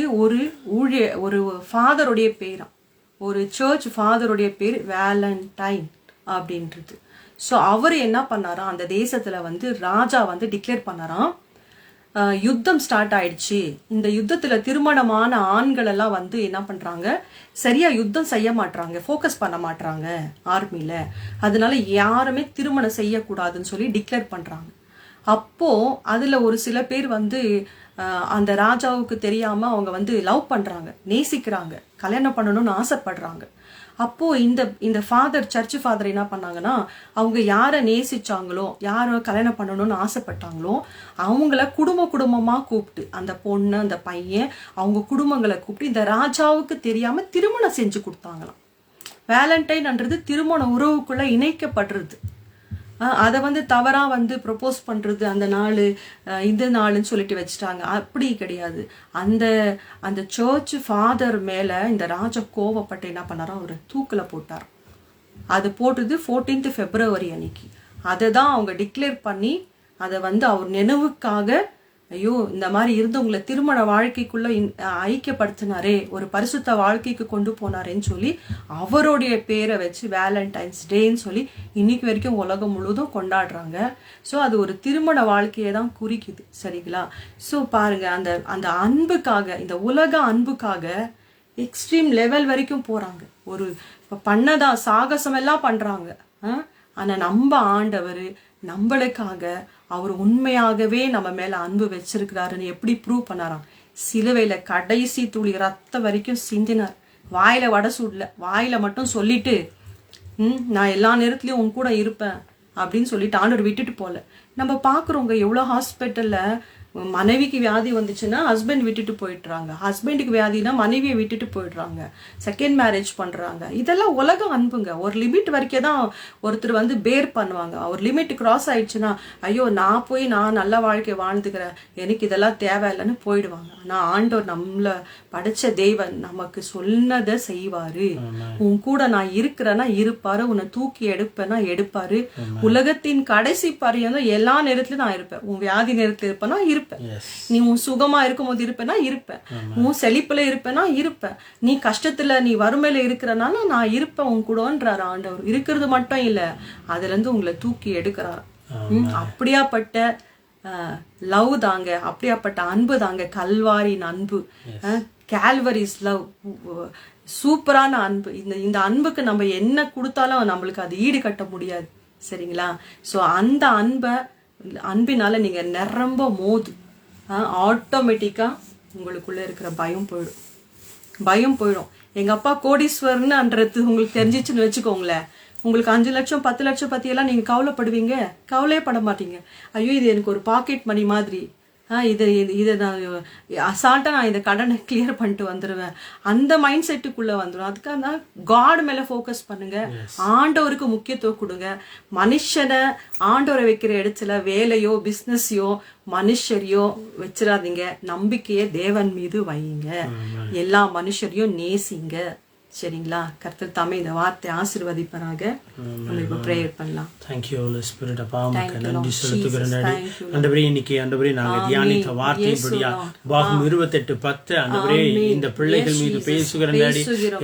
ஒரு ஃபாதருடைய பேரா, ஒரு சர்ச் ஃபாதருடைய பேர் வேலண்டைன் அப்படின்றது. ஸோ அவர் என்ன பண்ணாராம், அந்த தேசத்துல வந்து ராஜா வந்து டிக்ளேர் பண்ணாராம், யுத்தம் ஸ்டார்ட் ஆயிடுச்சு, இந்த யுத்தத்துல திருமணமான ஆண்கள் எல்லாம் வந்து என்ன பண்றாங்க, சரியா யுத்தம் செய்ய மாட்டாங்க, ஃபோக்கஸ் பண்ண மாட்டாங்க ஆர்மில, அதனால யாருமே திருமணம் செய்யக்கூடாதுன்னு சொல்லி டிக்ளேர் பண்றாங்க. அப்போ அதுல ஒரு சில பேர் வந்து அந்த ராஜாவுக்கு தெரியாம அவங்க வந்து லவ் பண்றாங்க, நேசிக்கிறாங்க, கல்யாணம் பண்ணணும்னு ஆசைப்படுறாங்க. அப்போ இந்த ஃபாதர், சர்ச் ஃபாதர் என்ன பண்ணாங்கன்னா, அவங்க யாரை நேசிச்சாங்களோ, யாரை கல்யாணம் பண்ணணும்னு ஆசைப்பட்டாங்களோ அவங்கள குடும்பமா கூப்பிட்டு, அந்த பொண்ணு அந்த பையன் அவங்க குடும்பங்களை கூப்பிட்டு இந்த ராஜாவுக்கு தெரியாம திருமணம் செஞ்சு கொடுத்தாங்களாம். வேலண்டைன்ன்றது திருமண உறவுக்குள்ள இணைக்கப்படுறது. அதை வந்து தவறா வந்து ப்ரொபோஸ் பண்றது, அந்த நாள் இந்த நாள்னு சொல்லிட்டு வச்சுட்டாங்க. அப்படி கிடையாது. அந்த சர்ச் ஃபாதர் மேல இந்த ராஜா கோவப்பட்டு என்ன பண்ணாரோ, அவரை தூக்குல போட்டார். அது போட்டது 14th February அன்னைக்கு. அதை தான் அவங்க டிக்ளேர் பண்ணி அதை வந்து அவர் நினைவுக்காக, ஐயோ இந்த மாதிரி இருந்தவங்களை திருமண வாழ்க்கைக்குள்ள ஐக்கியப்படுத்தினாரே, ஒரு பரிசுத்த வாழ்க்கைக்கு கொண்டு போனாரேன்னு சொல்லி அவருடைய பேரை வச்சு வேலண்டைன்ஸ் டேன்னு சொல்லி இன்னைக்கு வரைக்கும் உலகம் முழுவதும் கொண்டாடுறாங்க. ஸோ அது ஒரு திருமண வாழ்க்கையை தான் குறிக்குது, சரிங்களா? ஸோ பாருங்க, அந்த அன்புக்காக, இந்த உலக அன்புக்காக எக்ஸ்ட்ரீம் லெவல் வரைக்கும் போறாங்க. ஒரு இப்போ பண்ணதா சாகசம் எல்லாம் பண்றாங்க. ஆனா நம்ம ஆண்டவர் நம்மளுக்காக அவர் உண்மையாகவே நம்ம மேல அன்பு வச்சிருக்கிறாருன்னு எப்படி ப்ரூவ் பண்ணாராம்? சிலுவையில கடைசி துளி ரத்தம் வரைக்கும் சிந்தினார். வாயில வடை சுடல, வாயில மட்டும் சொல்லிட்டு நான் எல்லா நேரத்துலயும் உன் கூட இருப்பேன் அப்படின்னு சொல்லிட்டு ஆண்டவர் விட்டுட்டு போல. நம்ம பாக்குறோங்க எவ்வளவு ஹாஸ்பிட்டல்ல மனைவிக்கு வியாதி வந்துச்சுன்னா ஹஸ்பண்ட் விட்டுட்டு போயிடுறாங்க, ஹஸ்பண்டுக்கு வியாதினா மனைவியை விட்டுட்டு போயிடுறாங்க, செகண்ட் மேரேஜ் பண்றாங்க. இதெல்லாம் உலக அன்புங்க. ஒரு லிமிட் வரைக்கும் தான் ஒருத்தர் வந்து பேர் பண்ணுவாங்க. ஒரு லிமிட் கிராஸ் ஆயிடுச்சுன்னா, ஐயோ நான் நல்ல வாழ்க்கை வாழ்ந்துக்கிறேன், எனக்கு இதெல்லாம் தேவையில்லைன்னு போயிடுவாங்க. ஆனா ஆண்டவர் நம்மள படைச்ச தேவன் நமக்கு சொன்னதை செய்வாரு. உன் கூட நான் இருக்கிறேன்னா இருப்பாரு, உன்னை தூக்கி எடுப்பேன்னா எடுப்பாரு. உலகத்தின் கடைசி பரியந்தம் எல்லா நேரத்திலும் நான் இருப்பேன். உன் வியாதி நேரத்துல இருப்பேன்னா இருப்பேன், நீ உன் சுகமா இருக்கும் போது இருப்பேன்னா இருப்பேன், உன் செழிப்புல இருப்பேன்னா இருப்பேன், நீ கஷ்டத்துல நீ வறுமையில இருக்கிறனால நான் இருப்பேன் உன் கூடன்றாரு ஆண்டவர். இருக்கிறது மட்டும் இல்ல, அதுல இருந்து உங்களை தூக்கி எடுக்கிறாரு. அப்படியாப்பட்ட லவ் தாங்க, அப்படியாப்பட்ட அன்பு தாங்க கல்வாரின் அன்பு, கால்வரிஸ் லவ். சூப்பரான அன்பு. இந்த அன்புக்கு நம்ம என்ன கொடுத்தாலும் நம்மளுக்கு அது ஈடு கட்ட முடியாது, சரிங்களா? ஸோ அந்த அன்பினால நீங்க நிரம்ப மோது ஆட்டோமேட்டிக்கா உங்களுக்குள்ள இருக்கிற பயம் போயிடும். எங்க அப்பா கோடீஸ்வரன்ன்றது உங்களுக்கு தெரிஞ்சிச்சுன்னு வச்சுக்கோங்களேன், உங்களுக்கு 5 லட்சம் 10 லட்சம் பத்தி எல்லாம் நீங்க கவலைப்படுவீங்க? கவலையே பட மாட்டீங்க. ஐயோ இது எனக்கு ஒரு பாக்கெட் மணி மாதிரி, இதை நான் அசால்ட்டா நான் இந்த கடனை கிளியர் பண்ணிட்டு வந்துடுவேன், அந்த மைண்ட் செட்டுக்குள்ள வந்துடும். அதுக்காக தான் காட் மேல ஃபோக்கஸ் பண்ணுங்க, ஆண்டவருக்கு முக்கியத்துவம் கொடுங்க. மனுஷனை ஆண்டவரை வைக்கிற இடத்துல வேலையோ பிசினஸையோ மனுஷரையோ வச்சிடாதீங்க. நம்பிக்கையை தேவன் மீது வையுங்க. எல்லா மனுஷரையும் நேசிங்க, சரிங்களா? கர்த்தர் தாமே இந்த வார்த்தை ஆசீர்வதிப்பாராக. நம்ம இப்ப பிரேயர் பண்ணலாம். Thank you Holy Spirit. அப்பா உமக்கு நன்றி செலுத்துகிறேன். ஆண்டவரே, இன்னைக்கு ஆண்டவரே நாங்க தியானித்த வார்த்தையின்படியா பாகம் 28:10 ஆண்டவரே இந்த பிள்ளைகள் மீது பேசுகிறேன்.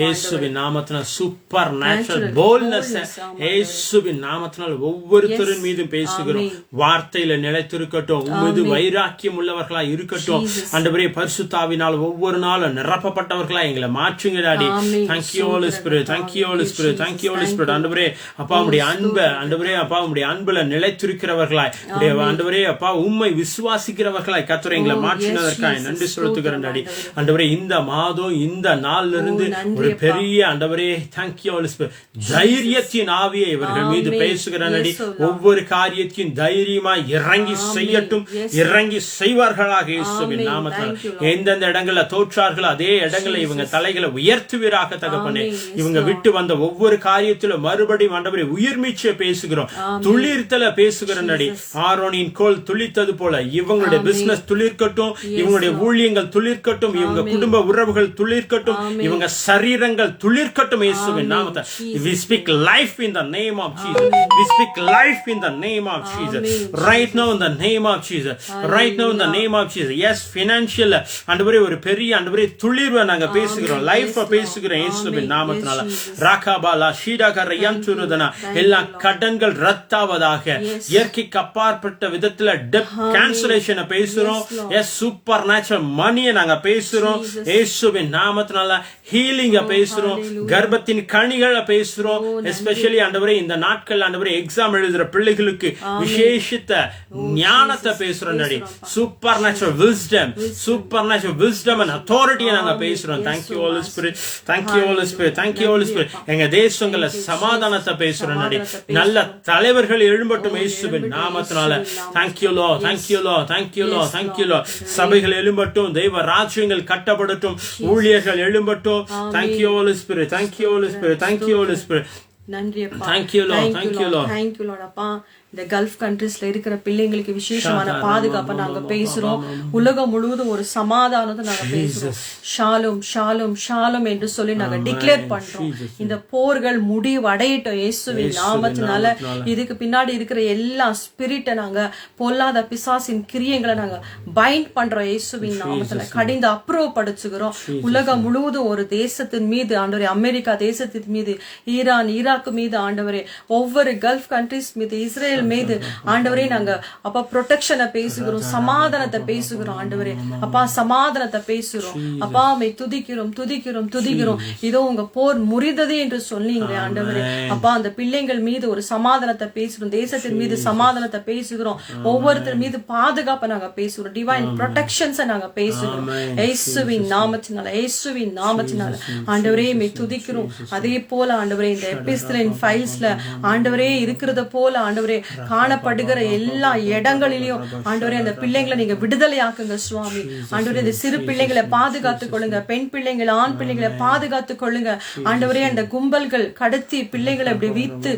இயேசுவின் நாமத்தினால் சூப்பர் நேச்சுரல் போல்ட்னஸ் இயேசுவின் நாமத்தினால் ஒவ்வொருத்தரின் மீதும் பேசுகிறோம். வார்த்தையில நிலைத்திருக்கட்டும், உமது வைராக்கியம் உள்ளவர்களா இருக்கட்டும். ஆண்டவரே பரிசுத்த ஆவியினால் ஒவ்வொரு நாளும் நிரப்பப்பட்டவர்களா எங்களை மாற்றுங்க daddy. Thank you Holy Spirit. Thank you Holy Spirit. Thank you Holy Spirit. ஆண்டவரே அப்பா உம்முடைய அன்பை ஆண்டவரே அப்பா உம்முடைய அன்புல நிலைத்திருக்கிறவர்களாய் ஆண்டவரே அப்பா உம்மை விசுவாசிக்கிறவர்களாய் கர்த்தர் எங்களை மாற்றினதற்காக நன்றி செலுத்துகிறேன் டாடி. ஆண்டவரே இந்த மாதம் இந்த நாள்ல இருந்து ஒரு பெரிய ஆண்டவரே Thank you Holy Spirit. தைரியத்தின் ஆவியை இவர்கள் மீது பேசுகிறேன் டாடி. ஒவ்வொரு காரியத்தையும் தைரியமாய் இறங்கி செய்யட்டும், இறங்கி செய்வார்களாக இயேசுவின் நாமத்தில். எந்தெந்த இடங்கள்ல தோற்றார்களோ அதே இடங்களை இவங்க தலைகளை உயர்த்துவீராக தகப்பனே. இவங்க விட்டு வந்த ஒவ்வொரு காரியத்திலும் மறுபடியும் ஆண்டவரே உயிர்மீச்ச பேசுகிறோம், துளிர்த்தல பேசுகிறோம் நடி. ஆரோனின் கோல் துளித்தது போல இவங்களுடைய பிசினஸ் துளிர்க்கட்டும், இவங்களுடைய ஊழியங்கள் துளிர்க்கட்டும், இவங்க குடும்ப உறவுகள் துளிர்க்கட்டும், இவங்க சரீரங்கள் துளிர்க்கட்டும் இயேசுவின் நாமத்தில். We speak life in the name of Jesus. We speak life in the name of Jesus. Right now in the name of Jesus. Right now in the name of Jesus. Yes, financial ஆண்டவரே ஒரு பெரிய ஆண்டவரே துளிர்வை நாங்க பேசுகிறோம், லைஃப பேசுகிறோம் இயேசுவின் நாமத்தினால. ராகாபாலா ஷீடாகரயந்துருதனா எல்லா கடன்கள் ரத்தாவதாக, இயற்கைக்கு அப்பாற்பட்ட விதத்துல டெப்த் கேன்சலேஷனை பேசுறோம். எஸ் சூப்பர் நேச்சுரல் மணியை நாங்க பேசுறோம் இயேசுவின் நாமத்தினால. ஹீலிங்க பேசுறோம், கர்ப்பத்தின் கனிகளை பேசுறோம். எஸ்பெஷலி ஆண்டவரே இந்த நாட்கள் ஆண்டவரே எக்ஸாம் எழுதுற பிள்ளைகளுக்கு விசேஷித்த ஞானத்தை பேசுறோம் daddy. Supernatural wisdom, supernatural wisdom and அத்தாரிட்டியை நாங்க பேசுறோம். Thank you Holy Spirit. Thank you Holy Spirit. Thank you Holy Spirit. எங்க தேசங்கள்ல சமாதானத்தை பேசுறோம் டாடி. நல்ல தலைவர்கள் எழும்பட்டும் இயேசுவின் நாமத்தினால. Thank you Lord. Thank you Lord. Thank you Lord. Thank you Lord. சபைகள் எழும்பட்டும், தெய்வ ராஜ்யங்கள் கட்டப்படட்டும், ஊழியர்கள் எழும்பட்டும். Thank you Holy Spirit. Thank you Holy Spirit. Thank you Holy Spirit. நன்றி அப்பா. Thank you Lord. Thank you Lord. Thank you Lord அப்பா. இந்த கல்ஃப் கண்ட்ரீஸ்ல இருக்கிற பிள்ளைங்களுக்கு விசேஷமான பாதுகாப்பை நாங்க பேசுறோம். உலகம் முழுவதும் ஒரு சமாதானத்தை நாங்க பேசுறோம். ஷாலும் ஷாலும் ஷாலும் என்று சொல்லி நாங்க டிக்ளேர் பண்றோம். இந்த போர்கள் முடிவடையட்டும் இயேசுவின் நாமத்தினால. இதுக்கு பின்னாடி இருக்கிற எல்லா ஸ்பிரிட்டை நாங்க பொல்லாத பிசாசின் கிரியைகளை நாங்க பைண்ட் பண்றோம் இயேசுவின் நாமத்துல. கடிந்து அப்புறப்படுத்துகிறோம். உலகம் முழுவதும் ஒரு தேசத்தின் மீது ஆண்டவரே, அமெரிக்கா தேசத்தின் மீது, ஈரான் ஈராக் மீது ஆண்டவரே, ஒவ்வொரு கல்ஃப் கண்ட்ரீஸ் மீது, இஸ்ரேல் மீது ஆண்டவரே நாங்க அப்பா ப்ரொடெக்ஷனை பேசுகிறோம், சமாதானத்தை பேசுகிறோம் ஆண்டவரே. அப்பா சமாதானத்தை பேசுகிறோம் அப்பா. மை துதிக்கிறோம் துதிக்கிறோம் துதிக்கிறோம். இதோ உங்க போர் முறிந்தது என்று சொன்னீங்களே ஆண்டவரே. அப்பா அந்த பிள்ளைங்கள் மீது ஒரு சமாதானத்தை பேசுகிறோம், தேசத்தின் மீது சமாதானத்தை பேசுகிறோம், ஒவ்வொருத்தர் மீது பாதுகாப்பை நாங்க பேசுகிறோம், டிவைன் ப்ரொடெக்ஷன்ஸை நாங்க பேசுகிறோம் இயேசுவின் நாமத்தினால, இயேசுவின் நாமத்தினால ஆண்டவரே மை துதிக்கிறோம். அதே போல ஆண்டவரே இந்த எபிஸ்தலின் ஃபைல்ஸ்ல ஆண்டவரே இருக்கிறத போல ஆண்டவரே காணப்படுகிற எல்லா இடங்களிலும் ஆண்டவரே அந்த பிள்ளைங்களை நீங்க விடுதலை ஆக்குங்க சுவாமி. ஆண்டவரே இந்த சிறு பிள்ளைகளை பாதுகாத்துக் கொள்ளுங்க, பெண் பிள்ளைகள் ஆண் பிள்ளைகளை பாதுகாத்துக் கொள்ளுங்க ஆண்டவரே. அந்த கும்பல்கள் கடத்தி பிள்ளைகளை அப்படி வீத்து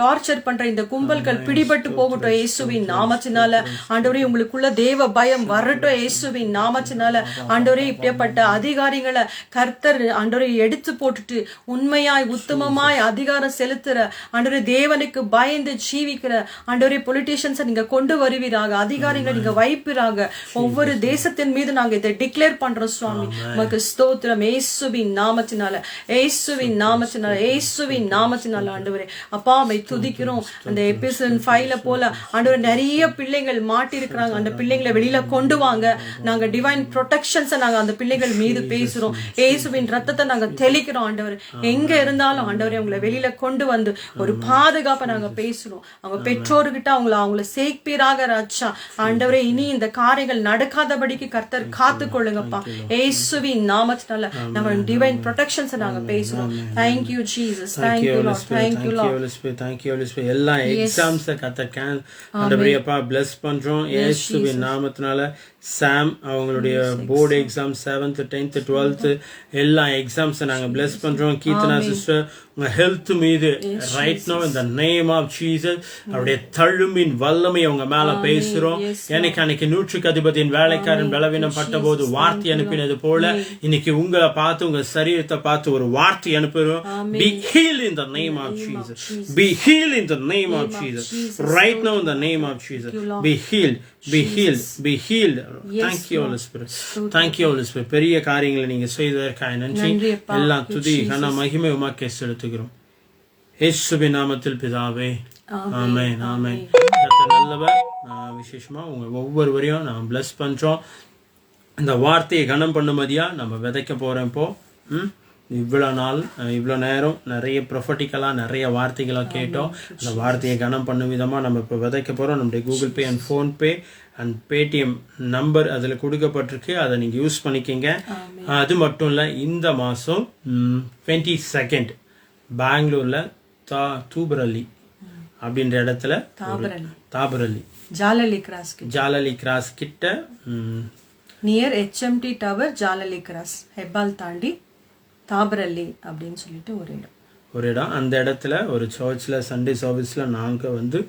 டார்ச்சர் பண்ற இந்த கும்பல்கள் பிடிபட்டு போகட்டும் இயேசுவின் நாமத்தினால. ஆண்டவரே உங்களுக்குள்ள தேவ பயம் வரட்டும் இயேசுவின் நாமத்தினால. ஆண்டவரே இப்படிப்பட்ட அதிகாரிகளை கர்த்தர் ஆண்டவரை எடுத்து போட்டுட்டு உண்மையாய் உத்தமமாய் அதிகாரம் செலுத்துற ஆண்டவரே, தேவனுக்கு பயந்து ஜீவிக்கிற ஆண்டவரே பொலிட்டிஷியன்ஸை நீங்க கொண்டு வருவீராக, அதிகாரிகளை நீங்க வைப்பீராக. ஒவ்வொரு தேசத்தின் மீது நாங்க இதை டிக்ளேர் பண்றோம் சுவாமி. உமக்கு ஸ்தோத்திரம் இயேசுவின் நாமத்தினால, இயேசுவின் நாமத்தினால, இயேசுவின் நாமத்தினால ஆண்டவரே. அப்பா மை துதிக்கிறோம். அந்த எபிசோட் 5 போல ஆண்டவரே நிறைய பிள்ளைகள் மாட்டி இருக்கிறாங்க. அந்த பிள்ளைங்களை வெளியில கொண்டு வாங்க. நாங்க டிவைன் ப்ரொடெக்ஷன்ஸை நாங்க அந்த பிள்ளைகள் மீது பேசுறோம். இயேசுவின் ரத்தத்தை நாங்க தெளிக்கிறோம் ஆண்டவர். எங்க இருந்தாலும் ஆண்டவரே உங்களை வெளியில கொண்டு வந்து ஒரு பாதுகாப்பை நாங்க பேசுறோம். அவங்க பெற்றோர்கிட்ட அவங்கள சேர்ப்பீராக ராஜா. ஆண்டவரே இனி இந்த காரியங்கள் நடக்காதபடிக்கு கர்த்தர் காத்து கொள்ளுங்கப்பா இயேசுவின் நாமத்தினால. நம்ம டிவைன் ப்ரொடெக்ஷன்ஸ் நாங்க பேசுறோம். Thank you Jesus. Thank you Lord. Thank you Lord. Thank you Holy Spirit. எல்லா எக்ஸாம்ஸ் கர்த்தர் ஆண்டவரே அப்பா bless பண்றோம் இயேசுவின் நாமத்தினால. சாம் அவங்களுடைய board exam 7th 10th 12th எல்லா எக்ஸாம்ஸ் நாங்க bless பண்றோம். கீர்த்தனா சிஸ்டர் உங்க ஹெல்த் மீது ரைட் நோ இந்த நேம் ஆஃப் ஜீசஸ் அவருடைய தழும்பின் வல்லமை அவங்க மேல பேசுறோம். எனக்கு அன்னைக்கு 100க்கு அதிபதியின் வேலைக்காரன் பலவீனம் பட்ட போது வார்த்தை அனுப்பினது போல இன்னைக்கு உங்களை பார்த்து உங்க சரீரத்தை பார்த்து ஒரு வார்த்தை அனுப்புறோம். Be healed in the name of Jesus. Be healed in the name of Jesus. Right now in the name of Jesus. Be healed. Be healed. Be healed. Thank you Holy Spirit. Thank you Holy Spirit. பெரிய காரியங்களை நீங்க செய்ததற்காக நன்றி. எல்லாம் துதி கன மகிமை உமக்கே செலுத்துகிறோம் இயேசுவின் நாமத்தில் பிதாவே. ஆமென். ஆமென். கர்த்தர் நல்லவர். விசேஷமா உங்க ஒவ்வொருவரையும் நான் bless பண்றோம். இந்த வார்த்தையை கனம் பண்ணுமதியா நம்ம விதைக்க போறோம். இப்போ இவ்வளோ நாள் இவ்வளோ நேரம் நிறைய ப்ரொஃபட்டிக்கலாக நிறைய வார்த்தைகளாக கேட்டோம். அந்த வார்த்தையை கனம் பண்ணும் விதமாக நம்ம இப்போ விதைக்க போகிறோம். நம்முடைய Google pay and PhonePe and Paytm number அதில் கொடுக்கப்பட்டிருக்கு. அதை நீங்கள் யூஸ் பண்ணிக்கிங்க. அது மட்டும் இல்லை, இந்த மாதம் 22 பெங்களூரில் தூபரல்லி அப்படின்ற இடத்துல தாபரல்லி ஜாலலி கிராஸ் கிட்ட near HMT tower Jalahalli cross Hebbal தாண்டி தாபரல்லி அப்படின்னு சொல்லிட்டு ஒரு இடம். அந்த இடத்துல ஒரு சர்ச்சில் சண்டே சர்வீஸில் நாங்கள் வந்து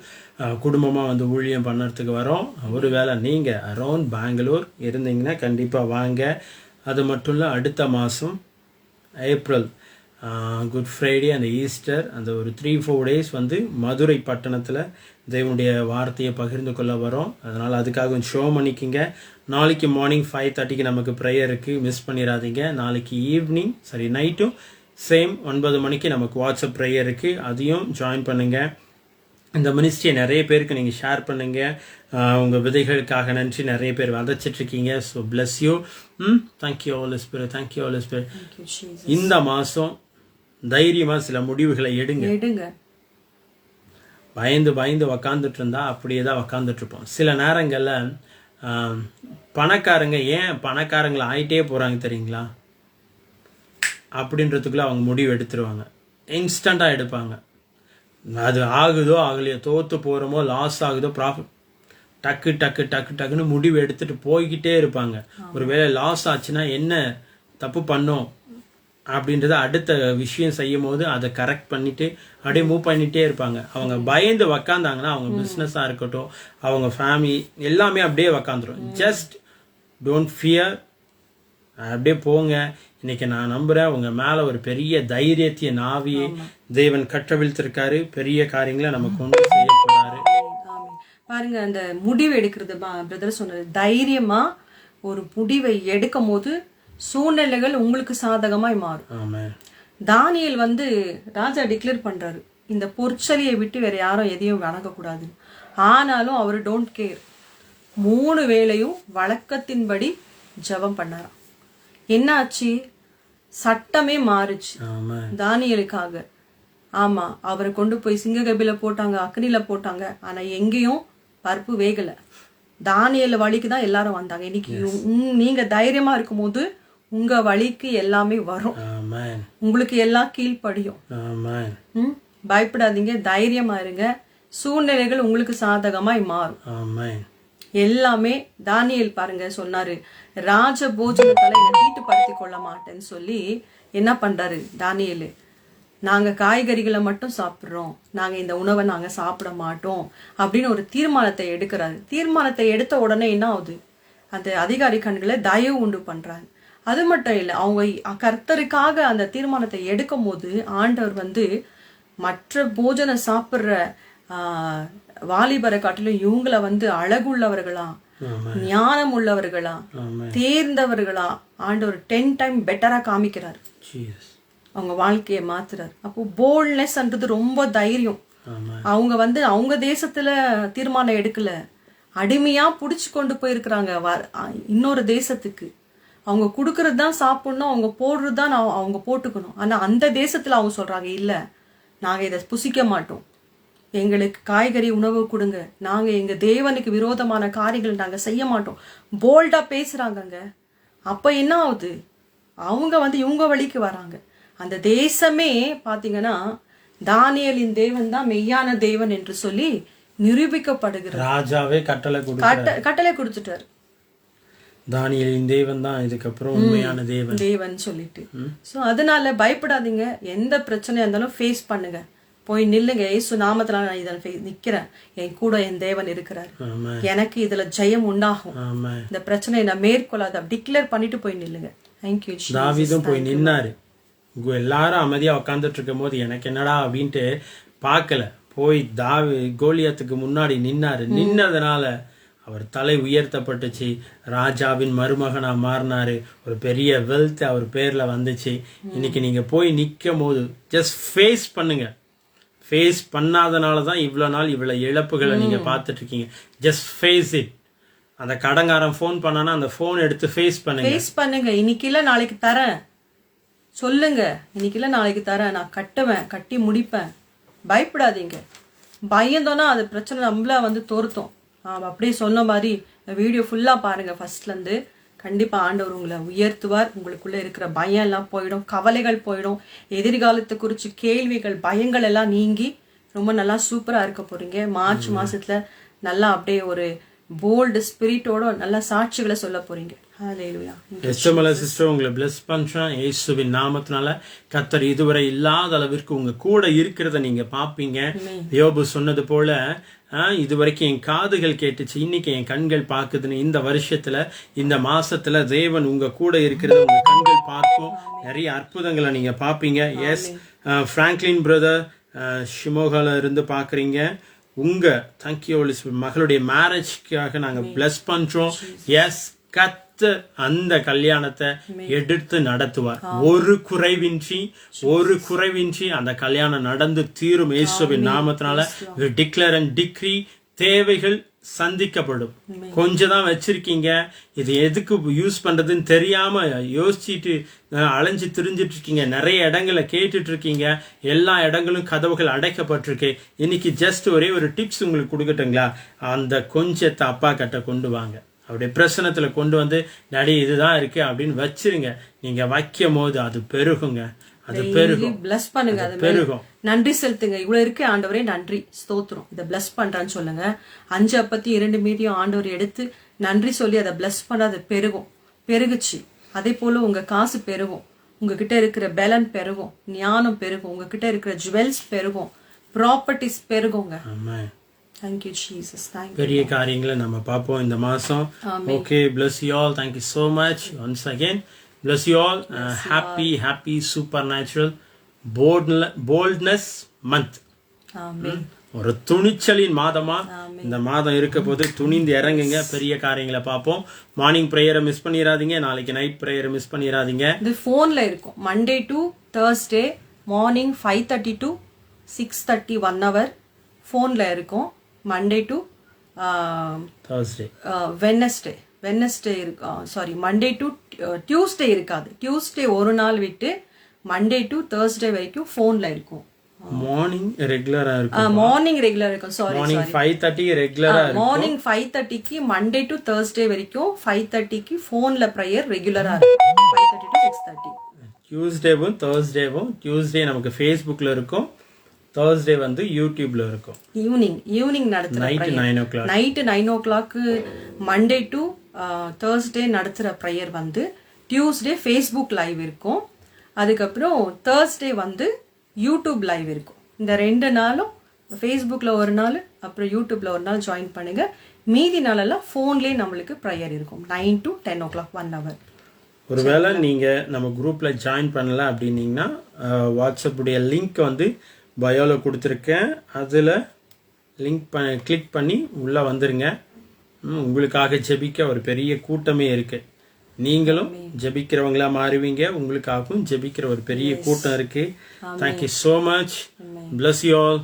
குடும்பமாக வந்து ஊழியம் பண்ணுறதுக்கு வரோம். ஒருவேளை நீங்கள் அரௌண்ட் பெங்களூர் இருந்தீங்கன்னா கண்டிப்பாக வாங்க. அது மட்டும் இல்லை, அடுத்த மாதம் ஏப்ரல் குட் ஃப்ரைடே அந்த ஈஸ்டர் அந்த ஒரு 3-4 days வந்து மதுரை பட்டணத்தில் தேவனுடைய வார்த்தையை பகிர்ந்து கொள்ள வரோம். அதனால் அதுக்காக ஷோ பண்ணிக்கிங்க. நாளைக்கு மார்னிங் 5:30 நமக்கு ப்ரேயர் இருக்குது, மிஸ் பண்ணிடாதீங்க. நாளைக்கு ஈவினிங் நைட்டும் சேம் 9 மணிக்கு நமக்கு வாட்ஸ்அப் ப்ரேயர் இருக்குது, அதையும் ஜாயின் பண்ணுங்கள். இந்த மினிஸ்ட்ரியை நிறைய பேருக்கு நீங்கள் ஷேர் பண்ணுங்கள். உங்கள் விதைகளுக்காக நன்றி. நிறைய பேர் விதைச்சிட்ருக்கீங்க. So bless you. Thank you Holi spirit, thank you Holi Spirit. இந்த மாதம் தைரியமாக சில முடிவுகளை எடுங்க. பயந்து உக்காந்துட்டு இருந்தா அப்படியே தான் உக்காந்துட்டு இருப்போம். சில நேரங்களில் பணக்காரங்க ஏன் பணக்காரங்களை ஆகிட்டே போகிறாங்க தெரியுங்களா? அப்படின்றதுக்குள்ள அவங்க முடிவு எடுத்துருவாங்க, இன்ஸ்டண்ட்டாக எடுப்பாங்க. அது ஆகுதோ ஆகலையோ, தோற்று போகிறோமோ லாஸ் ஆகுதோ ப்ராஃபிட், டக்குன்னு முடிவு எடுத்துட்டு போய்கிட்டே இருப்பாங்க. ஒருவேளை லாஸ் ஆச்சுன்னா என்ன தப்பு பண்ணோம் அப்படின்றத அடுத்த விஷயம் செய்யும் போது அதை கரெக்ட் பண்ணிட்டு அப்படியே மூவ் பண்ணிட்டே இருப்பாங்க. அவங்க பயந்து உக்காந்தாங்கன்னா அவங்க பிஸ்னஸாக இருக்கட்டும், அவங்க ஃபேமிலி எல்லாமே அப்படியே உக்காந்துரும். ஜஸ்ட் டோன்ட் ஃபியர், அப்படியே போங்க. இன்னைக்கு நான் நம்புறேன் உங்க மேல ஒரு பெரிய தைரியத்தையும் ஆவியை தேவன் கட்டவிழ்த்திருக்காரு. பெரிய காரியங்களை நம்ம கொண்டு செய்ய போறாரு. பாருங்க, அந்த முடிவு எடுக்கிறது பிரதர் சொன்னது, தைரியமா ஒரு முடிவை எடுக்கும் போது சூழ்நிலைகள் உங்களுக்கு சாதகமாய் மாறும். தானியேல் வந்து ராஜா டிக்ளேர் பண்றாரு, இந்த பொற்சலியை விட்டு வேற யாரும் எதையும் வணங்கக்கூடாது. ஆனாலும் அவர் டோன்ட் கேர். 3 வேளையும் வழக்கத்தின்படி ஜெபம் பண்ணாராம். என்னாச்சு? சட்டமே மாறுச்சு தானியேலுக்காக. ஆமா, அவரை கொண்டு போய் சிங்ககபில போட்டாங்க, அக்னில போட்டாங்க. ஆனா எங்கேயும் பருப்பு வேகல. தானியேல் வழிக்கு தான் எல்லாரும் வந்தாங்க. இன்னைக்கு நீங்க தைரியமா இருக்கும் போது உங்க வழிக்கு எல்லாமே வரும். உங்களுக்கு எல்லாம் கீழ்ப்படியும். பயப்படாதீங்க, தைரியமா இருங்க. சூழ்நிலைகள் உங்களுக்கு சாதகமாய் மாறும். எல்லாமே தானியேல் பாருங்க சொன்னாரு, ராஜ போஜனத்தால என்ன தீட்டுப்படுத்தி கொள்ள மாட்டேன்னு சொல்லி என்ன பண்றாரு தானியேல், நாங்க காய்கறிகளை மட்டும் சாப்பிடுறோம், நாங்க இந்த உணவை நாங்க சாப்பிட மாட்டோம் அப்படின்னு ஒரு தீர்மானத்தை எடுக்கிறாரு. தீர்மானத்தை எடுத்த உடனே என்ன ஆகுது? அந்த அதிகாரி கண்களை தயவு உண்டு பண்றாரு. அது மட்டும் இல்லை, அவங்க கர்த்தருக்காக அந்த தீர்மானத்தை எடுக்கும் போது ஆண்டவர் வந்து மற்ற போஜனை சாப்பிடுற வாலிபரை காட்டிலும் இவங்களை வந்து அழகுள்ளவர்களா, ஞானம் உள்ளவர்களா, தேர்ந்தவர்களா ஆண்டவர் 10 times பெட்டரா காமிக்கிறார். அவங்க வாழ்க்கையை மாத்துறாரு. அப்போ போல்ட்னஸ்ன்றது ரொம்ப தைரியம். அவங்க வந்து அவங்க தேசத்துல தீர்மானம் எடுக்கல, அடிமையா புடிச்சு கொண்டு போயிருக்கிறாங்க இன்னொரு தேசத்துக்கு. அவங்க கொடுக்கறது தான் சாப்பிடணும், அவங்க போடுறது தான் அவங்க போட்டுக்கணும். ஆனா அந்த தேசத்துல அவங்க சொல்றாங்க, இல்ல நாங்க இதை புசிக்க மாட்டோம், எங்களுக்கு காய்கறி உணவு கொடுங்க, நாங்க எங்க தேவனுக்கு விரோதமான காரியங்களை நாங்க செய்ய மாட்டோம். போல்டா பேசுறாங்கங்க. அப்ப என்ன ஆகுது? அவங்க வந்து இவங்க வழிக்கு வராங்க. அந்த தேசமே பாத்தீங்கன்னா தானியேலின் தேவன் தான் மெய்யான தேவன் என்று சொல்லி நிரூபிக்கப்படுகிறது. ராஜாவே கட்டளை கொடுத்துட்டாரு, தானியேலின் தேவன் தான் இதுக்கப்புறம் உண்மையான தேவன் சொல்லிட்டு. சோ அதனால பயப்படாதீங்க. எந்த பிரச்சனையா இருந்தாலும் ஃபேஸ் பண்ணுங்க, போய் நில்லுங்க. இயேசு நாமத்துல நான் இதில் நிக்கிறேன், என் கூட என் தேவன் இருக்கிறார், எனக்கு இதுல ஜெயம் உண்டாகும், இந்த பிரச்சனையை நான் மேற்கொள்ளாத டிக்ளேர் பண்ணிட்டு போய் நில்லுங்க. தேங்க்யூ. தாவீதும் போய் நின்னாரு. எல்லாரும் அமைதியா உட்காந்துட்டு இருக்கும் போது எனக்கு என்னடா அப்படின்ட்டு பார்க்கல, போய் கோலியாத்துக்கு முன்னாடி நின்னாரு. நின்னதுனால அவர் தலை உயர்த்தப்பட்டுச்சு, ராஜாவின் மருமகனா மாறினாரு, ஒரு பெரிய வெல்த் அவர் பேர்ல வந்துச்சு. இன்னைக்கு நீங்க போய் நிற்கும் போது ஜஸ்ட் ஃபேஸ் பண்ணுங்க. ஃபேஸ் பண்ணாதனாலதான் இவ்வளவு நாள் இவ்வளவு இழப்புகளை நீங்க பார்த்துட்டு இருக்கீங்க. Just face it. அந்த கடங்காரன் ஃபோன் பண்ணானா அந்த ஃபோன் எடுத்து ஃபேஸ் பண்ணுங்க. இன்னைக்கு இல்ல நாளைக்கு தரேன் சொல்லுங்க, இன்னைக்குல நாளைக்கு தரேன், நான் கட்டுவேன், கட்டி முடிப்பேன். பயப்படாதீங்க. பயந்தோன்னா அது பிரச்சனை நம்மள வந்து தோர்த்தோம். அப்படியே சொன்ன மாதிரி வீடியோ ஃபுல்லாக பாருங்க ஃபர்ஸ்ட்லேருந்து. கண்டிப்பாக ஆண்டவர் உங்களை உயர்த்துவார். உங்களுக்குள்ளே இருக்கிற பயம் எல்லாம் போயிடும், கவலைகள் போயிடும், எதிர்காலத்தை குறித்து கேள்விகள், பயங்கள் எல்லாம் நீங்கி ரொம்ப நல்லா சூப்பராக இருக்க போறீங்க. மார்ச் மாசத்துல நல்லா அப்படியே ஒரு போல்டு ஸ்பிரிட்டோட நல்லா சாட்சிகளை சொல்ல போறீங்க. எஸ்டமல சிஸ்டர், உங்களை பிளஸ் பண்றேன் இயேசுவின் நாமத்தினால. கர்த்தர் இதுவரை இல்லாத அளவிற்கு உங்க கூட இருக்கிறத நீங்க பாப்பீங்க. யோபு சொன்னது போல, இதுவரைக்கும் என் காதுகள் கேட்டுச்சு, இன்னைக்கு என் கண்கள் பாக்குதுன்னு. இந்த வருஷத்துல, இந்த மாசத்துல தேவன் உங்க கூட இருக்கிறத உங்க கண்கள் பார்க்கும். நிறைய அற்புதங்களை நீங்க பாப்பீங்க. எஸ், பிராங்க்லின் பிரதர் ஷிமோகால இருந்து பாக்குறீங்க. உங்க தேங்க்யூ மகளுடைய மேரேஜ்க்காக நாங்க பிளஸ் பண்றோம். எஸ், கர்த்தர் அந்த கல்யாணத்தை எடுத்து நடத்துவார். ஒரு குறைவின்றி அந்த கல்யாணம் நடந்து தீரும் இயேசுவின் நாமத்தினால. டிக்ளேர் அண்ட் டிக்ரி, தேவைகள் சந்திக்கப்படும். கொஞ்சம் தான் வச்சிருக்கீங்க, இது எதுக்கு யூஸ் பண்றதுன்னு தெரியாம யோசிச்சுட்டு அலைஞ்சு திரிஞ்சிட்டு இருக்கீங்க. நிறைய இடங்களை கேட்டுட்டு இருக்கீங்க, எல்லா இடங்களும் கதவுகள் அடைக்கப்பட்டிருக்கு. இன்னைக்கு ஜஸ்ட் ஒரே ஒரு டிப்ஸ் உங்களுக்கு கொடுக்கட்டுங்களா? அந்த கொஞ்சத்தை அப்பா கிட்ட கொண்டு வாங்க. அப்படியே பிரசனத்துல கொண்டு வந்து, டாடி இதுதான் இருக்கு அப்படின்னு வச்சிருங்க. நீங்க வைக்கும் போது அது பெருகுங்க, அது பெருகும். பிளஸ் பண்ணுங்க, அது பெருகும். நன்றி செலுத்துங்க. இவ்வளவு இருக்கு ஆண்டவரே, நன்றி ஸ்தோத்திரம். இதை பிளஸ் பண்றான்னு சொல்லுங்க. 5 அப்பத்தி 2 மீதியும் ஆண்டவர் எடுத்து நன்றி சொல்லி அதை பிளஸ் பண்ண, அது பெருகும். பெருகுச்சு. அதே போல உங்க காசு பெருகும், உங்ககிட்ட இருக்கிற பலன் பெருகும், ஞானம் பெருகும், உங்ககிட்ட இருக்கிற ஜுவல்ஸ் பெருகும், properties பெருகுங்க. Thank you Jesus. Thank you. பெரிய காரியங்களை நம்ம பார்ப்போம் இந்த மாசம். Okay, bless you all. Thank you so much once again. Bless you all. Happy supernatural boldness month. Amen. ஒரு துணிச்சலின் மாதமா இந்த மாதம் இருக்க போது துணிந்து இறங்குங்க. பெரிய காரியங்களை பார்ப்போம். மார்னிங் பிரேயரை மிஸ் பண்ணிடாதீங்க, நாளைக்கு நைட் பிரேயரை மிஸ் பண்ணிடாதீங்க. இது போன்ல இருக்கும். Monday to Thursday morning 5:30 to 6:30 1 hour போன்ல இருக்கும். மண்டே டு வெனஸ்டே இருக்கும். சாரி, மண்டே டு டியூஸ்டே இருக்காது. டியூஸ்டே ஒரு நாள் விட்டு மண்டே டு Thursday வரைக்கும் போன்ல இருக்கும். மார்னிங் ரெகுலரா இருக்கும். மார்னிங் ரெகுலரா இருக்கும். சாரி, மார்னிங் 5:30 ரெகுலரா இருக்கும். மார்னிங் 5:30க்கு மண்டே டு Thursday வரைக்கும் 5:30க்கு போன்ல பிரேயர் ரெகுலரா இருக்கும். 5:30 to 6:30. டியூஸ்டேவும் Thursdayவும், டியூஸ்டே நமக்கு Facebookல இருக்கும், Thursday வந்து யூடியூப்ல இருக்கும். ஈவினிங் நடத்துற night 9 o'clock. Night 9 o'clock Monday to Thursday நடத்துற பிரேயர் வந்து டியூஸ்டே Facebook லைவ் இருக்கும். அதுக்கப்புறம் Thursday வந்து யூடியூப் லைவ் இருக்கும். இந்த 2 நாளும் Facebookல ஒரு நாள், அப்புறம் யூடியூப்ல ஒரு நாள் ஜாயின் பண்ணுங்க. மீதி நாளெல்லாம் போன்லயே நம்மளுக்கு பிரேயர் இருக்கும். 9 to 10 o'clock 1 hour. ஒருவேளை நீங்க நம்ம குரூப்ல ஜாயின் பண்ணல அப்படின்னீங்கன்னா, வாட்ஸ்அப் உடைய லிங்க் வந்து பயோல கொடுத்துருக்கேன், அதில் கிளிக் பண்ணி உள்ளே வந்துருங்க. உங்களுக்காக ஜெபிக்க ஒரு பெரிய கூட்டமே இருக்கு. நீங்களும் ஜெபிக்கிறவங்களா மாறுவீங்க, உங்களுக்காகவும் ஜெபிக்கிற ஒரு பெரிய கூட்டம் இருக்கு. Thank you so much. Bless you all.